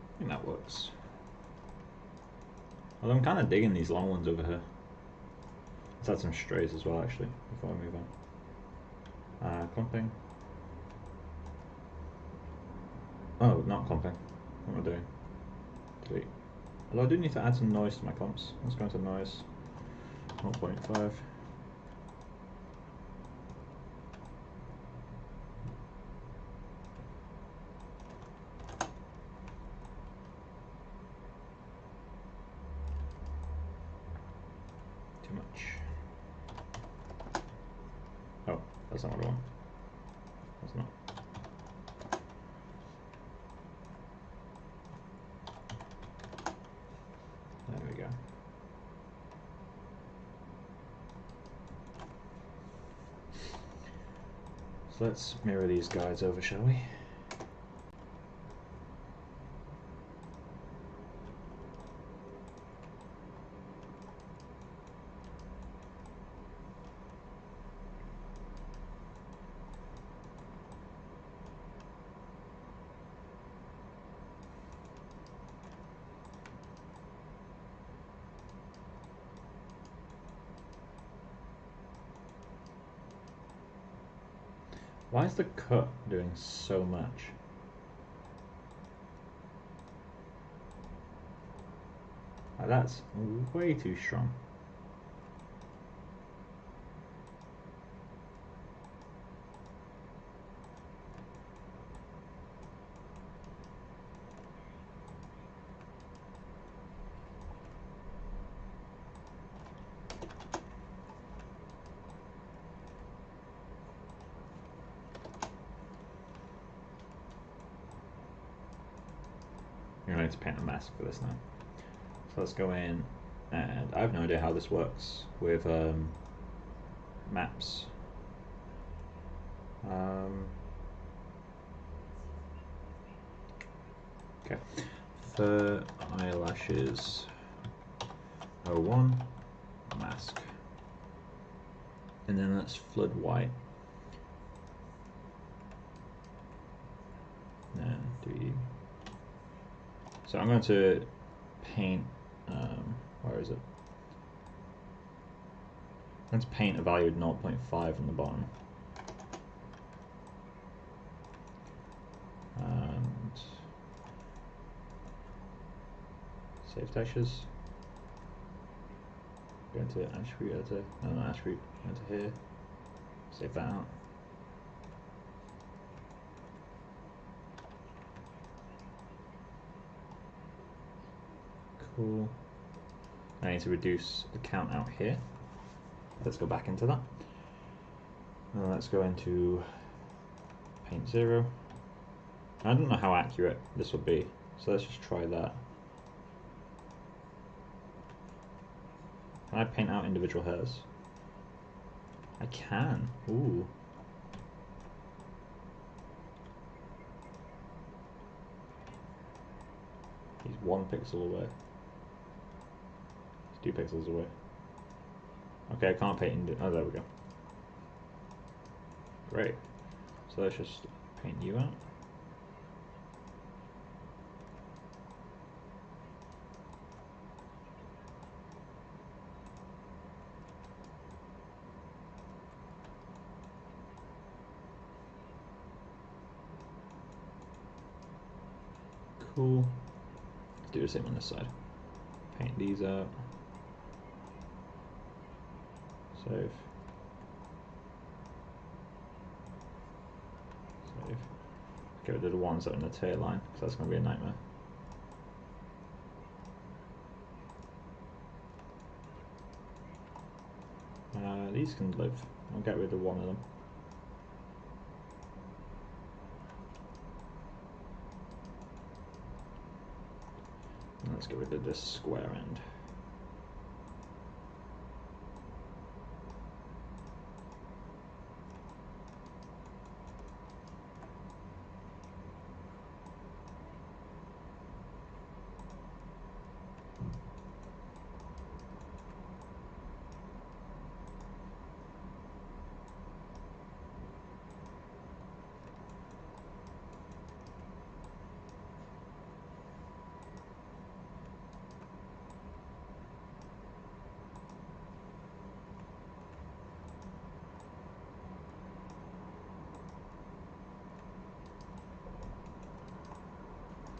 I think that works. Although I'm kind of digging these long ones over here. Let's add some strays as well, actually, before I move on. Clumping. Oh, not clumping. What am I doing? Delete. Although I do need to add some noise to my clumps. Let's go into noise. 0.5. Too much. Oh, that's not what I want. That's not. There we go. So let's mirror these guides over, shall we? Why is the cut doing so much? That's way too strong. You're going to paint a mask for this now. So let's go in, and I have no idea how this works with maps. Okay, for eyelashes 01 mask, and then let's flood white, and do. So I'm going to paint. Where is it? I'm going to paint a value of 0.5 on the bottom. And save textures. Go into attribute editor. No, attribute. Go into here. Save that out. Cool. I need to reduce the count out here. Let's go back into that. And let's go into paint 0. I don't know how accurate this will be, so let's just try that. Can I paint out individual hairs? I can. Ooh. He's 1 pixel away. He's 2 pixels away. Okay, I can't paint. Oh, there we go. Great. So let's just paint you out. Cool. Let's do the same on this side. Paint these out. Save. Save. Get rid of the ones that are in the tail line, because that's going to be a nightmare. These can live. I'll get rid of one of them. And let's get rid of this square end.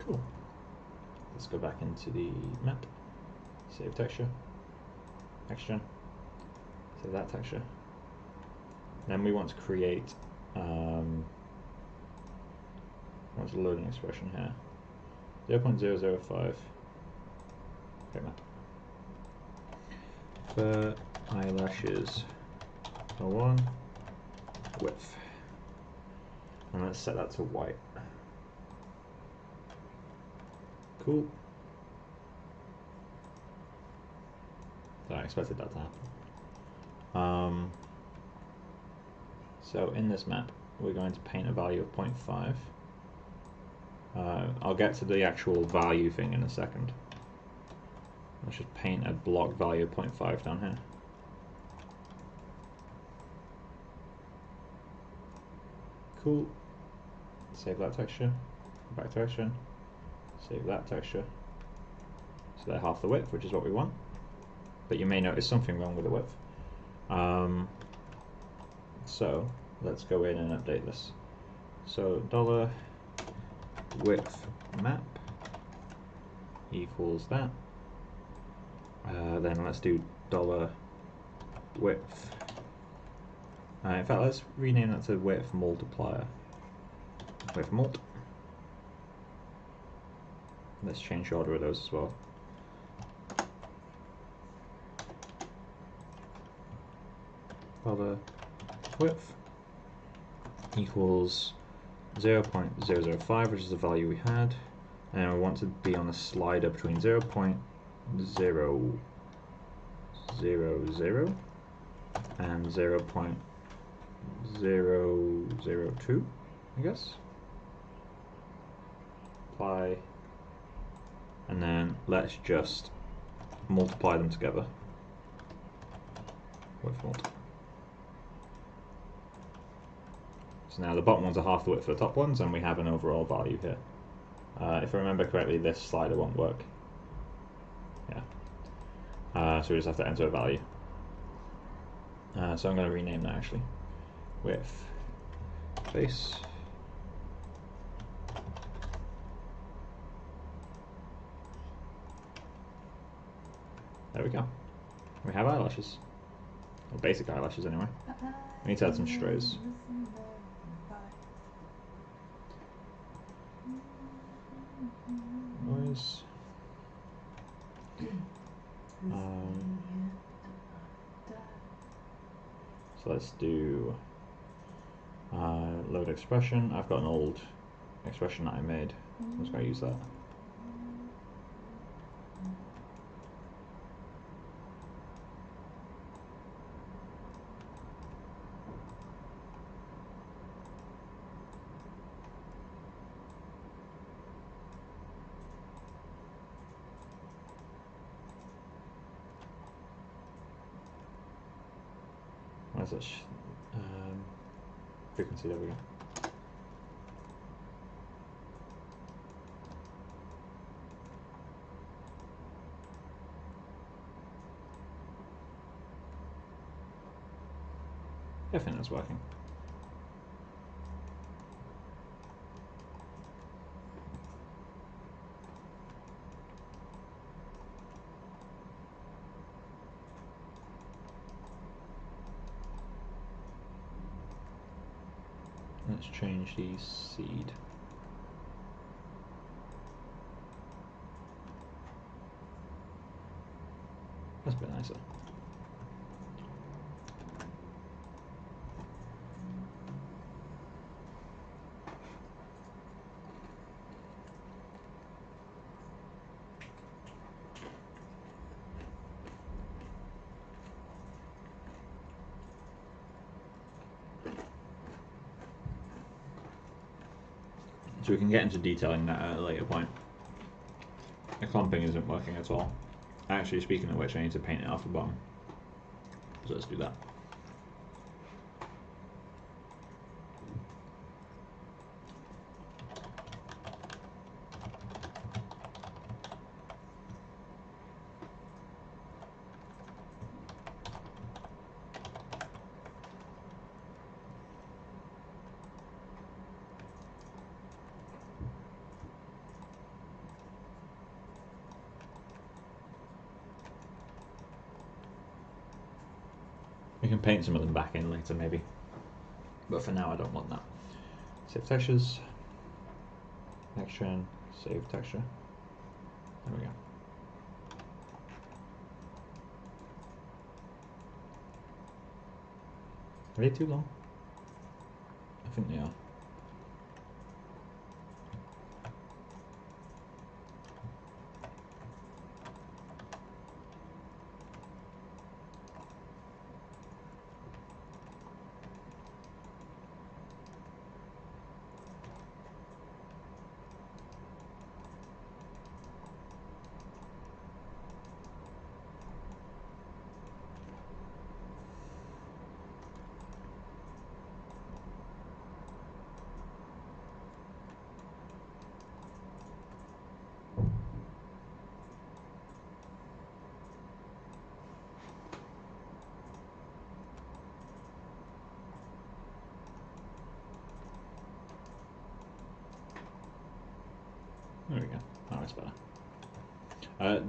Cool. Let's go back into the map. Save texture. Texture. Save that texture. Then we want to create what's the loading expression here? 0.005. Okay, map. For eyelashes 1 width, and let's set that to white. Cool. So I expected that to happen. So in this map, we're going to paint a value of 0.5. I'll get to the actual value thing in a second. Let's just paint a block value of 0.5 down here. Cool. Save that texture. Go back to texture. Save that texture. So they're half the width, which is what we want. But you may notice something wrong with the width. So let's go in and update this. So $width map equals that. Then let's do $width. In fact, let's rename that to width multiplier. Width mult. Let's change the order of those as well. $width equals 0.005, which is the value we had, and we want to be on the slider between 0.000 and 0.002, I guess. Apply, and then let's just multiply them together. Width multiply. So now the bottom ones are half the width for the top ones, and we have an overall value here. If I remember correctly, this slider won't work. Yeah. So we just have to enter a value. So I'm going to rename that actually. Width face. There we go. We have eyelashes. Or basic eyelashes anyway. We need to add some strays. Noise. So let's do load expression. I've got an old expression that I made. I'm just going to use that. Where's that frequency? There we go. I think that's working. Let's change the seed. That's a bit nicer. So we can get into detailing that at a later point. The clumping isn't working at all. Actually, speaking of which, I need to paint it off the bottom. So let's do that. We can paint some of them back in later maybe, but for now I don't want that. Save textures, action, save texture, there we go. Are they too long? I think they are. There we go. Oh, that's better.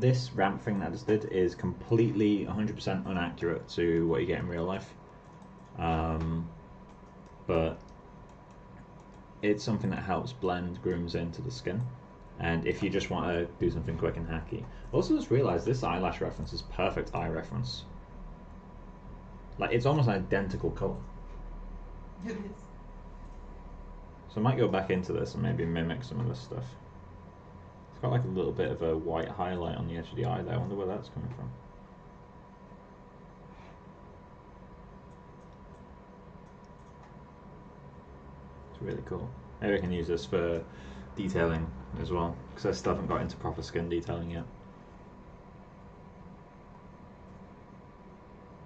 This ramp thing that I just did is completely 100% inaccurate to what you get in real life. But it's something that helps blend grooms into the skin. And if you just want to do something quick and hacky. Also just realised this eyelash reference is perfect eye reference. Like, it's almost an identical colour. It is. So I might go back into this and maybe mimic some of this stuff. It's got like a little bit of a white highlight on the edge of the eye there. I wonder where that's coming from. It's really cool. Maybe I can use this for detailing as well, because I still haven't got into proper skin detailing yet.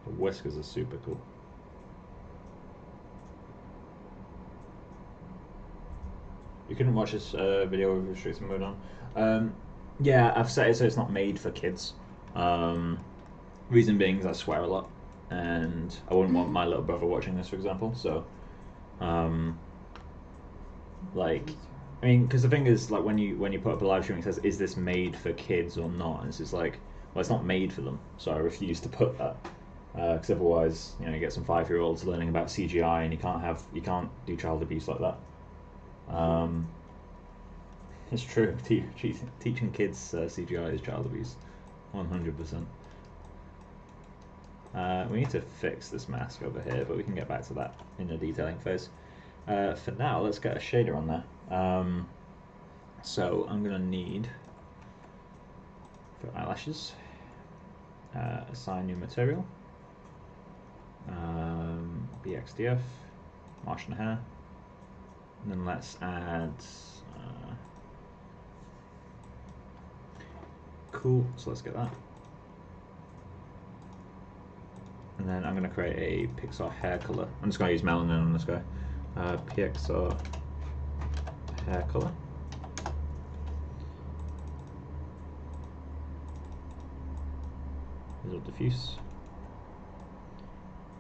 The whiskers are super cool. You couldn't watch this video with restricted mode on. Yeah, I've set it so it's not made for kids. Reason being is I swear a lot, and I wouldn't want my little brother watching this, for example. So, like, I mean, because the thing is, like, when you put up a live stream, it says, "Is this made for kids or not?" And it's just like, well, it's not made for them, so I refuse to put that. Because otherwise, you get some 5-year-olds learning about CGI, and you can't do child abuse like that. It's true. Teaching kids CGI is child abuse, 100%. We need to fix this mask over here, but we can get back to that in the detailing phase. For now, let's get a shader on there. So I'm gonna need, for eyelashes, assign new material, BXDF, Martian hair, and then let's add cool, so let's get that. And then I'm going to create a Pixar hair color. I'm just going to use melanin on this guy. Pixar hair color. Visual diffuse.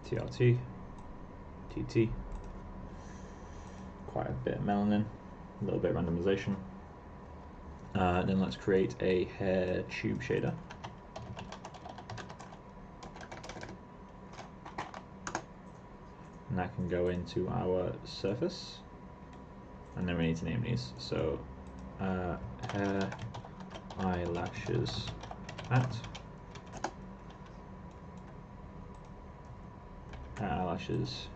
TRT. TT. Quite a bit of melanin. A little bit of randomization. Then let's create a hair tube shader. And that can go into our surface. And then we need to name these. So, hair eyelashes matte. Hair eyelashes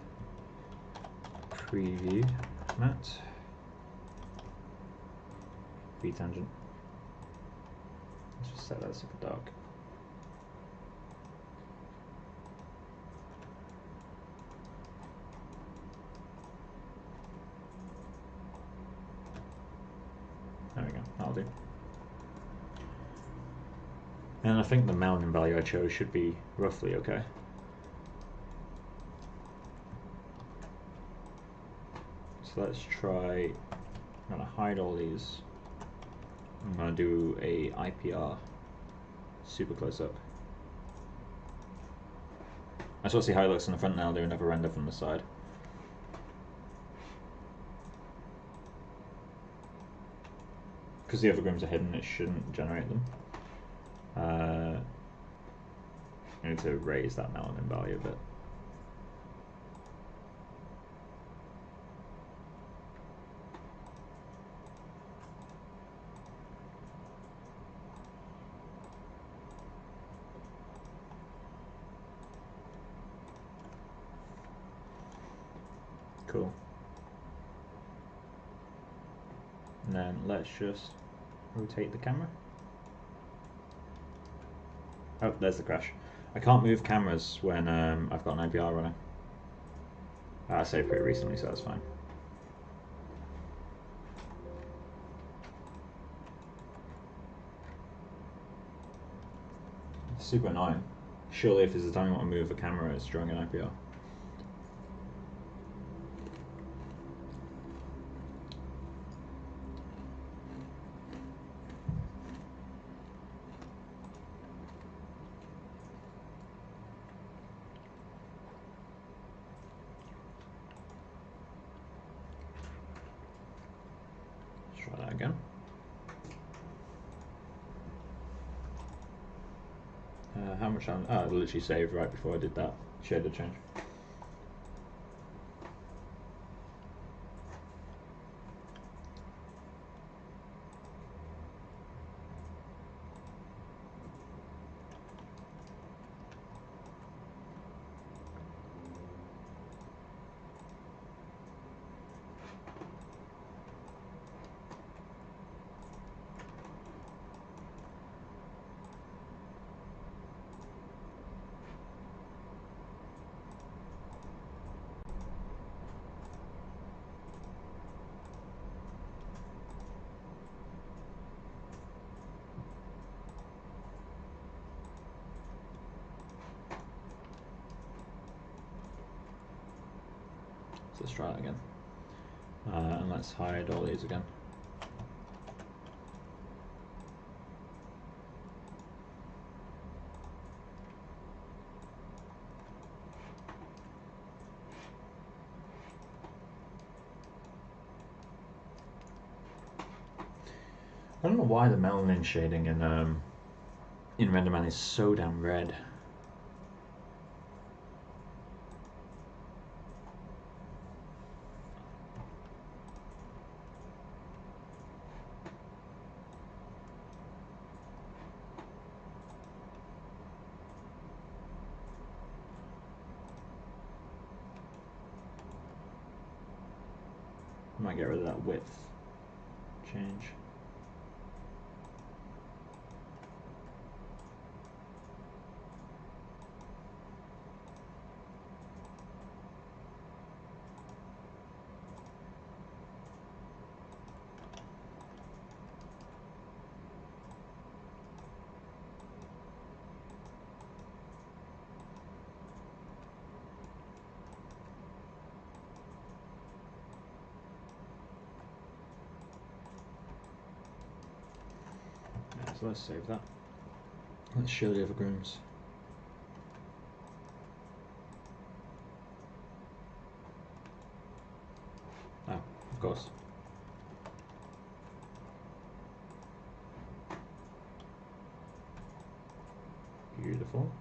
preview matte. V-tangent. Let's just set that super dark. There we go, that'll do. And I think the melanin value I chose should be roughly okay. So let's try, I'm going to hide all these. I'm going to do a IPR super close up. I just want to see how it looks in the front now. I'll do another render from the side. Because the other grooms are hidden, it shouldn't generate them. I need to raise that melanin value a bit. Cool. And then let's just rotate the camera. Oh, there's the crash. I can't move cameras when I've got an IPR running. I saved pretty recently, so that's fine. Super annoying. Surely if there's a time you want to move a camera, it's during an IPR. Let's try that again. How much time? Oh, I literally saved right before I did that shader change. So let's try that again. And let's hide all these again. I don't know why the melanin shading in RenderMan is so damn red. I might get rid of that width change. So let's save that. Let's show the other grooms. Oh, of course. Beautiful.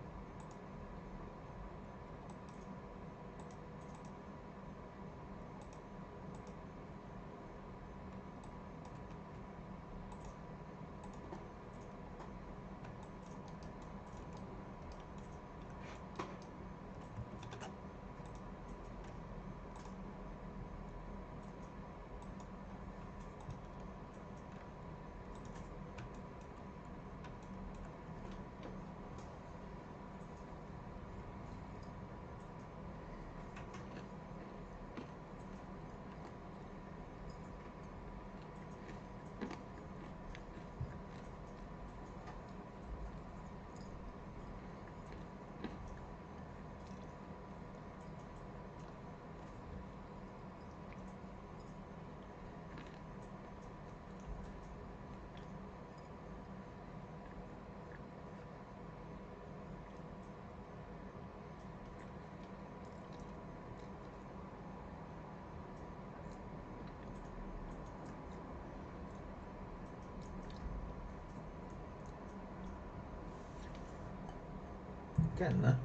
Getting there.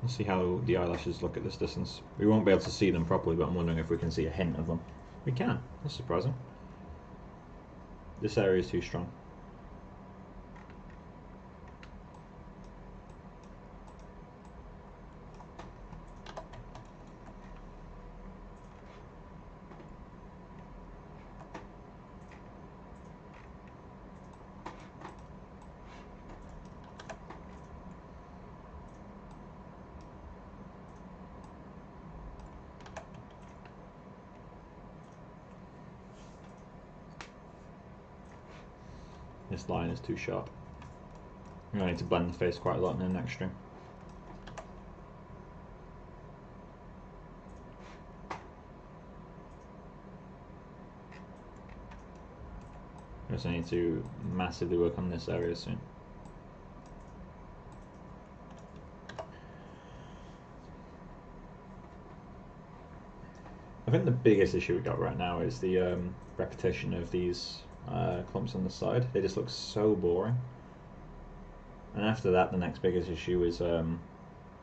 Let's see how the eyelashes look at this distance. We won't be able to see them properly, but I'm wondering if we can see a hint of them. We can. That's surprising. This area is too strong. this line is too sharp. I'm going to need to blend the face quite a lot in the next string. I also need to massively work on this area soon. I think the biggest issue we got right now is the repetition of these clumps on the side. They just look so boring. And after that, the next biggest issue is the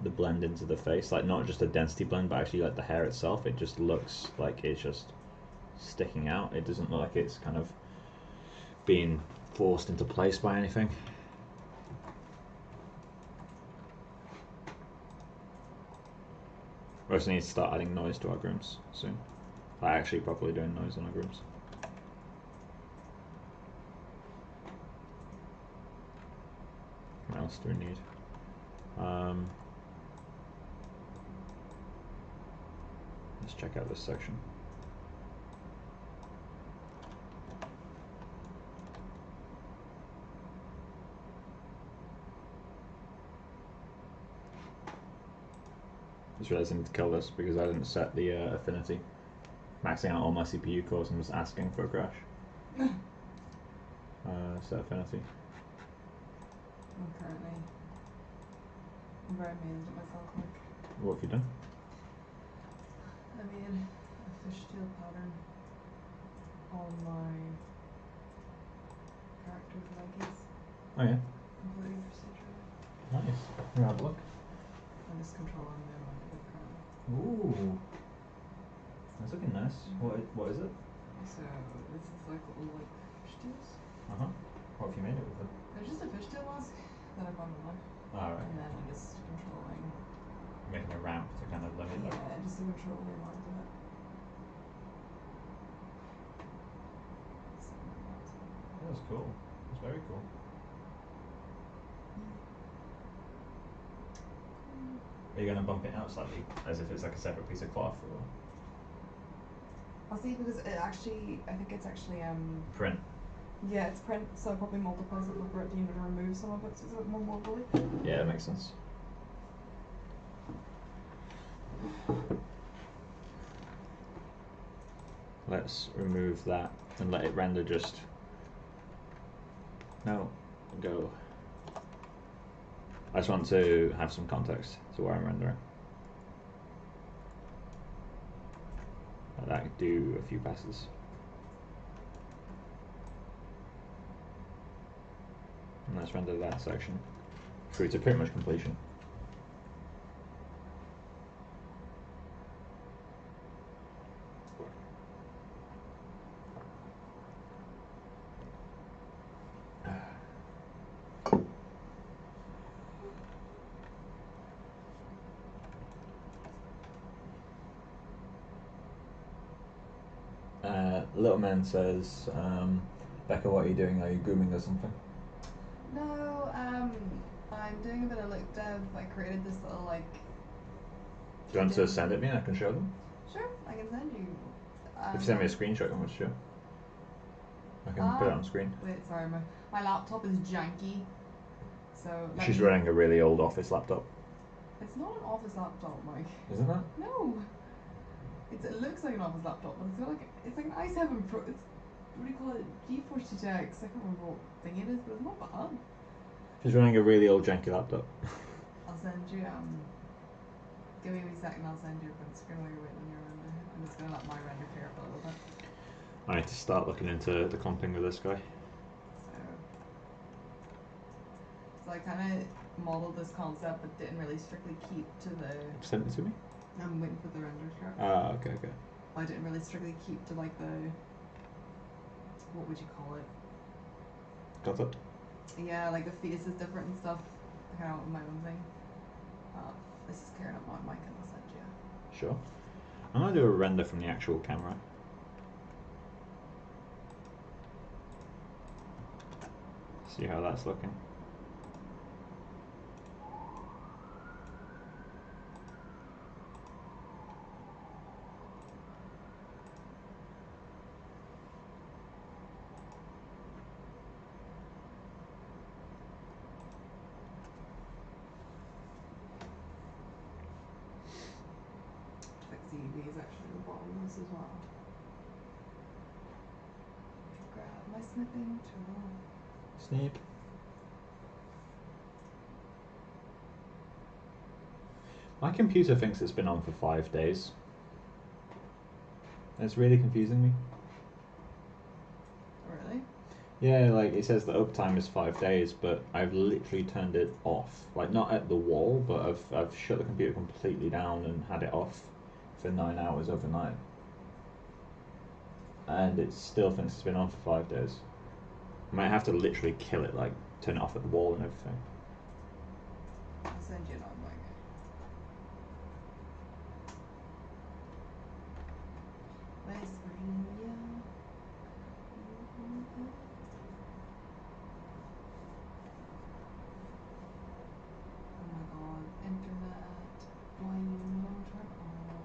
blend into the face. Like, not just a density blend, but actually like the hair itself. It just looks like it's just sticking out. It doesn't look like it's kind of being forced into place by anything. We also need to start adding noise to our grooms soon. Like actually properly doing noise on our grooms. What else do we need? Let's check out this section. Just realised I need to kill this because I didn't set the affinity. Maxing out all my CPU cores and just asking for a crash. Set affinity. I'm very amazed at myself. Like, What have you done? I made a fishtail pattern on my character's leggings. Oh yeah. Completely procedurally. Nice. Here, have a look. I'm just controlling the amount of it currently. Ooh. That's looking nice. What is it? So this is like little like fishtails. Uh-huh. What have you made it with? They're just a fishtail mask that I found online. Alright. And then I'm just controlling. Making a ramp to kind of limit that. Yeah, just to control the amount of it. That was cool. That's very cool. Are you going to bump it out slightly, as if it's like a separate piece of cloth, or I'll see, because it actually, I think it's actually print? yeah, it's print, so it probably multiplies it over it, you know, to remove some of it, so it's a bit more wobbly. Yeah, that makes sense. Let's remove that and let it render just. No, go. I just want to have some context to where I'm rendering. Let that do a few passes. And let's render that section through to pretty much completion. Little Man says, Becca, what are you doing? Are you grooming or something? No, I'm doing a bit of like dev. I created this little like. Do you want to send it me and I can show them? Sure, I can send you. If you send me a screenshot, you want to show? I can put it on screen. Wait, sorry, my laptop is janky. So. She's running a really old office laptop. It's not an office laptop, Mike. Isn't it? No. It looks like an office laptop, but it's like an i7 Pro. It's, what do you call it? GeForce GTX. I can't remember what thing it is, but it's not bad. She's running a really old janky laptop. I'll send you give me a wee second. I'll send you a print screen while you're waiting on your render. I'm just gonna let my render clear up a little bit. I need to start looking into the clumping with this guy. So I kind of modeled this concept, but didn't really strictly keep to the. Send it to me. I'm waiting for the render start. Ah, okay. I didn't really strictly keep to like the. What would you call it? Got it. Yeah, like the face is different and stuff. I kind of want my own thing. This is clearing up my mic and I'll send you. Sure. I'm gonna do a render from the actual camera. See how that's looking. TV is actually the bottom of this as well. Grab my snipping tool. Snip. My computer thinks it's been on for 5 days. It's really confusing me. Really? Yeah, like it says the uptime is 5 days, but I've literally turned it off. Like not at the wall, but I've shut the computer completely down and had it off for 9 hours overnight. And it still thinks it's been on for 5 days. I might have to literally kill it, like turn it off at the wall and everything. I'll send you an online. Where's Maria? Oh my god, internet. Why you no turn on?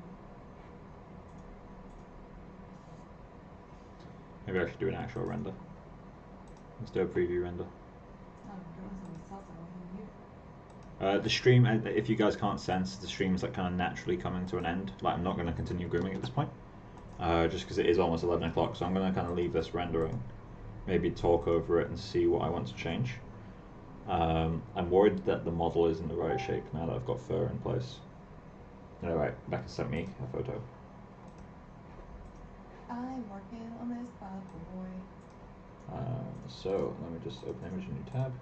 Maybe I should do an actual render. Let's do a preview render. Oh, goodness, I'm so sorry. The stream, if you guys can't sense, the stream's like kind of naturally coming to an end. Like I'm not going to continue grooming at this point, just because it is almost 11 o'clock. So I'm going to kind of leave this rendering, maybe talk over it and see what I want to change. I'm worried that the model is in the right shape now that I've got fur in place. Alright, Becca sent me a photo. I'm working on this bad boy. So let me just open image, new tab.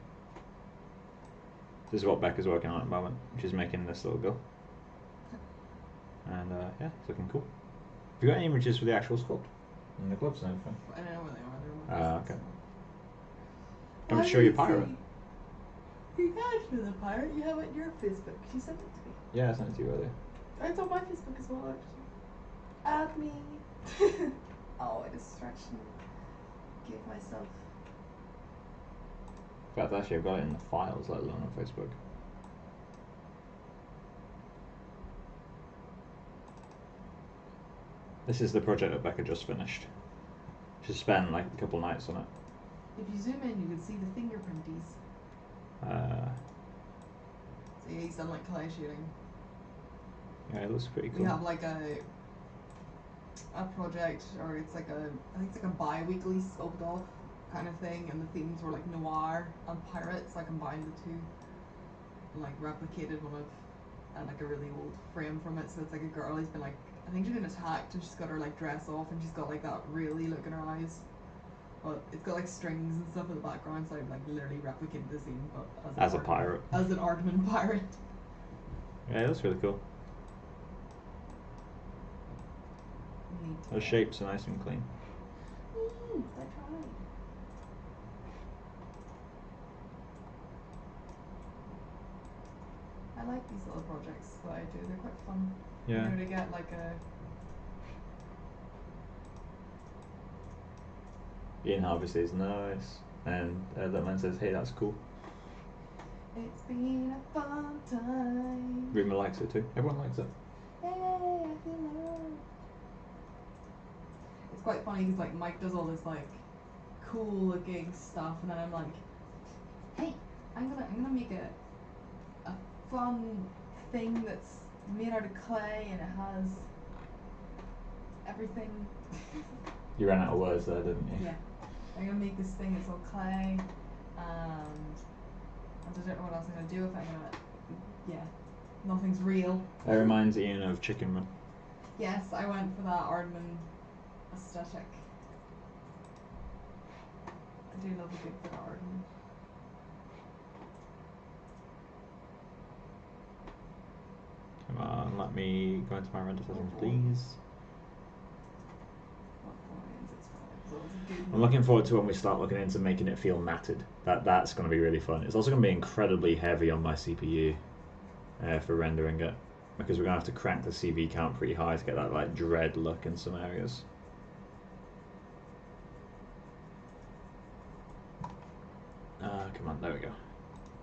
This is what Becca's working on at the moment. She's making this little girl. And yeah, it's looking cool. Have you got any images for the actual sculpt? And the gloves and everything? I don't know where they are. They're on my Okay. Facebook. Do you want me to show you pirate? You can show the pirate. You have it in your Facebook. You sent it to me. Yeah, I sent it to you earlier. It's on my Facebook as well, actually. Add me. Oh, I just stretched and gave myself. In fact, actually, I've got it in the files, let alone on Facebook. This is the project that Becca just finished. She spent like a couple nights on it. If you zoom in, you can see the fingerprinties. So yeah, he's done like clay shooting. Yeah, it looks pretty cool. We have like a project, or it's like I think it's like a bi-weekly sculpt off kind of thing, and the themes were like noir and pirates. I combined the two, and like replicated one of and like a really old frame from it. So it's like a girl who's been like, I think she's been attacked, and she's got her like dress off, and she's got like that really look in her eyes. But it's got like strings and stuff in the background, so I've like literally replicated the scene, but as a pirate. As an Aardman pirate. Yeah, it looks really cool. The shapes are nice and clean. I tried. I like these little projects that I do. They're quite fun. Yeah. You know, to get like a. Ian Harvey says nice, and that man says, "Hey, that's cool." It's been a fun time. Rima likes it too. Everyone likes it. Hey, I feel love. It's quite funny because like Mike does all this like cool looking stuff, and then I'm like, hey, I'm gonna make a fun thing that's made out of clay and it has everything. You ran out of words there, didn't you? Yeah. I'm gonna make this thing that's all clay, and I don't know what else I'm gonna do with it. Yeah, nothing's real. That reminds Ian of Chicken Run. Yes, I went for that Aardman aesthetic. I do love a good bit of Aardman. Come on, let me go into my render settings, please. I'm looking forward to when we start looking into making it feel matted. That's going to be really fun. It's also going to be incredibly heavy on my CPU for rendering it, because we're going to have to crank the CV count pretty high to get that like dread look in some areas. Come on, there we go.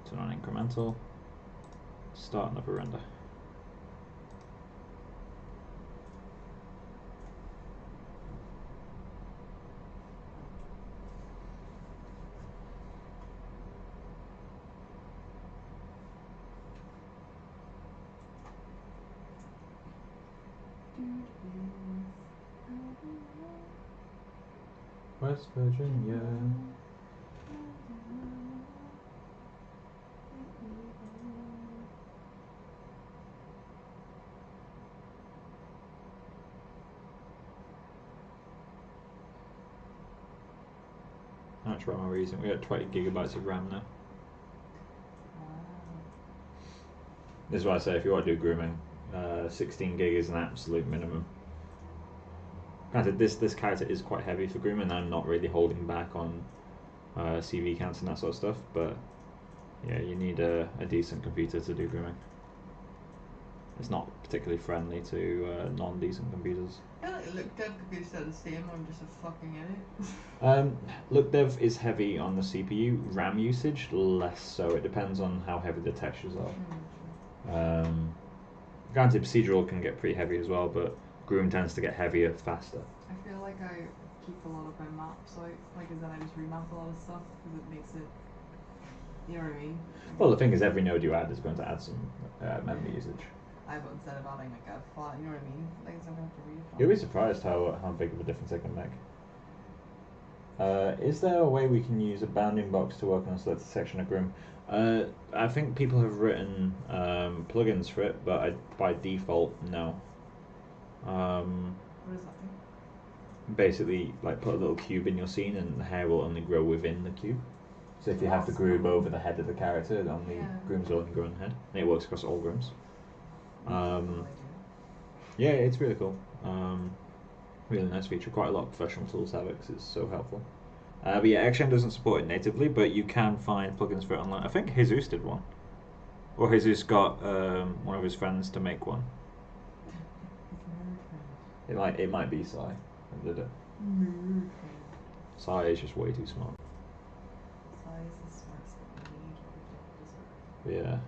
Turn on incremental. Start another render. West Virginia. How much RAM are we using? We got 20 gigabytes of RAM now. This is why I say if you want to do grooming, 16 gig is an absolute minimum. Granted, this character is quite heavy for grooming. I'm not really holding back on CV counts and that sort of stuff, but yeah, you need a decent computer to do grooming. It's not particularly friendly to non-decent computers. I feel like look dev computers are the same. I'm just a fucking idiot. Look dev is heavy on the CPU. RAM usage less so. It depends on how heavy the textures are. Granted, procedural can get pretty heavy as well, but groom tends to get heavier faster. I feel like I keep a lot of my maps out, like, and then I just remap a lot of stuff because it makes it, you know what I mean? Well, the thing is, every node you add is going to add some memory usage. But instead of adding like a file, you know what I mean? Like, it's not going to have to read it. You'll be surprised how big of a difference it can make. Is there a way we can use a bounding box to work on a selected section of groom? I think people have written plugins for it, but by default, no. What does that do? Basically, like, put a little cube in your scene and the hair will only grow within the cube. So if you have to groom over the head of the character, it only grooms will only grow on the head. And it works across all grooms. Yeah, it's really cool. Really nice feature. Quite a lot of professional tools have it because it's so helpful. But yeah, XGen doesn't support it natively, but you can find plugins for it online. I think Jesus did one. Or Jesus got one of his friends to make one. It might be Sai that did it. Sai is just way too smart. Sai is the smartest that we need what we deserve. Yeah.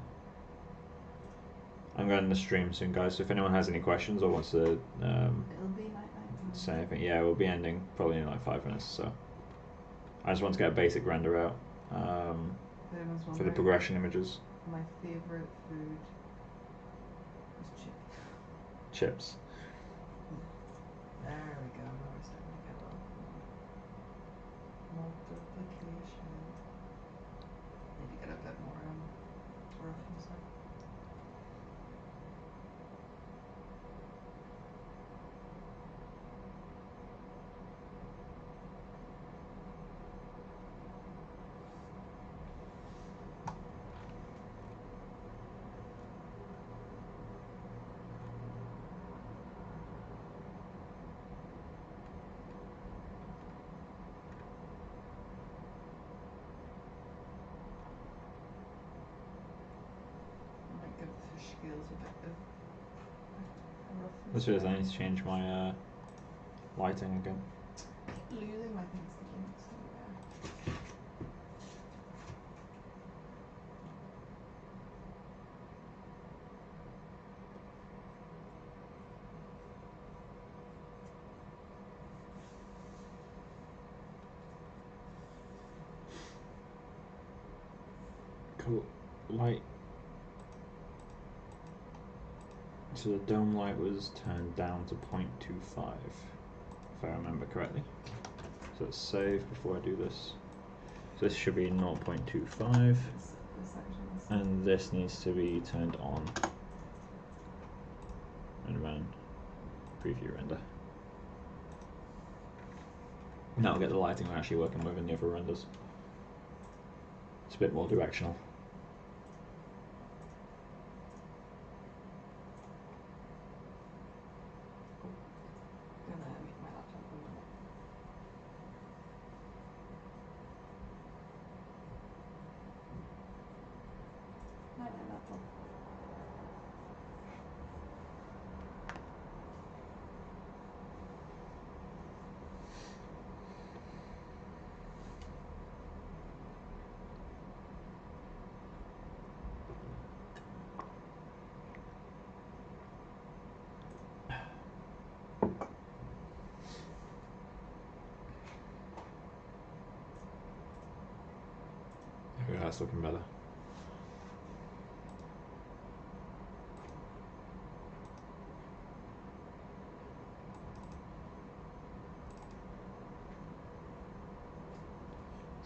I'm going to stream soon, guys, so if anyone has any questions or wants to It'll be night. say anything, yeah, we'll be ending probably in like 5 minutes, so I just want to get a basic render out for the progression images. My favorite food is Chips. There we go. Now we're starting to get multiplication. Need to get a bit more rough and stuff. This is I need to change my lighting again. Losing my things to games, so yeah. Cool. Light. So the dome light was turned down to 0.25, if I remember correctly. So let's save before I do this. So this should be 0.25, and this needs to be turned on. And run preview render. Now we'll get the lighting we're actually working with in the other renders. It's a bit more directional. Yeah, that's looking better.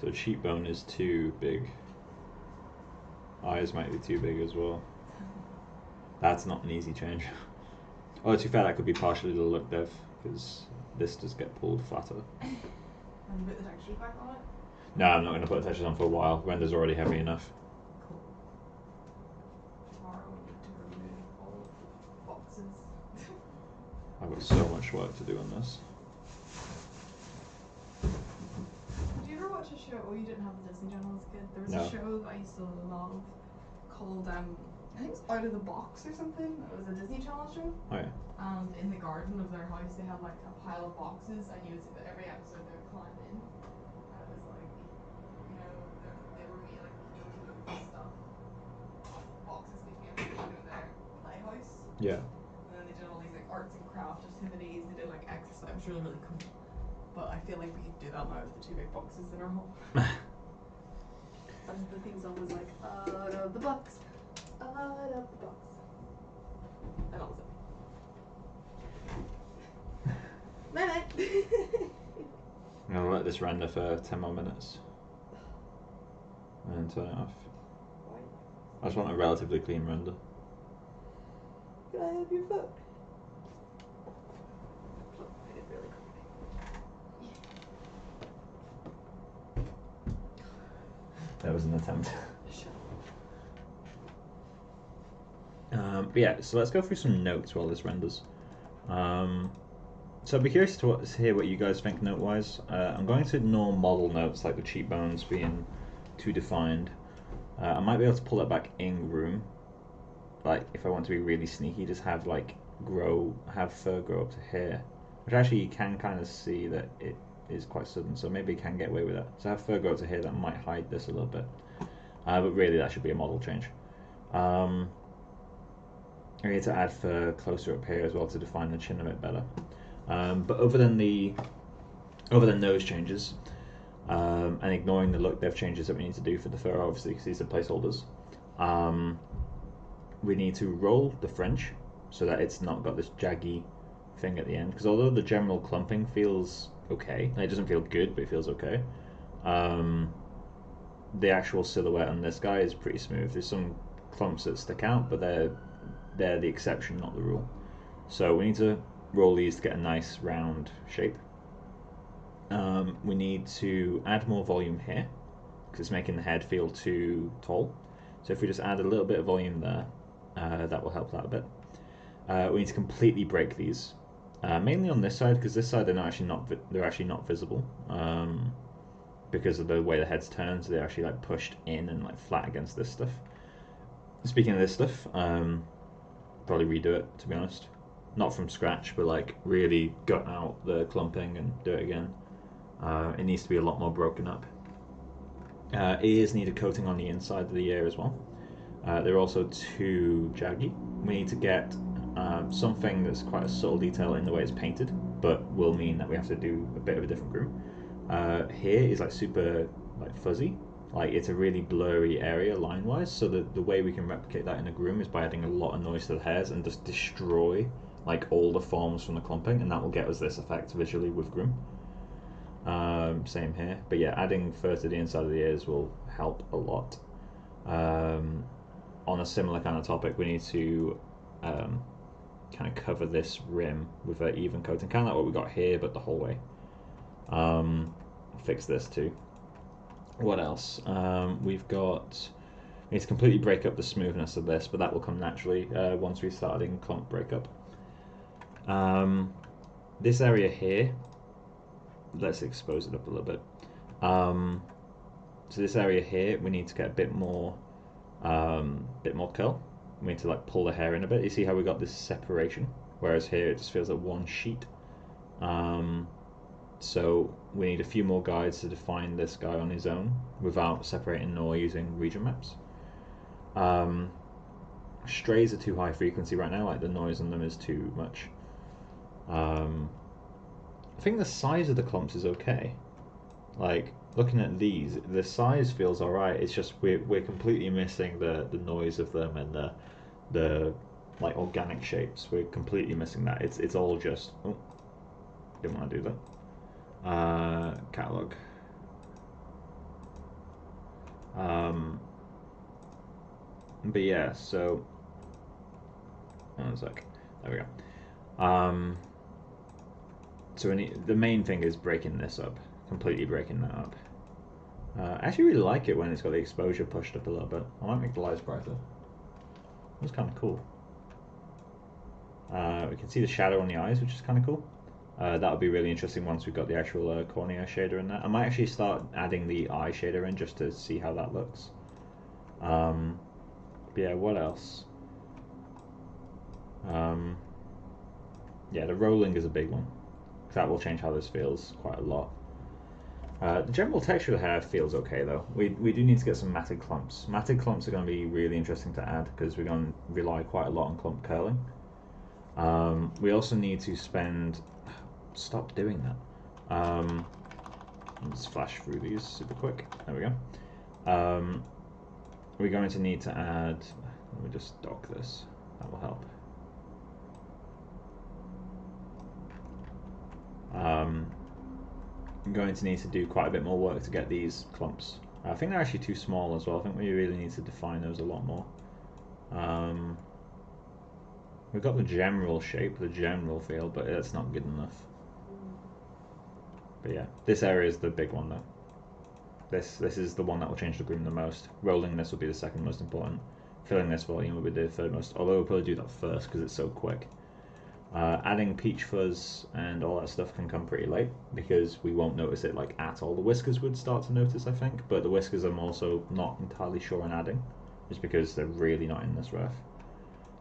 So cheekbone is too big. Eyes might be too big as well. That's not an easy change. Oh, to be fair, that could be partially the look dev, because this does get pulled fatter. And put the textures back on it? No, I'm not going to put textures on for a while. Render's already heavy enough. Cool. Tomorrow we need to remove all boxes. I've got so much work to do on this. Did you ever watch a show? Oh, you didn't have the Disney Channel as a kid. There was No. a show that I used to love called I think it's Out of the Box or something. It was a Disney Channel show. Oh yeah. And in the garden of their house, they had like a pile of boxes, and you would see that every episode they would climb in, and it was like, you know, they were made like loads of stuff, boxes became their playhouse. Yeah. And then they did all these like arts and crafts activities. They did like exercise. It was really really cool. But I feel like we could do that now with the two big boxes in our home. And the theme song was like, out of the box, out of the box. And that was it. Night night. I'm going to let this render for 10 more minutes. And then turn it off. Why? I just want a relatively clean render. Can I have your phone? Oh, I did really quickly. That was an attempt. Sure. But yeah, so let's go through some notes while this renders. So I'd be curious to hear what you guys think note-wise. I'm going to ignore model notes like the cheekbones being too defined. I might be able to pull that back in Groom. Like if I want to be really sneaky, just have like have fur grow up to here, which actually you can kind of see that it is quite sudden. So maybe you can get away with that. So have fur grow up to here, that might hide this a little bit. But really, that should be a model change. I need to add fur closer up here as well to define the chin a bit better. But other than those changes, and ignoring the look dev changes that we need to do for the fur, obviously because these are placeholders, we need to roll the French so that it's not got this jaggy thing at the end. Because although the general clumping feels okay, it doesn't feel good, but it feels okay. The actual silhouette on this guy is pretty smooth. There's some clumps that stick out, but they're the exception, not the rule. So we need to roll these to get a nice round shape. We need to add more volume here because it's making the head feel too tall. So if we just add a little bit of volume there, that will help that a bit. We need to completely break these, mainly on this side because this side they're actually not visible because of the way the head's turned. So they're actually like pushed in and like flat against this stuff. Speaking of this stuff, probably redo it, to be honest. Not from scratch, but like really gut out the clumping and do it again. It needs to be a lot more broken up. Ears need a coating on the inside of the ear as well. They're also too jaggy. We need to get something that's quite a subtle detail in the way it's painted, but will mean that we have to do a bit of a different groom. Here is like super like fuzzy. Like it's a really blurry area line-wise, so the way we can replicate that in a groom is by adding a lot of noise to the hairs and just destroy like all the forms from the clumping, and that will get us this effect visually with groom. Same here, but yeah, adding fur to the inside of the ears will help a lot. On a similar kind of topic, we need to kind of cover this rim with an even coating, kind of like what we got here, but the whole way. Fix this too. What else? We need to completely break up the smoothness of this, but that will come naturally once we start adding clump breakup. This area here, let's expose it up a little bit. So this area here, we need to get a bit more curl. We need to like pull the hair in a bit. You see how we got this separation, whereas here it just feels like one sheet. So we need a few more guides to define this guy on his own without separating or using region maps. Strays are too high frequency right now, like the noise on them is too much. I think the size of the clumps is okay. Like looking at these, the size feels alright. It's just we're completely missing the noise of them and the like organic shapes. We're completely missing that. It's all just didn't want to do that. Catalog. But yeah, so one sec. There we go. So the main thing is breaking this up, completely breaking that up. I actually really like it when it's got the exposure pushed up a little bit. I might make the lights brighter. That's kind of cool. We can see the shadow on the eyes, which is kind of cool. That'll be really interesting once we've got the actual cornea shader in there. I might actually start adding the eye shader in just to see how that looks. But yeah, what else? Yeah, the rolling is a big one. That will change how this feels quite a lot. The general texture of the hair feels okay though. We do need to get some matted clumps. Matted clumps are going to be really interesting to add because we're going to rely quite a lot on clump curling. We also need to spend... Stop doing that. Let's flash through these super quick. There we go. We're going to need to add... Let me just dock this. That will help. I'm going to need to do quite a bit more work to get these clumps. I think they're actually too small as well. I think we really need to define those a lot more. We've got the general shape, the general feel, but it's not good enough. But yeah, this area is the big one though. This is the one that will change the groom the most. Rolling this will be the second most important. Filling this volume will be the third most, although we'll probably do that first because it's so quick. Adding peach fuzz and all that stuff can come pretty late because we won't notice it like at all. The whiskers would start to notice, I think, but the whiskers I'm also not entirely sure on adding, just because they're really not in this ref.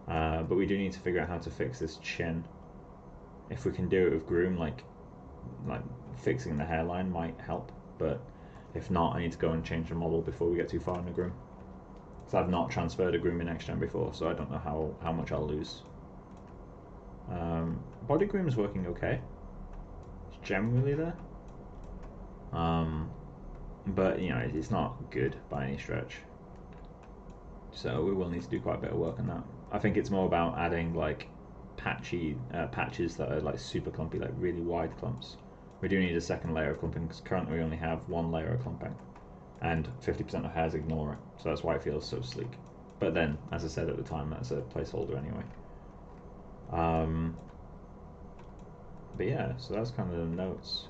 But we do need to figure out how to fix this chin. If we can do it with groom, like fixing the hairline might help, but if not, I need to go and change the model before we get too far in the groom. So I've not transferred a groom in next gen before, so I don't know how much I'll lose. Body groom is working okay. It's generally there. But you know, it's not good by any stretch. So we will need to do quite a bit of work on that. I think it's more about adding like patches that are like super clumpy, like really wide clumps. We do need a second layer of clumping because currently we only have one layer of clumping, and 50% of hairs ignore it. So that's why it feels so sleek. But then, as I said at the time, that's a placeholder anyway. But yeah, so that's kind of the notes.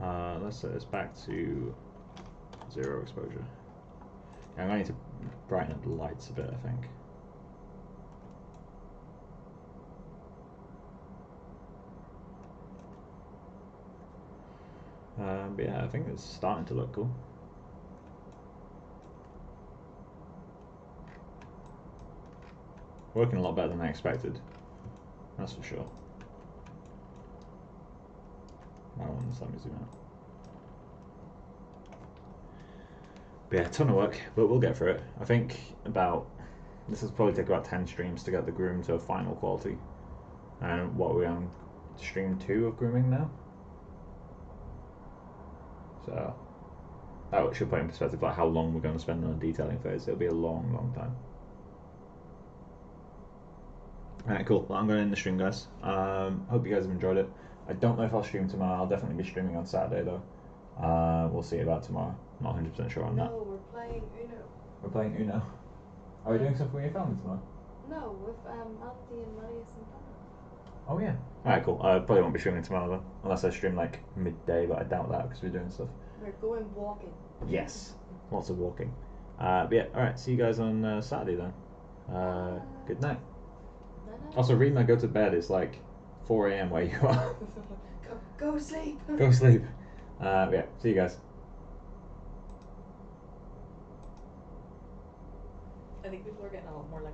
Let's set this back to 0 exposure. I'm going to brighten up the lights a bit, I think. But yeah, I think it's starting to look cool. Working a lot better than I expected. That's for sure. Let me zoom out. But yeah, a ton of work, but we'll get through it. I think this will probably take about 10 streams to get the groom to a final quality. And what are we on? Stream 2 of grooming now? So that should put in perspective like how long we're going to spend on the detailing phase. It'll be a long, long time. Alright, cool. Well, I'm going to end the stream, guys. Hope you guys have enjoyed it. I don't know if I'll stream tomorrow. I'll definitely be streaming on Saturday, though. We'll see about tomorrow. I'm not 100% sure on that. No, we're playing Uno. We're playing Uno. Are we doing something with your family tomorrow? No, with Auntie and Marius and Papa. Oh, yeah. Alright, cool. I probably won't be streaming tomorrow, though. Unless I stream, like, midday, but I doubt that because we're doing stuff. We're going walking. Yes. Lots of walking. But yeah, alright. See you guys on Saturday, then. Good night. Also, Rima, go to bed. It's like 4 AM where you are. Go sleep. Go sleep. Yeah, see you guys. I think people are getting a lot more like